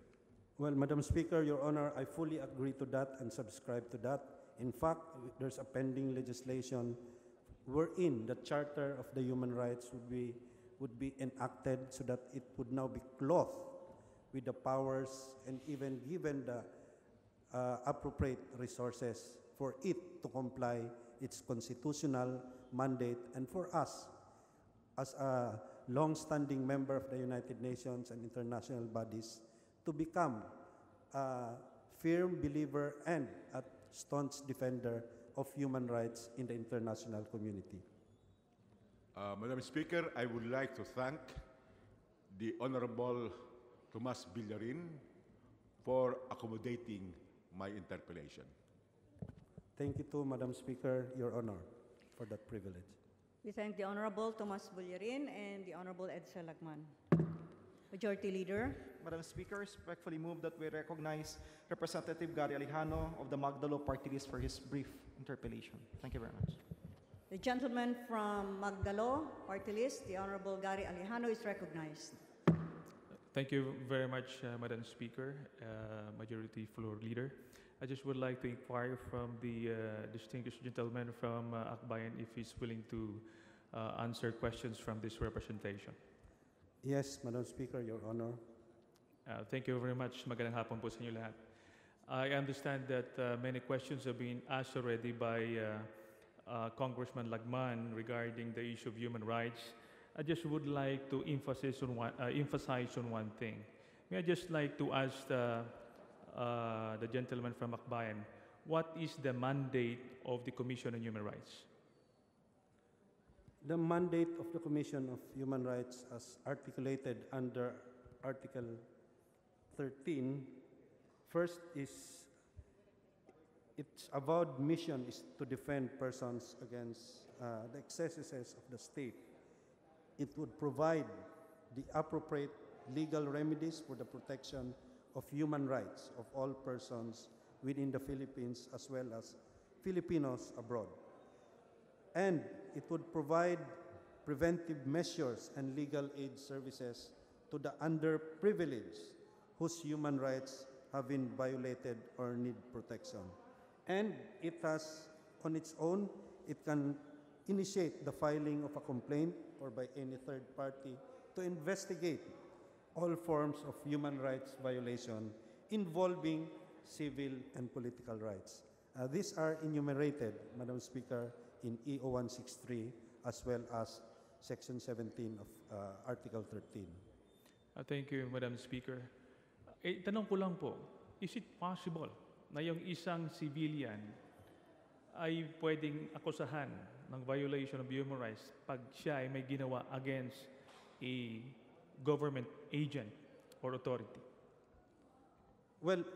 Well, Madam Speaker, Your Honor, I fully agree to that and subscribe to that. In fact, there's a pending legislation wherein the Charter of the Human Rights would be enacted so that it would now be clothed with the powers and even given the appropriate resources for it to comply its constitutional mandate, and for us, as a long-standing member of the United Nations and international bodies, to become a firm believer and a staunch defender of human rights in the international community. Madam Speaker, I would like to thank the Honorable Tomas Villarin for accommodating my interpellation. Thank you too, Madam Speaker, Your Honor, for that privilege. We thank the Honorable Tomas Bullarin and the Honorable Edsel Lagman. Majority Leader. Madam Speaker, respectfully move that we recognize Representative Gary Alejano of the Magdalo Party List for his brief interpellation. Thank you very much. The gentleman from Magdalo Party List, the Honorable Gary Alejano, is recognized. Thank you very much, Madam Speaker, Majority Floor Leader. I just would like to inquire from the distinguished gentleman from Akbayan if he's willing to answer questions from this representation. Yes, Madam Speaker, Your Honor. Thank you very much. Magandang hapon po sa inyo lahat. I understand that many questions have been asked already by Congressman Lagman regarding the issue of human rights. I just would like to emphasize on one thing. May I just like to ask the gentleman from Akbayan, what is the mandate of the Commission on Human Rights? The mandate of the Commission of Human Rights, as articulated under Article 13, first is its avowed mission is to defend persons against the excesses of the state. It would provide the appropriate legal remedies for the protection of human rights of all persons within the Philippines as well as Filipinos abroad. And it would provide preventive measures and legal aid services to the underprivileged whose human rights have been violated or need protection. And it has, on its own, it can initiate the filing of a complaint or by any third party to investigate all forms of human rights violation involving civil and political rights. These are enumerated, Madam Speaker, in EO 163 as well as Section 17 of Article 13. Thank you, Madam Speaker. Tanong ko lang po, is it possible na yung isang civilian ay pwedeng akusahan ng violation of human rights pag siya ay may ginawa against a government agent or authority? Well,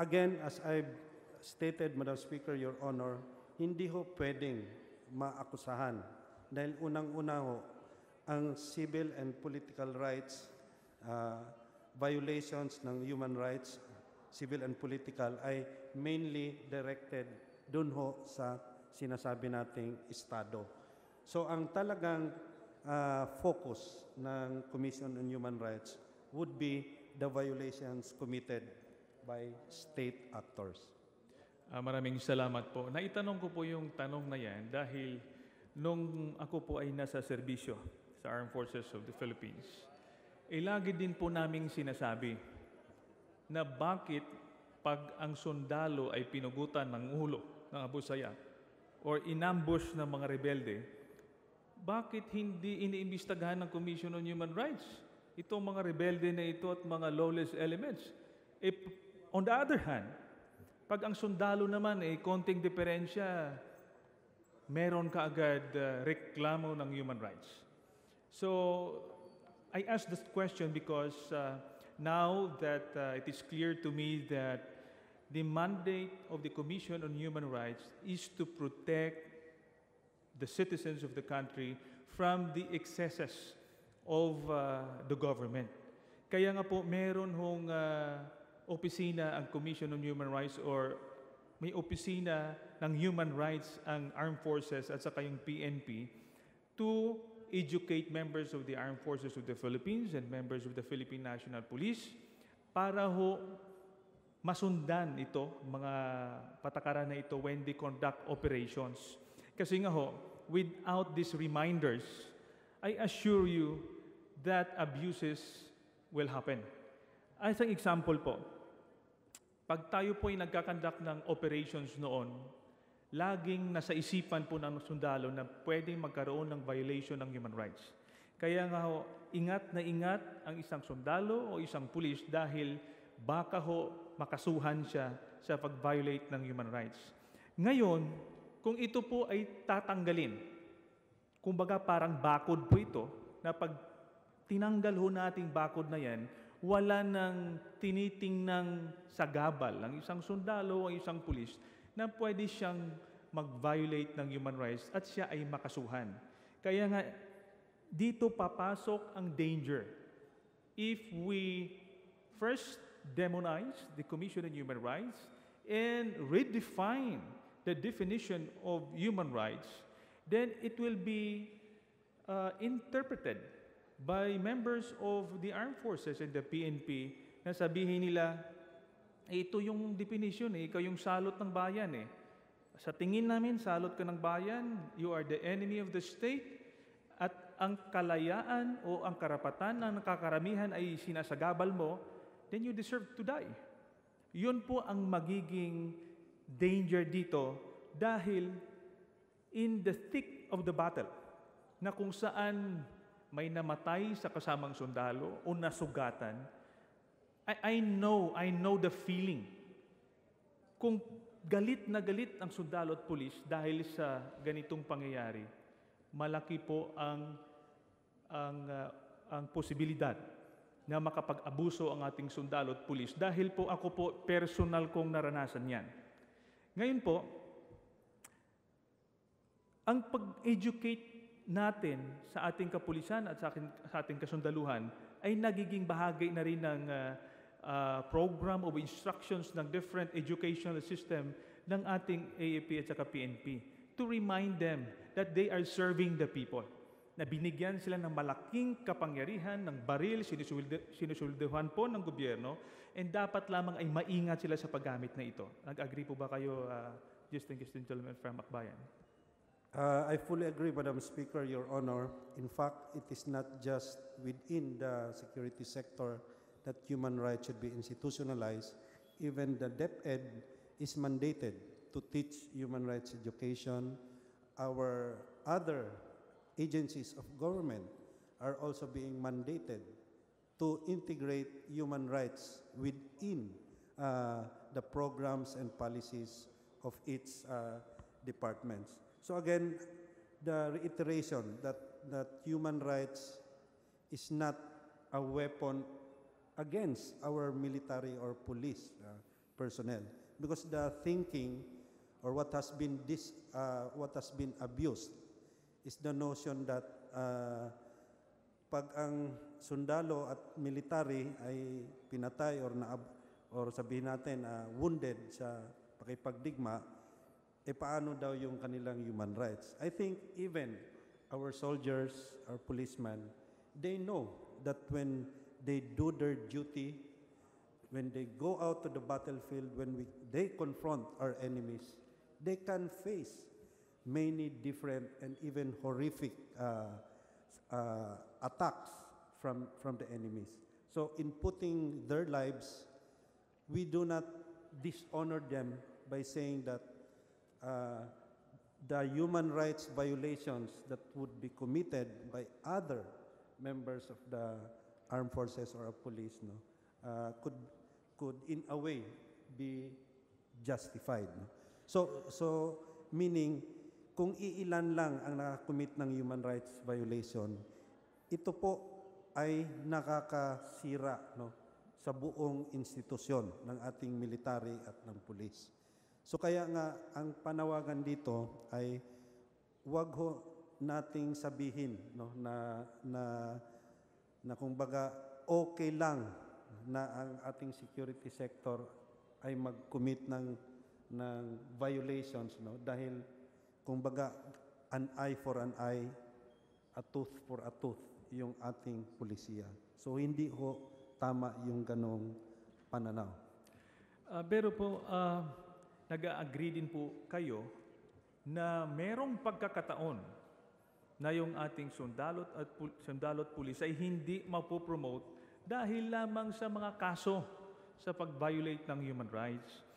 again, as I've stated, Madam Speaker, Your Honor, hindi ho pwedeng maakusahan dahil unang-una ho, ang civil and political rights violations ng human rights, civil and political, ay mainly directed dun ho sa sinasabi nating Estado. So ang talagang focus ng Commission on Human Rights would be the violations committed by state actors. Maraming salamat po. Naitanong ko po yung tanong na yan dahil nung ako po ay nasa serbisyo sa Armed Forces of the Philippines, lagi din po naming sinasabi na bakit pag ang sundalo ay pinugutan ng ulo ng Abu Sayyaf or inambush ng mga rebelde, bakit hindi iniimbestigahan ng Commission on Human Rights itong mga rebelde na ito at mga lawless elements? On the other hand, pag ang sundalo naman konting diferensya, meron ka agad reklamo ng human rights. So, I ask this question because now that it is clear to me that the mandate of the Commission on Human Rights is to protect the citizens of the country from the excesses of the government. Kaya nga po, meron hong opisina ang Commission on Human Rights or may opisina ng human rights ang Armed Forces at saka yung PNP to educate members of the Armed Forces of the Philippines and members of the Philippine National Police para ho masundan ito, mga patakaran na ito when they conduct operations. Kasi nga ho, without these reminders, I assure you that abuses will happen. As an example po, pag tayo po ay nagkakandak ng operations noon, laging nasa isipan po ng sundalo na pwedeng magkaroon ng violation ng human rights. Kaya nga ho, ingat na ingat ang isang sundalo o isang pulis dahil baka ho makasuhan siya sa pag-violate ng human rights. Ngayon, kung ito po ay tatanggalin, kumbaga parang bakod po ito, na pag tinanggal ho nating bakod na yan, wala nang tinitingnang sagabal ang isang sundalo o isang pulis na pwede siyang mag-violate ng human rights at siya ay makasuhan. Kaya nga, dito papasok ang danger. If we first demonize the Commission on Human Rights and redefine the definition of human rights, then it will be interpreted by members of the armed forces and the PNP na sabihin nila, ito yung definition ikaw yung salot ng bayan Sa tingin namin, salot ka ng bayan, you are the enemy of the state, at ang kalayaan o ang karapatan ng nakakaramihan ay sinasagabal mo, then you deserve to die. Yun po ang magiging danger dito dahil in the thick of the battle, na kung saan may namatay sa kasamang sundalo o nasugatan, I know the feeling. Kung galit na galit ang sundalo at pulis dahil sa ganitong pangyayari, malaki po ang posibilidad na makapag-abuso ang ating sundalo at pulis dahil po ako po personal kong naranasan yan. Ngayon po, ang pag-educate natin sa ating kapulisan at sa ating kasundaluhan ay nagiging bahagi na rin ng program of instructions ng different educational system ng ating AAP at saka PNP to remind them that they are serving the people. Na binigyan sila ng malaking kapangyarihan, ng baril, sinusulduhan po ng gobyerno, and dapat lamang ay maingat sila sa paggamit na ito. Nag-agree po ba kayo, distinguished gentlemen from Akbayan? I fully agree, Madam Speaker, Your Honor. In fact, it is not just within the security sector that human rights should be institutionalized. Even the DepEd is mandated to to teach human rights education. Our other agencies of government are also being mandated to integrate human rights within the programs and policies of its departments. So again, the reiteration that human rights is not a weapon against our military or police personnel, because the thinking or what has been abused is the notion that pag ang sundalo at military ay pinatay or sabihin natin wounded sa pakipagdigma, paano daw yung kanilang human rights? I think even our soldiers, our policemen, they know that when they do their duty, when they go out to the battlefield, when they confront our enemies, they can face many different and even horrific attacks from the enemies. So in putting their lives, we do not dishonor them by saying that the human rights violations that would be committed by other members of the armed forces or of police could in a way be justified. So meaning, kung iilan lang ang nakakommit ng human rights violation, ito po ay nakakasira sa buong institusyon ng ating military at ng pulis. So kaya nga, ang panawagan dito ay wag ho nating sabihin na kumbaga okay lang na ang ating security sector ay mag-commit ng violations dahil kumbaga an eye for an eye, a tooth for a tooth yung ating pulisiya. So hindi ho tama yung ganong pananaw. Pero po, nag-agree din po kayo na merong pagkakataon na yung ating sundalo at pulis ay hindi mapopromote dahil lamang sa mga kaso sa pag-violate ng human rights.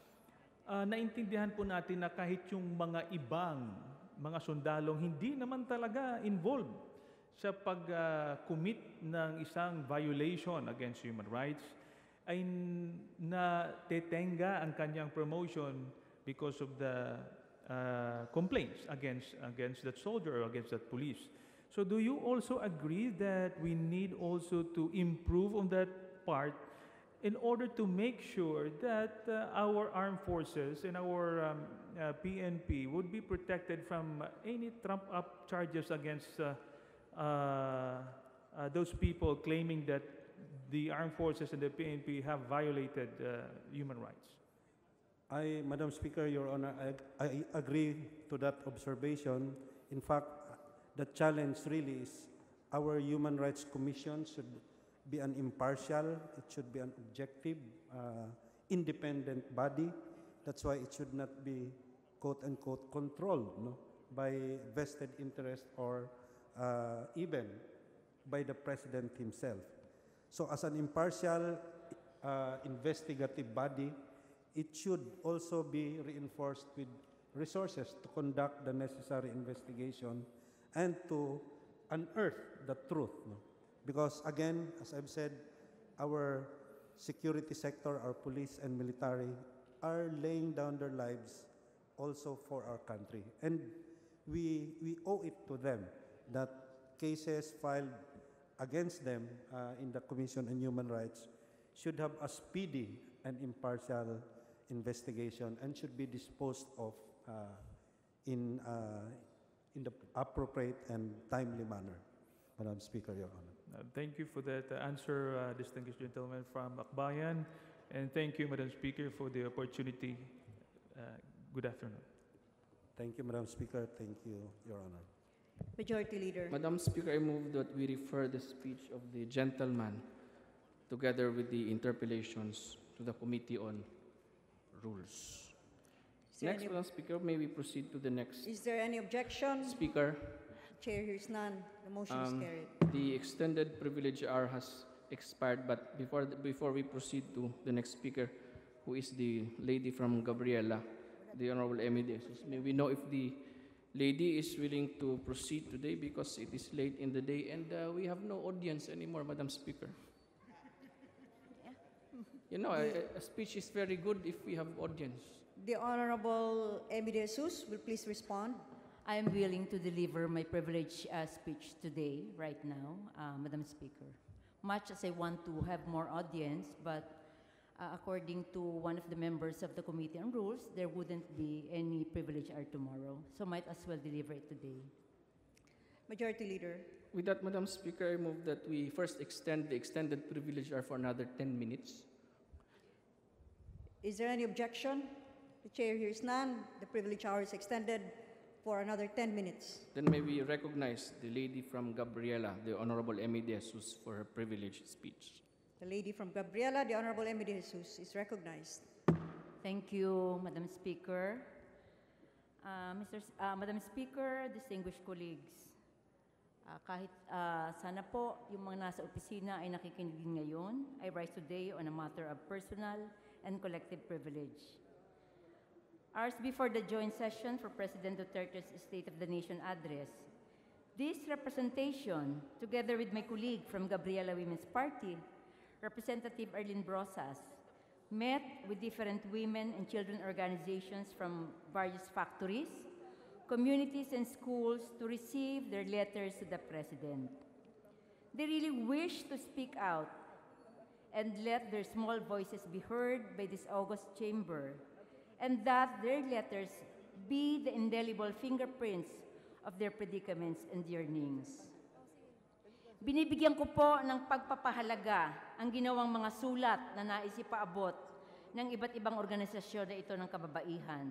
Naintindihan po natin na kahit yung mga ibang mga sundalong hindi naman talaga involved sa pag-commit ng isang violation against human rights, ay natetenga ang kanyang promotion because of the complaints against that soldier or against that police. So do you also agree that we need also to improve on that part in order to make sure that our armed forces and our PNP would be protected from any trump-up charges against those people claiming that the armed forces and the PNP have violated human rights? Madam Speaker, Your Honor, I agree to that observation. In fact, the challenge really is our Human Rights Commission should be an impartial, it should be an objective, independent body. That's why it should not be quote-unquote controlled by vested interest or even by the President himself. So as an impartial investigative body, it should also be reinforced with resources to conduct the necessary investigation and to unearth the truth. Because again, as I've said, our security sector, our police and military are laying down their lives also for our country. And we owe it to them that cases filed against them in the Commission on Human Rights should have a speedy and impartial investigation and should be disposed of in the appropriate and timely manner. Madam Speaker, Your Honor. Thank you for that answer, distinguished gentleman from Akbayan, and thank you, Madam Speaker, for the opportunity. Good afternoon. Thank you, Madam Speaker. Thank you, Your Honor. Majority Leader. Madam Speaker, I move that we refer the speech of the gentleman together with the interpellations to the Committee on Rules. Next, Madam Speaker, may we proceed to the next. Is there any objection? Speaker. Chair hears none. The motion is carried. The extended privilege hour has expired, but before we proceed to the next speaker, who is the lady from Gabriela, the Honorable Emmy De Jesus. May we know if the lady is willing to proceed today because it is late in the day and we have no audience anymore, Madam Speaker. You know, a speech is very good if we have audience. The Honorable Emmy De Jesus will please respond. I am willing to deliver my privileged speech today, right now, Madam Speaker. Much as I want to have more audience, but according to one of the members of the Committee on Rules, there wouldn't be any privilege hour tomorrow, so might as well deliver it today. Majority Leader. With that, Madam Speaker, I move that we first extend the extended privilege hour for another 10 minutes. Is there any objection? The chair hears none. The privilege hour is extended for another 10 minutes. Then may we recognize the lady from Gabriela, the Honorable Emmy De Jesus, for her privileged speech. The lady from Gabriela, the Honorable Emmy De Jesus, is recognized. Thank you, Madam Speaker. Madam Speaker, distinguished colleagues, kahit sana po yung mga nasa opisina ay nakikinig din ngayon, I rise today on a matter of personal and collective privilege. Hours before the joint session for President Duterte's State of the Nation address, this representation, together with my colleague from Gabriela Women's Party, Representative Arlene Brosas, met with different women and children organizations from various factories, communities, and schools to receive their letters to the President. They really wish to speak out and let their small voices be heard by this august chamber, and that their letters be the indelible fingerprints of their predicaments and yearnings. Binibigyan ko po ng pagpapahalaga ang ginawang mga sulat na nais ipaabot ng iba't ibang organisasyon na ito ng kababaihan.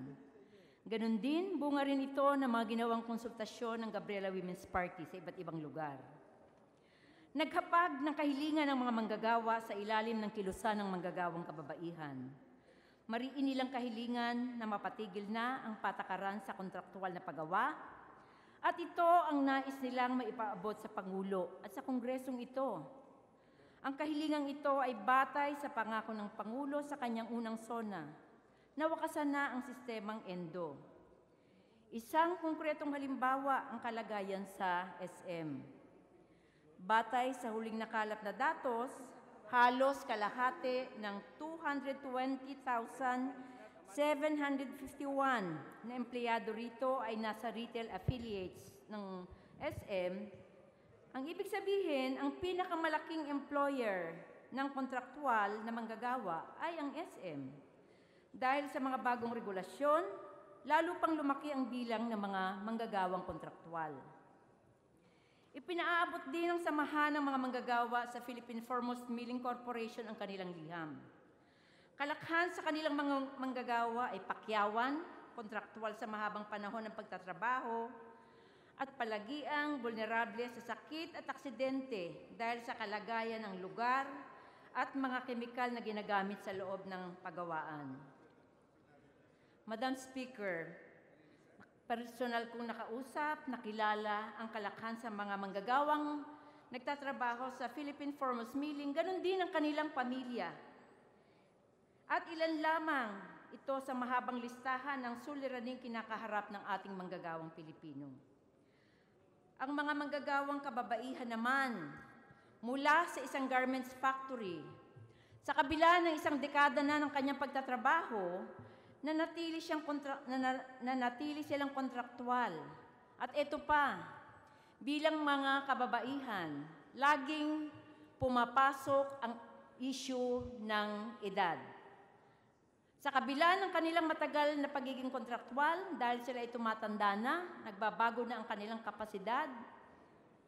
Ganon din, bunga rin ito ng mga ginawang konsultasyon ng Gabriela Women's Party sa iba't ibang lugar. Naghapag ng kahilingan ng mga manggagawa sa ilalim ng kilusan ng manggagawang kababaihan. Mariin nilang kahilingan na mapatigil na ang patakaran sa kontraktual na paggawa, at ito ang nais nilang maipaabot sa Pangulo at sa Kongresong ito. Ang kahilingang ito ay batay sa pangako ng Pangulo sa kanyang unang SONA, na wakasan na ang sistemang ENDO. Isang konkretong halimbawa ang kalagayan sa SM. Batay sa huling nakalap na datos, halos kalahati ng 220,751 na empleyado rito ay nasa retail affiliates ng SM. Ang ibig sabihin, ang pinakamalaking employer ng kontraktual na manggagawa ay ang SM. Dahil sa mga bagong regulasyon, lalo pang lumaki ang bilang ng mga manggagawang kontraktual. Ipinaabot din ng samahan ng mga manggagawa sa Philippine Foremost Milling Corporation ang kanilang liham. Kalakhan sa kanilang mga manggagawa ay pakyawan, kontraktual sa mahabang panahon ng pagtatrabaho, at palagiang vulnerable sa sakit at aksidente dahil sa kalagayan ng lugar at mga kemikal na ginagamit sa loob ng pagawaan. Madam Speaker, personal kong nakausap, nakilala ang kalakhan sa mga manggagawang nagtatrabaho sa Philippine Foremost Milling, ganun din ang kanilang pamilya. At ilan lamang ito sa mahabang listahan ng suliraning kinakaharap ng ating manggagawang Pilipino. Ang mga manggagawang kababaihan naman, mula sa isang garments factory, sa kabila ng isang dekada na ng kanyang pagtatrabaho, nanatili silang kontraktual. At ito pa, bilang mga kababaihan, laging pumapasok ang issue ng edad. Sa kabila ng kanilang matagal na pagiging kontraktual, dahil sila ay tumatanda na, nagbabago na ang kanilang kapasidad,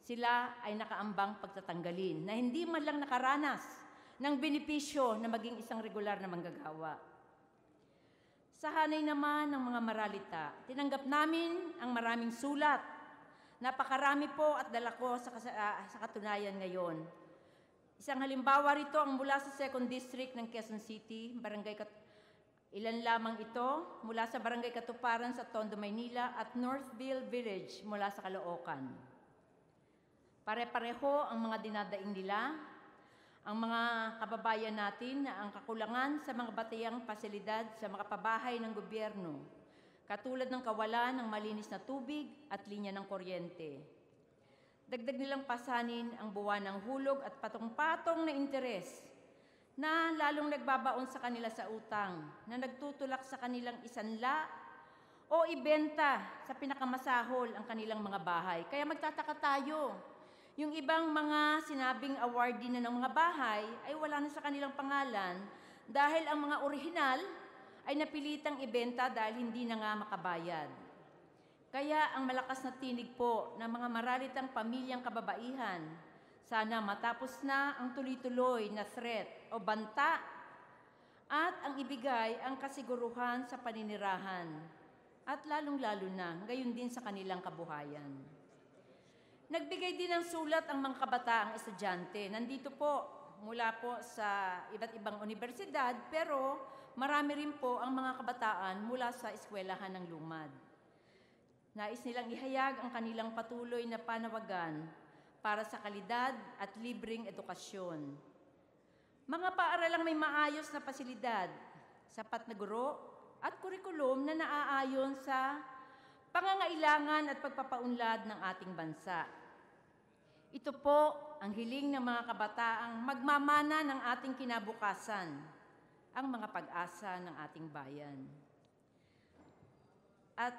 sila ay nakaambang pagtatanggalin na hindi man lang nakaranas ng benepisyo na maging isang regular na manggagawa. Sa hanay naman ng mga maralita, tinanggap namin ang maraming sulat. Napakarami po at dala ko sa katunayan ngayon. Isang halimbawa rito ang mula sa 2nd District ng Quezon City, ilan lamang ito mula sa Barangay Katuparan sa Tondo, Maynila at Northville Village mula sa Caloocan. Pare-pareho ang mga dinadaing nila. Ang mga kababayan natin na ang kakulangan sa mga batayang pasilidad sa mga pabahay ng gobyerno, katulad ng kawalan ng malinis na tubig at linya ng kuryente. Dagdag nilang pasanin ang buwan ng hulog at patong-patong na interes na lalong nagbabaon sa kanila sa utang, na nagtutulak sa kanilang isanla o ibenta sa pinakamasahol ang kanilang mga bahay. Kaya magtataka tayo, yung ibang mga sinabing awardee na ng mga bahay ay wala na sa kanilang pangalan dahil ang mga orihinal ay napilitang ibenta dahil hindi na nga makabayad. Kaya ang malakas na tinig po ng mga maralitang pamilyang kababaihan, sana matapos na ang tuloy-tuloy na threat o banta at ang ibigay ang kasiguruhan sa paninirahan at lalong-lalo na gayon din sa kanilang kabuhayan. Nagbigay din ng sulat ang mga kabataang estudyante. Nandito po mula po sa iba't ibang universidad, pero marami rin po ang mga kabataan mula sa eskwelahan ng lumad. Nais nilang ihayag ang kanilang patuloy na panawagan para sa kalidad at libreng edukasyon. Mga paaralang may maayos na pasilidad, sapat na guro at kurikulum na naaayon sa pangangailangan at pagpapaunlad ng ating bansa. Ito po ang hiling ng mga kabataang magmamana ng ating kinabukasan, ang mga pag-asa ng ating bayan. At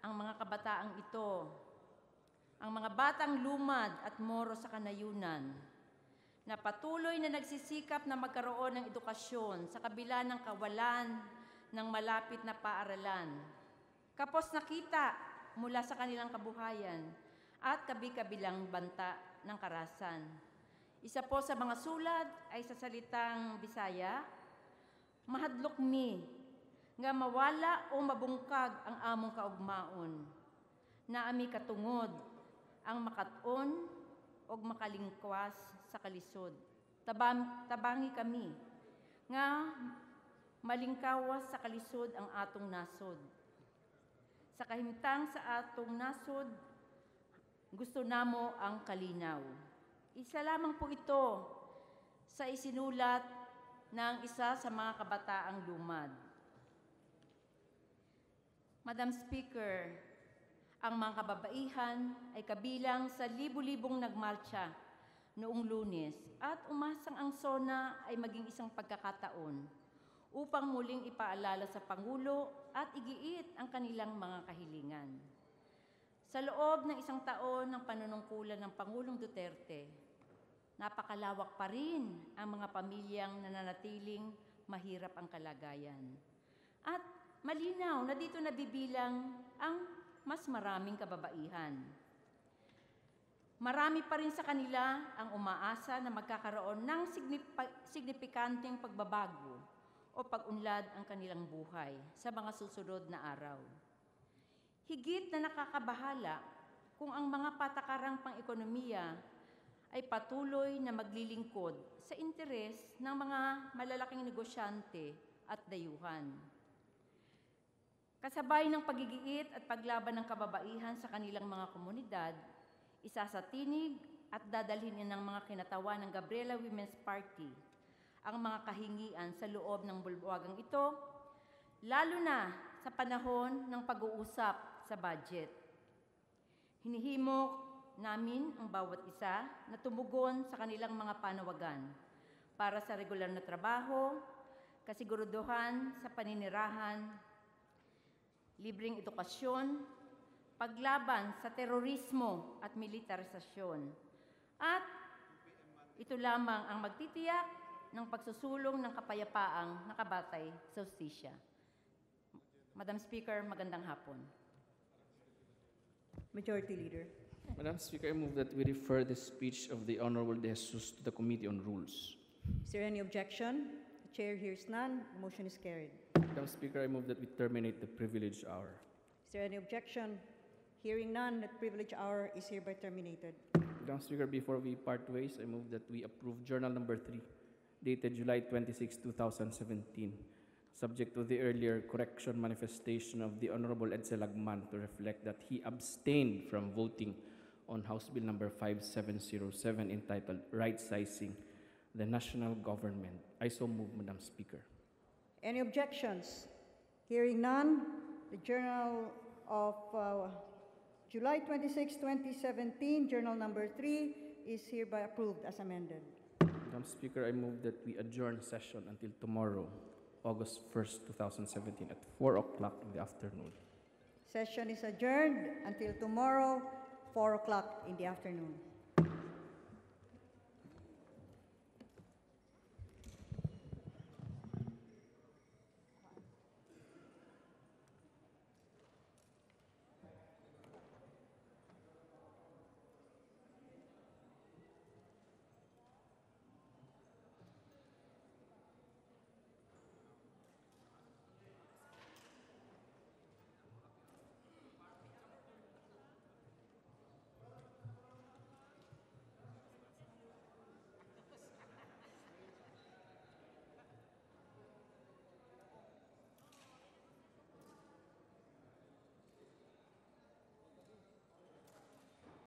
ang mga kabataang ito, ang mga batang lumad at moro sa kanayunan, na patuloy na nagsisikap na magkaroon ng edukasyon sa kabila ng kawalan ng malapit na paaralan. Kapos nakita mula sa kanilang kabuhayan at kabi-kabilang banta ng karasan. Isa po sa mga sulat ay sa salitang Bisaya, mahadlok mi, nga mawala o mabungkag ang among kaugmaon, na ami katungod, ang makaton o makalingkwas sa kalisod. Tabangi kami, nga malingkawas sa kalisod ang atong nasod. Sa kahimtang sa atong nasod, gusto namo ang kalinaw. Isa lamang po ito sa isinulat ng isa sa mga kabataang lumad. Madam Speaker, ang mga kababaihan ay kabilang sa libu-libong nagmarcha noong Lunes at umasang ang SONA ay maging isang pagkakataon upang muling ipaalala sa Pangulo at igiit ang kanilang mga kahilingan. Sa loob ng isang taon ng panunungkulan ng Pangulong Duterte, napakalawak pa rin ang mga pamilyang nananatiling mahirap ang kalagayan. At malinaw na dito nabibilang ang mas maraming kababaihan. Marami pa rin sa kanila ang umaasa na magkakaroon ng signifikanteng pagbabago o pag-unlad ang kanilang buhay sa mga susunod na araw. Higit na nakakabahala kung ang mga patakarang pang-ekonomiya ay patuloy na maglilingkod sa interes ng mga malalaking negosyante at dayuhan. Kasabay ng pagigiit at paglaban ng kababaihan sa kanilang mga komunidad, isa sa tinig at dadalhin ng mga kinatawan ng Gabriela Women's Party ang mga kahingian sa loob ng bulwagang ito, lalo na sa panahon ng pag-uusap sa budget. Hinihimok namin ang bawat isa na tumugon sa kanilang mga panawagan para sa regular na trabaho, kasiguruduhan sa paninirahan, libreng edukasyon, paglaban sa terorismo at militarisasyon. At ito lamang ang magtitiyak ng pagsusulong ng kapayapaang nakabatay sa hustisya. Madam Speaker, magandang hapon. Majority Leader. Madam Speaker, I move that we refer the speech of the Honorable De Jesus to the Committee on Rules. Is there any objection? The Chair hears none. The motion is carried. Madam Speaker, I move that we terminate the privilege hour. Is there any objection? Hearing none, the privilege hour is hereby terminated. Madam Speaker, before we part ways, I move that we approve Journal Number 3, dated July 26, 2017, subject to the earlier correction manifestation of the Honorable Edse Lagman to reflect that he abstained from voting on House Bill Number 5707 entitled Right-Sizing the National Government. I so move, Madam Speaker. Any objections? Hearing none, The Journal of July 26, 2017, Journal number 3, is hereby approved as amended. Madam Speaker, I move that we adjourn session until tomorrow, August 1st, 2017 at 4 o'clock in the afternoon. Session is adjourned until tomorrow, 4 o'clock in the afternoon.